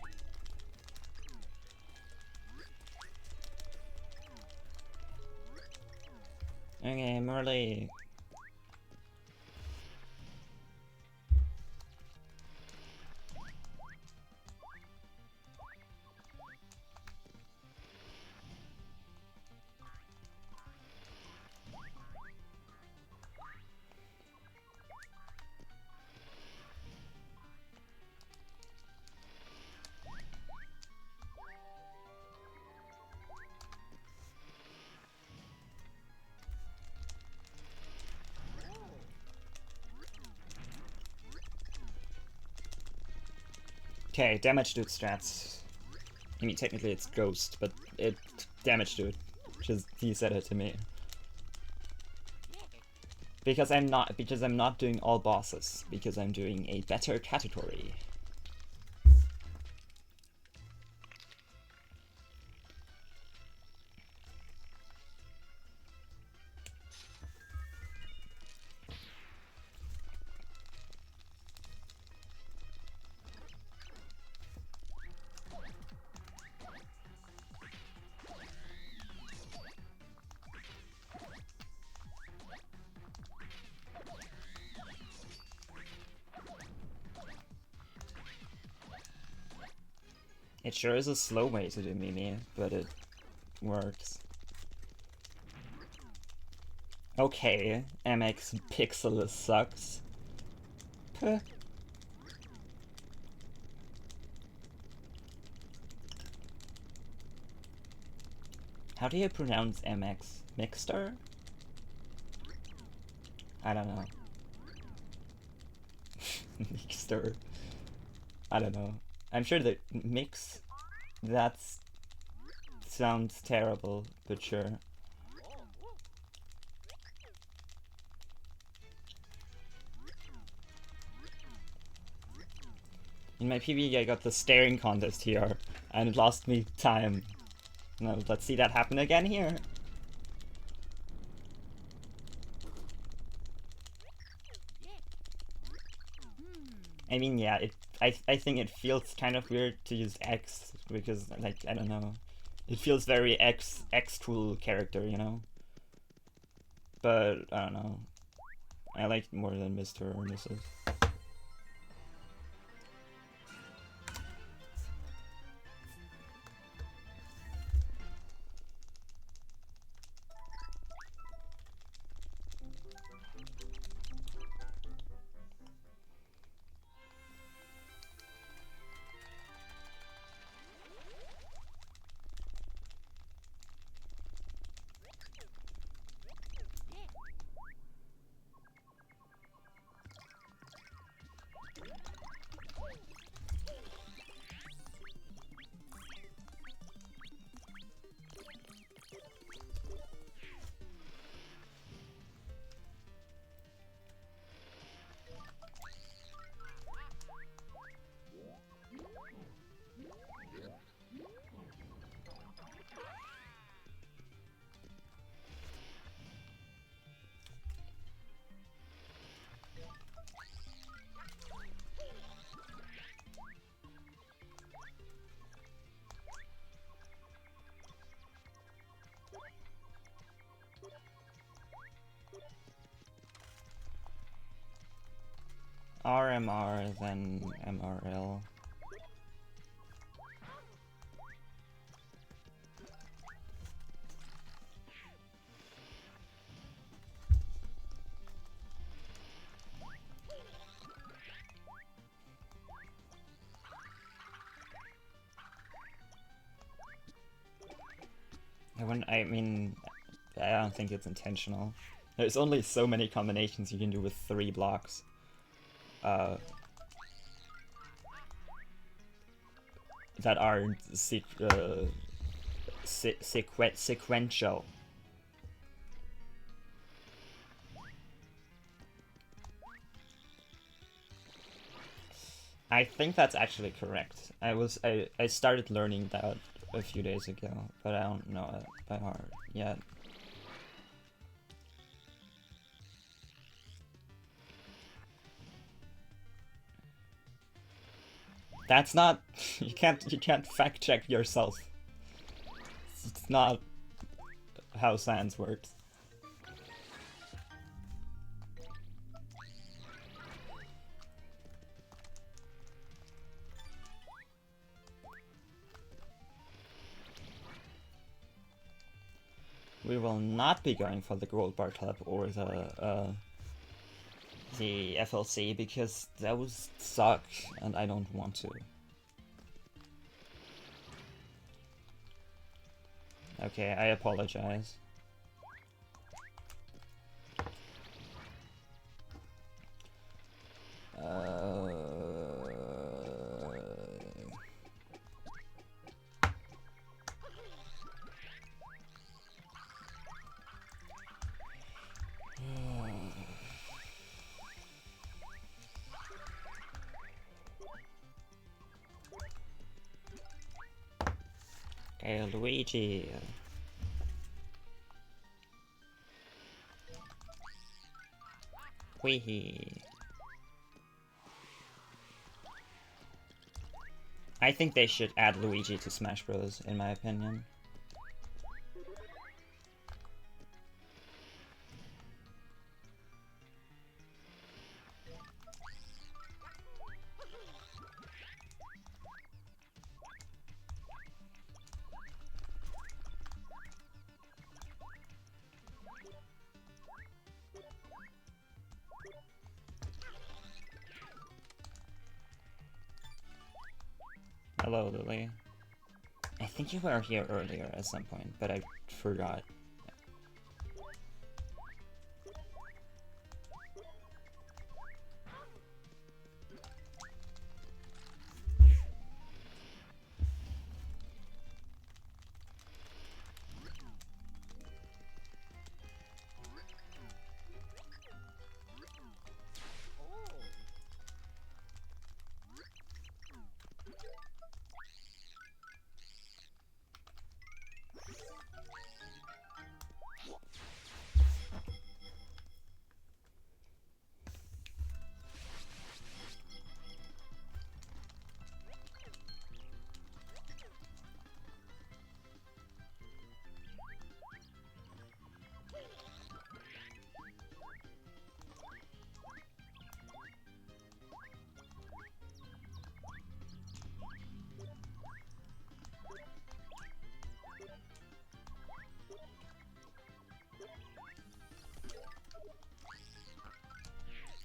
Okay, Merle. Okay, damage dude strats. I mean, technically it's ghost, but it damage dude. Just he said it to me. Because I'm not doing all bosses, because I'm doing a better category. It sure is a slow way to do Mimi, but it works. Okay, MX Pixel sucks. Puh. How do you pronounce MX? Mixter? I don't know. Mixter. I don't know. I'm sure that mix. That sounds terrible, but sure. In my PB, I got the staring contest here, and it lost me time. No, let's see that happen again here. I mean, yeah, I think it feels kind of weird to use X, because, like, I don't know. It feels very X cool character, you know? But, I don't know. I like it more than Mr. or Mrs. RMR, then MRL. I mean, I don't think it's intentional. There's only so many combinations you can do with 3 blocks. That are sequential. I think that's actually correct. I started learning that a few days ago, but I don't know it by heart yet. That's not you can't fact check yourself. It's not how science works. We will not be going for the Gold Bar Club or the FLC because those suck and I don't want to. Okay, I apologize. Hey, Luigi. Wee. I think they should add Luigi to Smash Bros. In my opinion. Hello, Lily. I think you were here earlier at some point, but I forgot.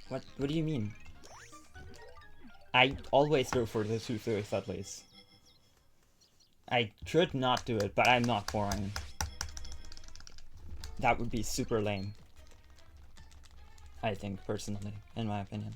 What do you mean? I always go for the 2/3 at least. I could not do it, but I'm not boring. That would be super lame. I think, personally, in my opinion.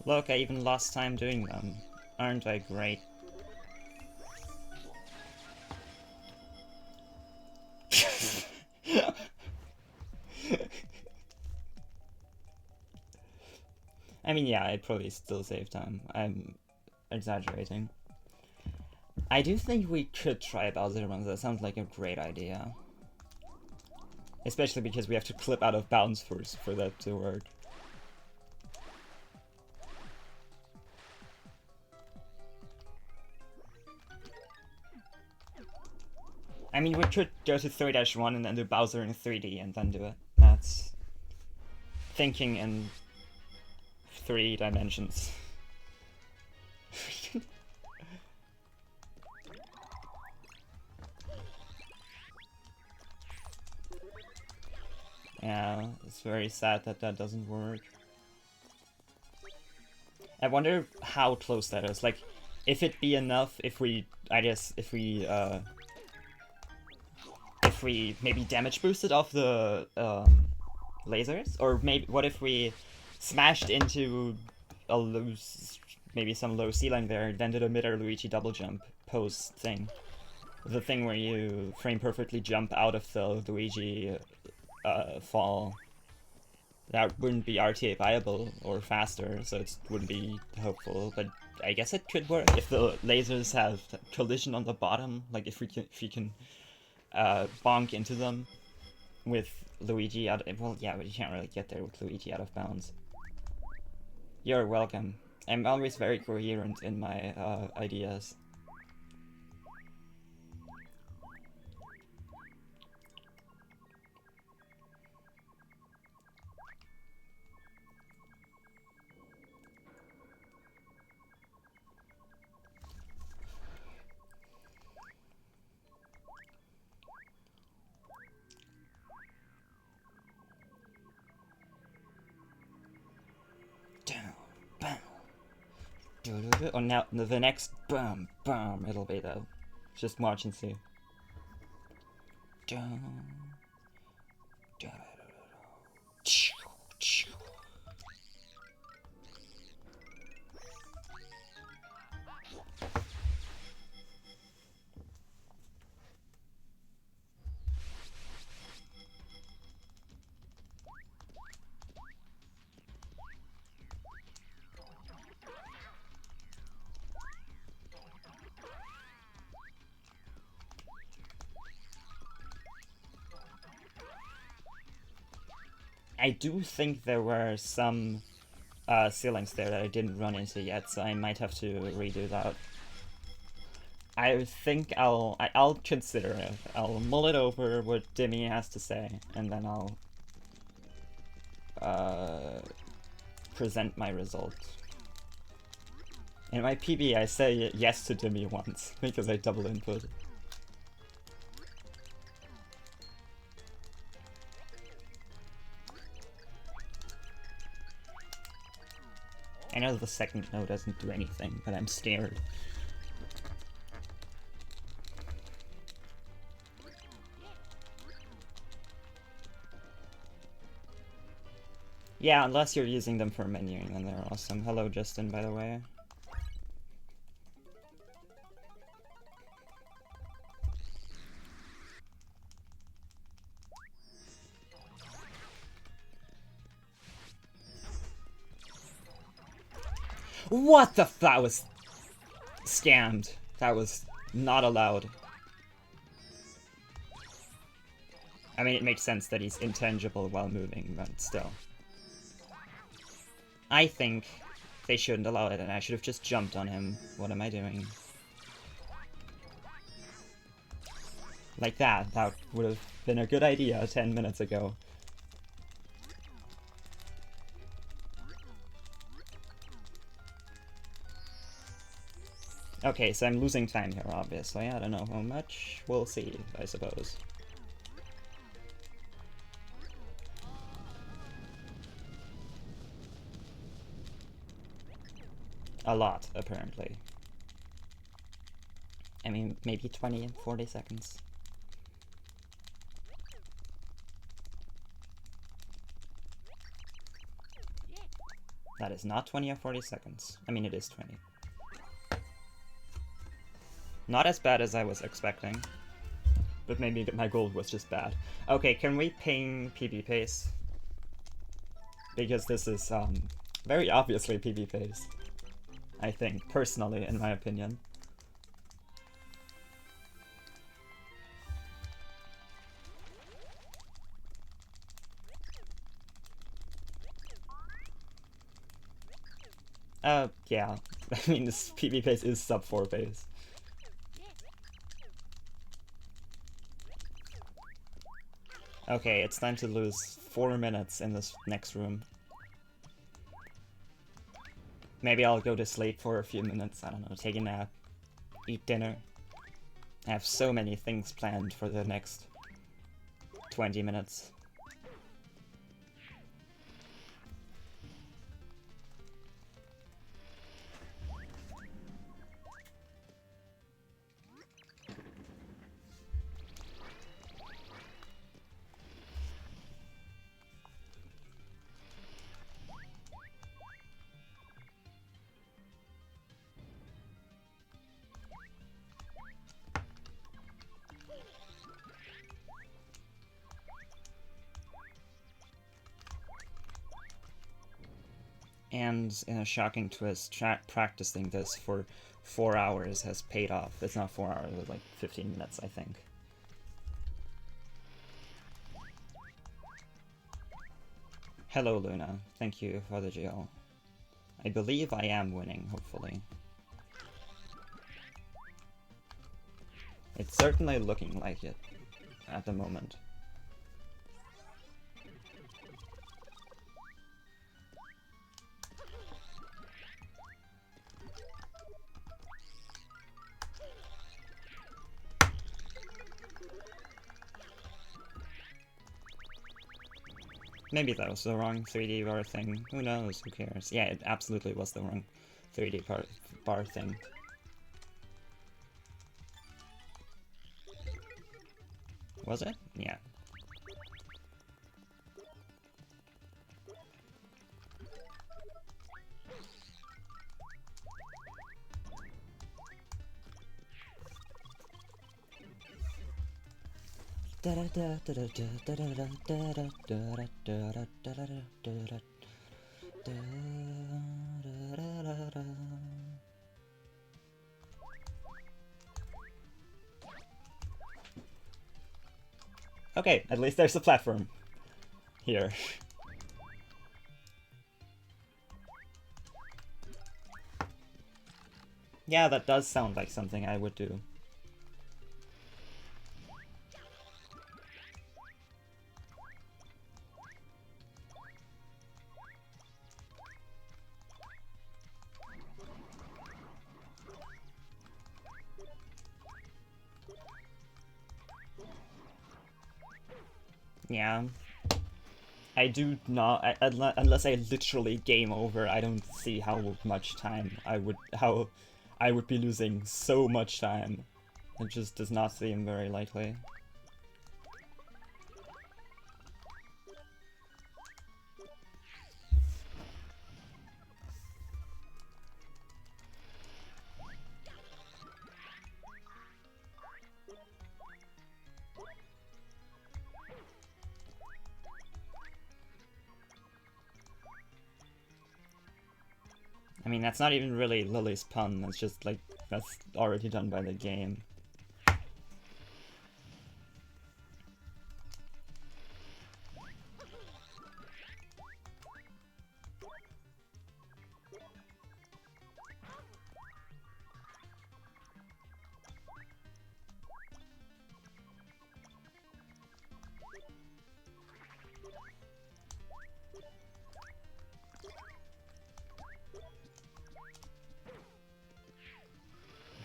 Look, I even lost time doing them. Aren't I great? I mean, yeah, I'd probably still save time. I'm exaggerating. I do think we could try Bowser runs. That sounds like a great idea. Especially because we have to clip out of bounds first for that to work. I mean, we could go to 3-1 and then do Bowser in 3D and then do it. That's thinking in 3 dimensions. Yeah, it's very sad that that doesn't work. I wonder how close that is. Like, if it'd be enough if we, I guess, if we maybe damage boosted off the lasers? Or maybe, what if we smashed into a loose, maybe some low ceiling there, then did a mid-air Luigi double jump post thing. The thing where you frame perfectly jump out of the Luigi fall. That wouldn't be RTA viable or faster, so it wouldn't be hopeful, but I guess it could work if the lasers have collision on the bottom, like if we can bonk into them with Luigi out of, well, yeah, but you can't really get there with Luigi out of bounds. You're welcome. I'm always very coherent in my ideas. Oh, now the next boom, boom, it'll be though. Just watch and see. I do think there were some ceilings there that I didn't run into yet, so I might have to redo that. I think I'll consider it. I'll mull it over what Dimmy has to say, and then I'll present my result. In my PB, I say yes to Dimmy once because I double input. I know the second no doesn't do anything, but I'm scared. Yeah, unless you're using them for menuing, then they're awesome. Hello, Justin, by the way. What the f- that was scammed. That was not allowed. I mean, it makes sense that he's intangible while moving, but still. I think They shouldn't allow it, and I should have just jumped on him. What am I doing? Like that. That would have been a good idea 10 minutes ago. Okay, so I'm losing time here, obviously. I don't know how much. We'll see, I suppose. A lot, apparently. I mean, maybe 20, 40 seconds. That is not 20 or 40 seconds. I mean, it is 20. Not as bad as I was expecting. But maybe my gold was just bad. Okay, can we ping PB pace? Because this is very obviously PB pace. I think, personally, in my opinion. Yeah. I mean, this PB pace is sub 4 pace. Okay, it's time to lose 4 minutes in this next room. Maybe I'll go to sleep for a few minutes, I don't know, take a nap, eat dinner. I have so many things planned for the next 20 minutes. And in a shocking twist, practicing this for 4 hours has paid off. It's not 4 hours, it's like 15 minutes, I think. Hello, Luna. Thank you for the GL. I believe I am winning, hopefully. It's certainly looking like it at the moment. Maybe that was the wrong 3D bar thing. Who knows? Who cares? Yeah, it absolutely was the wrong 3D bar thing. Was it? Yeah. Okay, at least there's a platform here. Yeah, that does sound like something I would do. Yeah. I do not, unless I literally game over, I don't see how much time how I would be losing so much time. It just does not seem very likely. I mean, that's not even really Lily's pun, that's just like, that's already done by the game.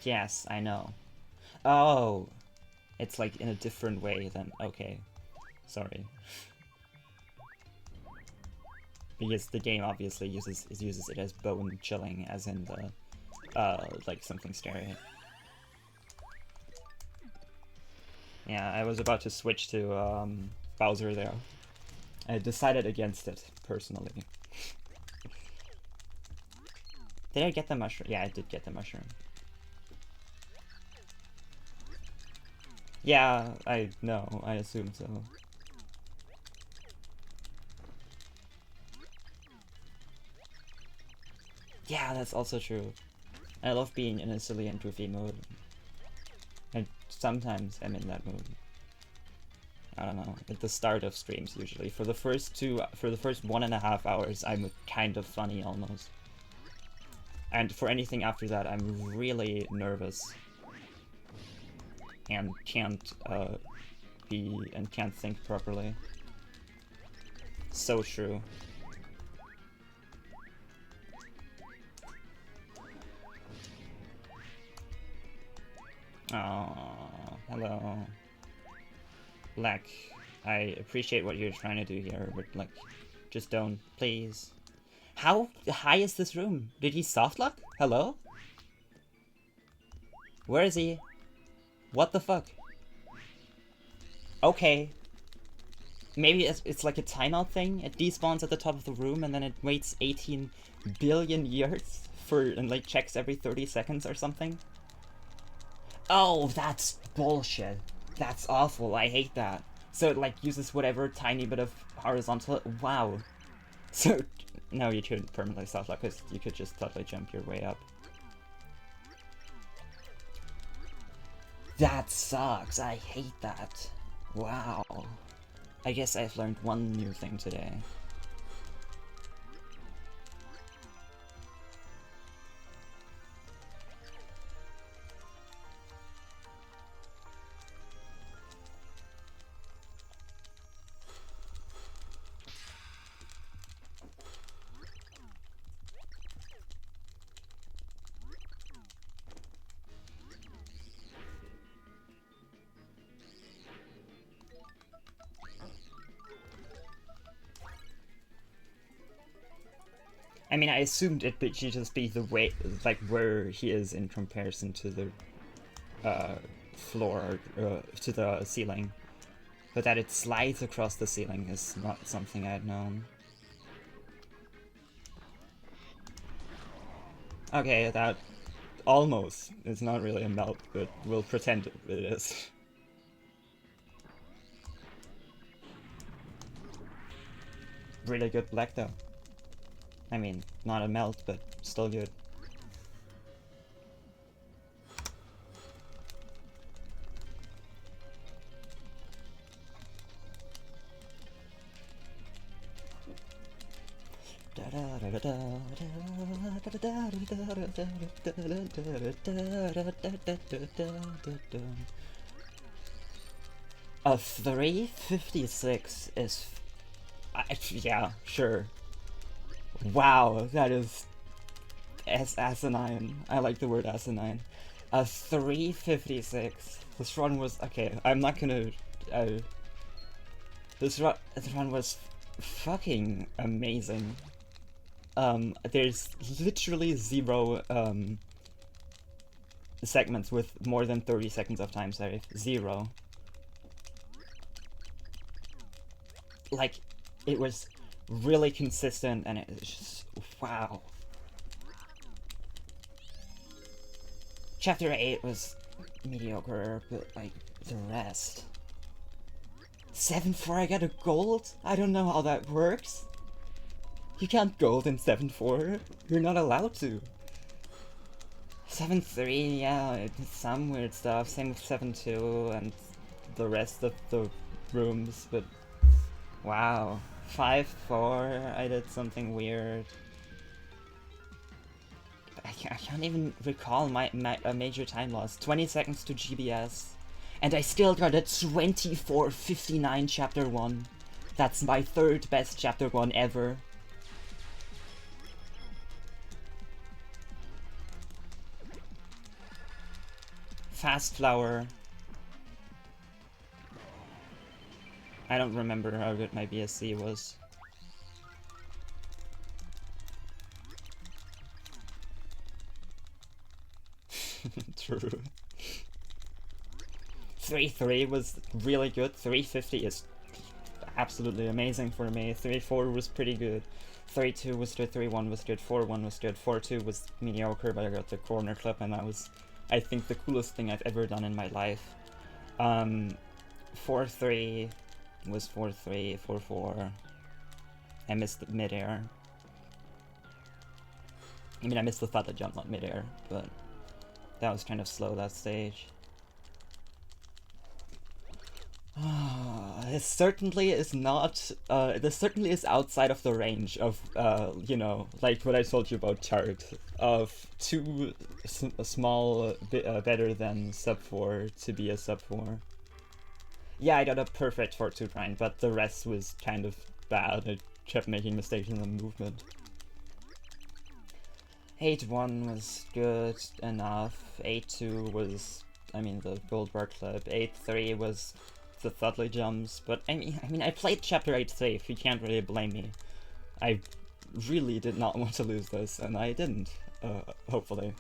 Yes, I know. Oh, it's like in a different way than... Okay, sorry. Because the game obviously uses it as bone chilling, as in the, like something scary. Yeah, I was about to switch to, Bowser there. I decided against it, personally. Did I get the mushroom? Yeah, I did get the mushroom. Yeah, I know, I assume so. Yeah, that's also true. I love being in a silly and goofy mode. And sometimes I'm in that mood. I don't know, at the start of streams usually. For the first 1.5 hours, I'm kind of funny almost. And for anything after that, I'm really nervous. And can't can't think properly. So true. Oh, hello. Black, I appreciate what you're trying to do here, but like, just don't, please. How high is this room? Did he softlock? Hello? Where is he? What the fuck? Okay. Maybe it's like a timeout thing. It despawns at the top of the room and then it waits 18 billion years for and like checks every 30 seconds or something. Oh, that's bullshit. That's awful. I hate that. So it like uses whatever tiny bit of horizontal. Wow. So no, you couldn't permanently softlock because you could just totally jump your way up. That sucks. I hate that. Wow. I guess I've learned one new thing today. I mean, I assumed it would just be the way, like, where he is in comparison to the floor, to the ceiling. But that it slides across the ceiling is not something I'd known. Okay, that almost is not really a melt, but we'll pretend it is. Really good black though. I mean, not a melt, but still good. A 356 is... yeah, sure. Wow, that is asinine. I like the word asinine. A 356. This run was... okay, I'm not gonna... this run was fucking amazing. There's literally zero segments with more than 30 seconds of time save. Zero. Like, it was really consistent and it was just... wow. Chapter 8 was mediocre, but like, the rest... 7-4, I got a gold? I don't know how that works. You can't gold in 7-4. You're not allowed to. 7-3, yeah, it's some weird stuff. Same with 7-2 and the rest of the rooms, but... wow. 5-4, I did something weird. I can't even recall a major time loss. 20 seconds to GBS. And I still got a 24:59 chapter 1. That's my third best chapter 1 ever. Fast Flower. I don't remember how good my BSC was. True. 3-3 was really good. 350 is absolutely amazing for me. 3-4 was pretty good. 3-2 was good. 3-1 was good. 4-1 was good. 4-2 was mediocre, but I got the corner clip, and that was, I think, the coolest thing I've ever done in my life. 4-3 was 4-3. 4-4. I missed the midair. I mean, I missed the thudded jump, not midair, but that was kind of slow, that stage. This certainly is not, this certainly is outside of the range of, you know, like what I told you about chart, of too small, better than sub 4 to be a sub 4. Yeah, I got a perfect 4-2 grind, but the rest was kind of bad. I kept making mistakes in the movement. 8-1 was good enough. 8-2 was, I mean, the gold bar clip. 8-3 was the Thudley jumps, but I mean, I played chapter 8 safe. You can't really blame me. I really did not want to lose this, and I didn't. Hopefully.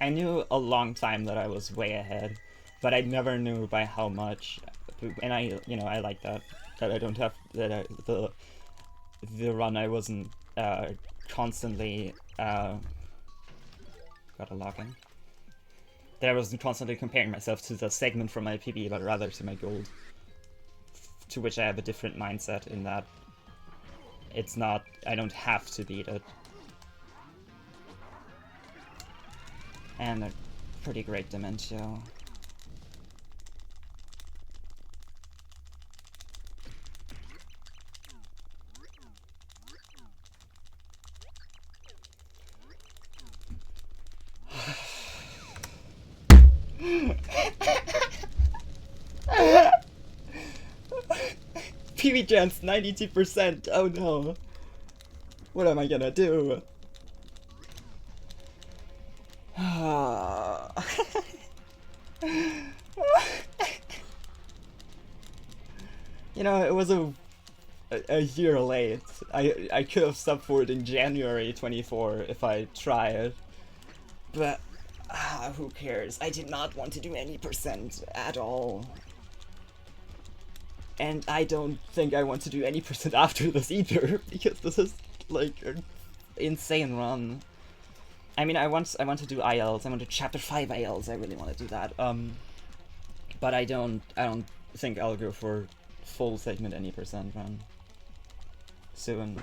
I knew a long time that I was way ahead, but I never knew by how much. And I, you know, I like that I don't have that the run I wasn't constantly got a lock-in. That I wasn't constantly comparing myself to the segment from my PB, but rather to my gold. To which I have a different mindset in that it's not, I don't have to beat it. And a pretty great Dementio. PB chance 92%. Oh no. What am I gonna do? You know, it was a year late. I could have sub 4'd in January 24 if I tried. But who cares? I did not want to do any percent at all. And I don't think I want to do any percent after this either, because this is like an insane run. I mean, I want to do ILs. I want to chapter 5 ILs. I really want to do that. But I don't think I'll go for full segment any percent run soon.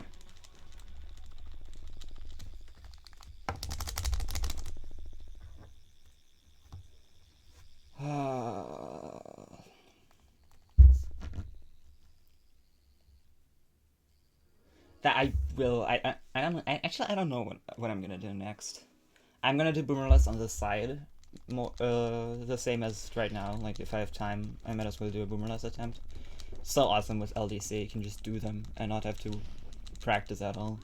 That I will. I don't. Actually, I don't know what I'm gonna do next. I'm gonna do boomerless on the side, more the same as right now. Like if I have time, I might as well do a boomerless attempt. So awesome with LDC, you can just do them and not have to practice at all.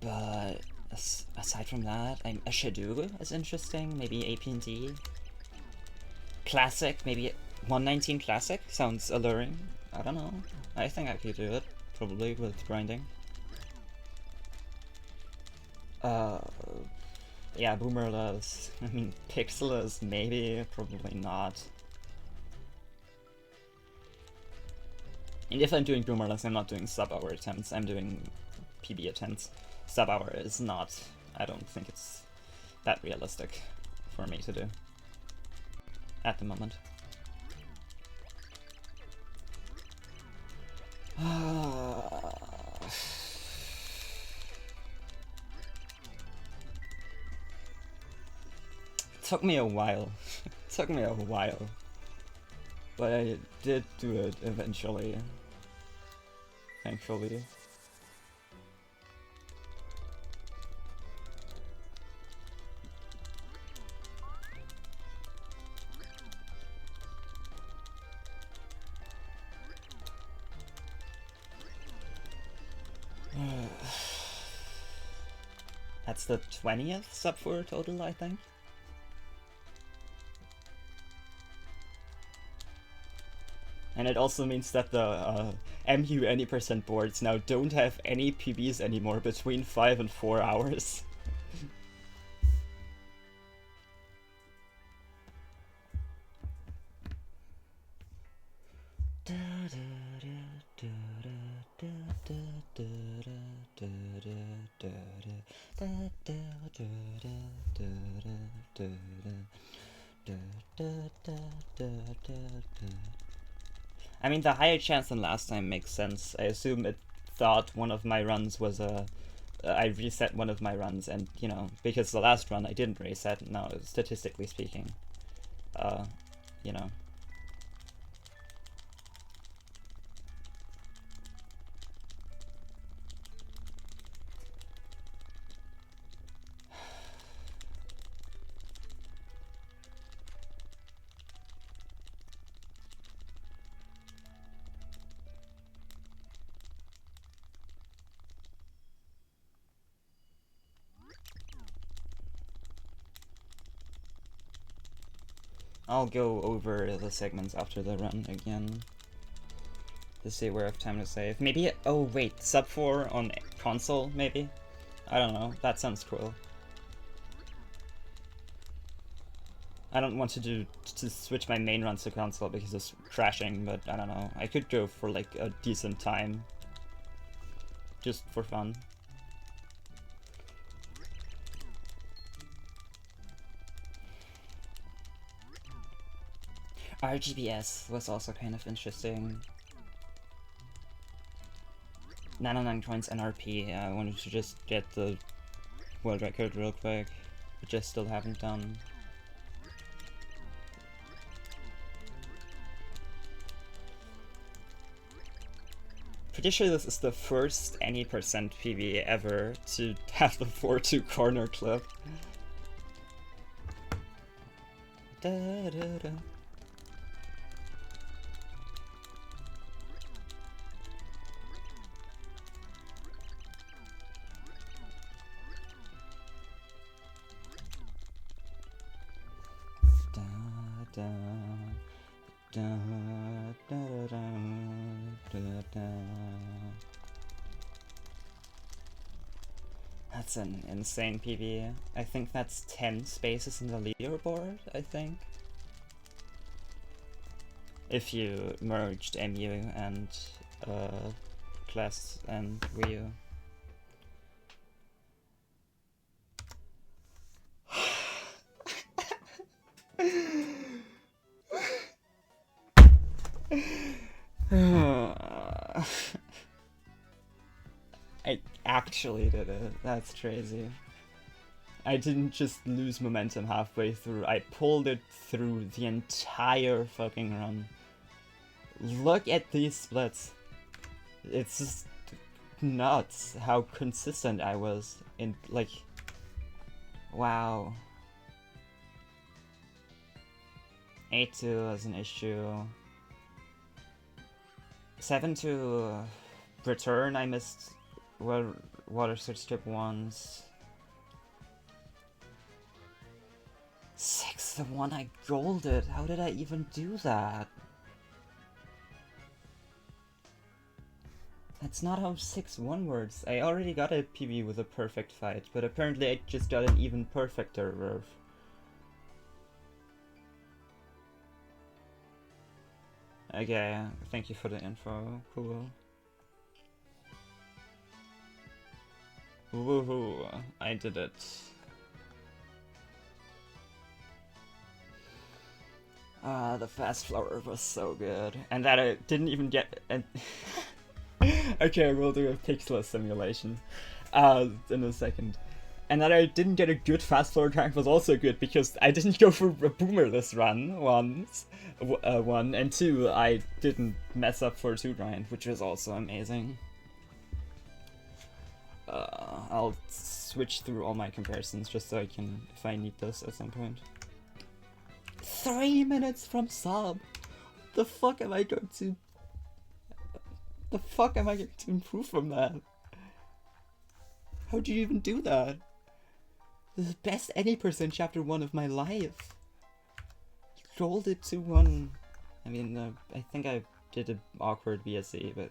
But aside from that, a Shadow is interesting. Maybe AP&D. Classic, maybe 119 Classic sounds alluring. I don't know. I think I could do it, probably with grinding. Yeah, boomerless. I mean, pixelless, maybe, probably not. And if I'm doing boomerless, I'm not doing sub-hour attempts, I'm doing PB attempts. Sub-hour is not, I don't think it's that realistic for me to do at the moment. Took me a while. Took me a while. But I did do it eventually. Thankfully. that's the 20th sub 4 total, I think. And it also means that the MU any percent boards now don't have any PBs anymore between 5 and 4 hours. I mean, the higher chance than last time makes sense. I assume it thought one of my runs was a... I reset one of my runs, and, you know, because the last run I didn't reset, now, statistically speaking, you know. I'll go over the segments after the run again to see where I have time to save. Maybe, oh wait, sub 4 on console, maybe? I don't know, that sounds cool. I don't want to switch my main runs to console because it's crashing, but I don't know. I could go for like a decent time, just for fun. RGBS was also kind of interesting. 99 points NRP. I wanted to just get the world record real quick, which I still haven't done. Pretty sure this is the first any percent PB ever to have the 4-2 corner clip. Da, da, da. Da, da, da, da, da, da. That's an insane PB. I think that's 10 spaces in the leaderboard, I think. If you merged MU and Class and Ryu. I actually did it. That's crazy. I didn't just lose momentum halfway through. I pulled it through the entire fucking run. Look at these splits. It's just nuts how consistent I was in, like, wow. 8-2 as an issue. 7-2 return, I missed water switch tip once. 6-1, I golded. How did I even do that? That's not how 6-1 works. I already got a PB with a perfect fight, but apparently I just got an even perfecter verve. Okay, thank you for the info. Cool. Woohoo, I did it. The fast flower was so good. And that I didn't even get... Okay, we'll do a pixel simulation in a second. And that I didn't get a good fast floor track was also good, because I didn't go for a boomer this run, one, and two, I didn't mess up for 2 grind, which was also amazing. I'll switch through all my comparisons just so I can, if I need this at some point. 3 minutes from sub! The fuck am I going to... The fuck am I going to improve from that? How do you even do that? The best any person chapter 1 of my life. You rolled it to 1. I mean, I think I did an awkward BSC, but...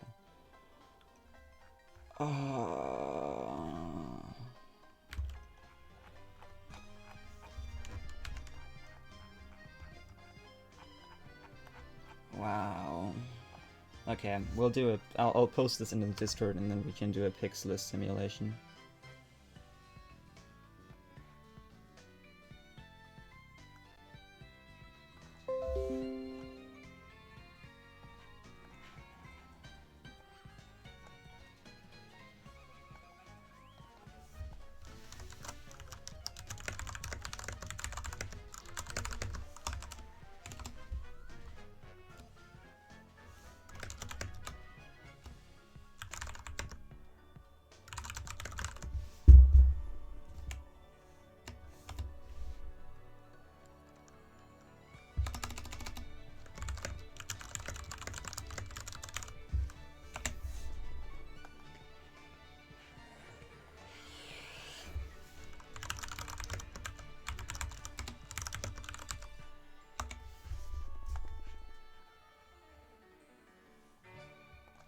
Wow. Okay, we'll do it. I'll post this in the Discord and then we can do a pixelless simulation.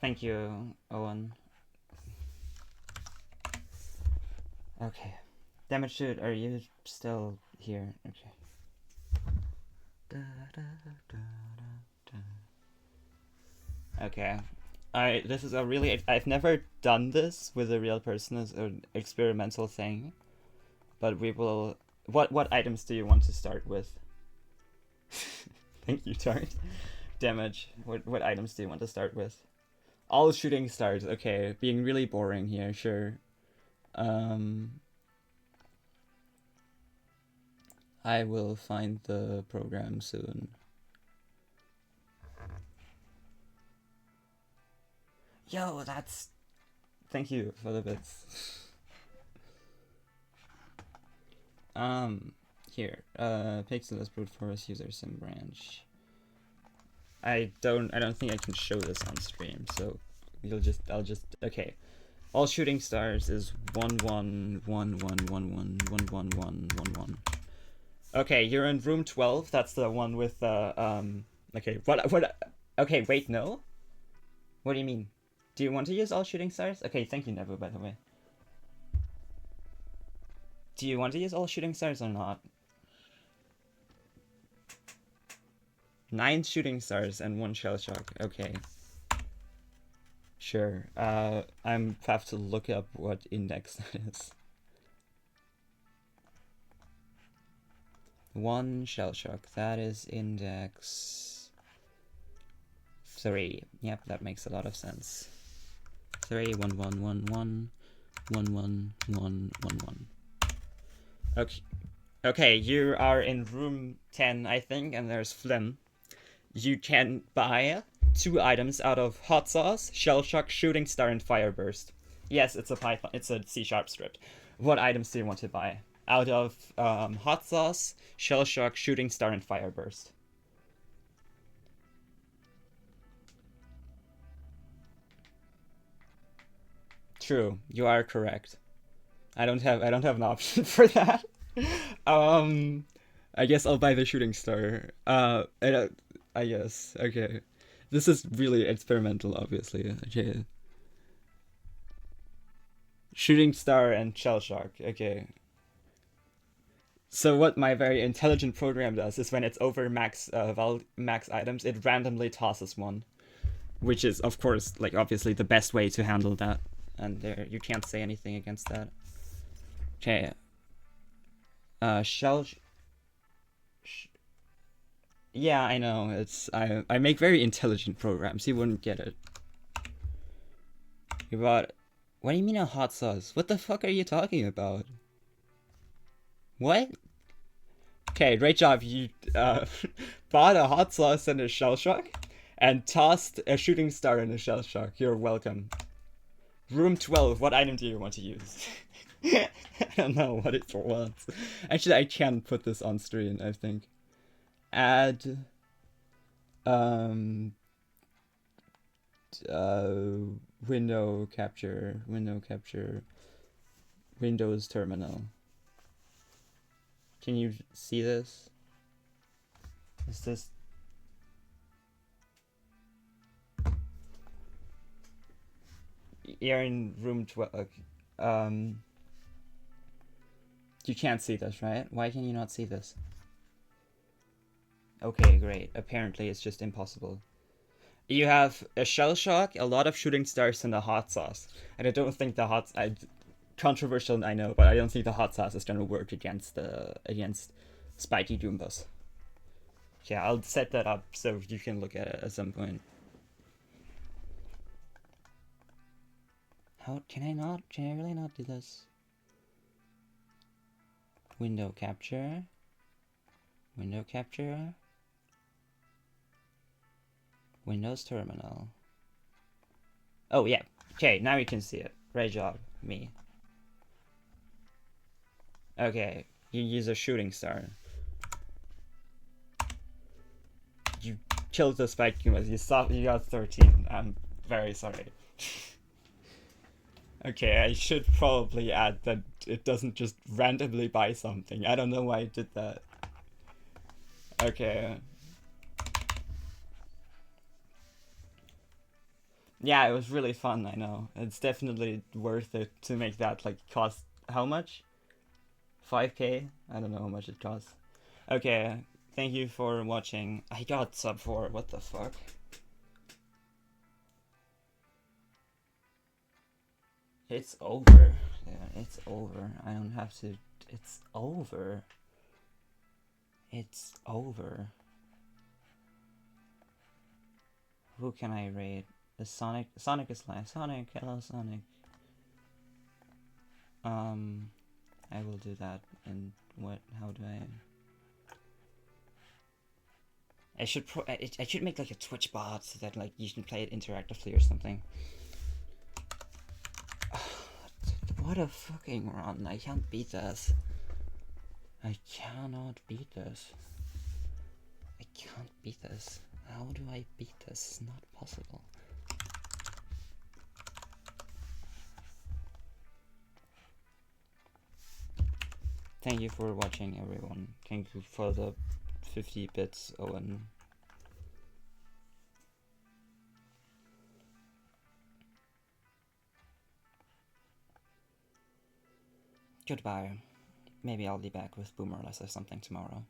Thank you, Owen. Okay. Damage Dude, are you still here? Okay. Okay. This is a really... I've never done this with a real person as an experimental thing. But we will... What items do you want to start with? Thank you, Tart. Damage. What items do you want to start with? All shooting stars. Okay, being really boring here, sure. I will find the program soon. Yo, that's... Thank you for the bits. Here. Pixel as brute force user sim branch. I don't think I can show this on stream, so I'll just okay. All shooting stars is 1 1 1 1 1 1 1 1 1 1 1. Okay, you're in room 12. That's the one with the okay, what okay, wait, no? What do you mean? Do you want to use all shooting stars? Okay, thank you, Nebu, by the way. Do you want to use all shooting stars or not? 9 shooting stars and 1 shell shock. Okay. Sure. I'm have to look up what index that is. 1 shell shock. That is index 3. Yep, that makes a lot of sense. 3 1 1 1 1 1 1 1 1 1. Okay. Okay, you are in room 10, I think, and there's Phlegm. You can buy 2 items out of Hot Sauce, Shell Shock, Shooting Star, and Fire Burst. Yes, it's a Python. It's a C# script. What items do you want to buy? Out of Hot Sauce, Shell Shock, Shooting Star, and Fire Burst. True, you are correct. I don't have an option for that. I guess I'll buy the Shooting Star. I guess. Okay. This is really experimental, obviously. Okay. Shooting Star and Shell Shock. Okay. So what my very intelligent program does is when it's over max max items, it randomly tosses 1, which is of course like obviously the best way to handle that, and there you can't say anything against that. Okay. Yeah, I know. It's I make very intelligent programs. You wouldn't get it. You bought... What do you mean a hot sauce? What the fuck are you talking about? What? Okay, great job. You bought a hot sauce and a shell shock, and tossed a shooting star and a shell shock. You're welcome. Room 12. What item do you want to use? I don't know what it wants. Actually, I can put this on screen, I think. Add window capture Windows terminal. Can you see this? Is this... You're in room 12. You can't see this, right? Why can you not see this? Okay, great. Apparently it's just impossible. You have a shell shock, a lot of shooting stars, and a hot sauce. And I don't think the hot... controversial, I know, but I don't think the hot sauce is gonna work against spiky Goombas. Yeah, I'll set that up so you can look at it at some point. How can I not? Can I really not do this? Window capture. Window capture. Windows terminal. Oh yeah. Okay, now you can see it. Great job, me. Okay, you use a shooting star. You killed the spike Goombas. You got 13. I'm very sorry. Okay, I should probably add that it doesn't just randomly buy something. I don't know why it did that. Okay. Yeah, it was really fun, I know. It's definitely worth it to make that, like, cost how much? 5k? I don't know how much it costs. Okay, thank you for watching. I got sub 4, what the fuck? It's over. Yeah, it's over. I don't have to... It's over. It's over. Who can I raid? The Sonic is live. Sonic, hello Sonic. I will do that. And what? How do I should I should make like a Twitch bot so that like you can play it interactively or something. What a fucking run! I can't beat this. I cannot beat this. I can't beat this. How do I beat this? It's not possible. Thank you for watching, everyone. Thank you for the 50 bits, Owen. Goodbye. Maybe I'll be back with Boomer Less or something tomorrow.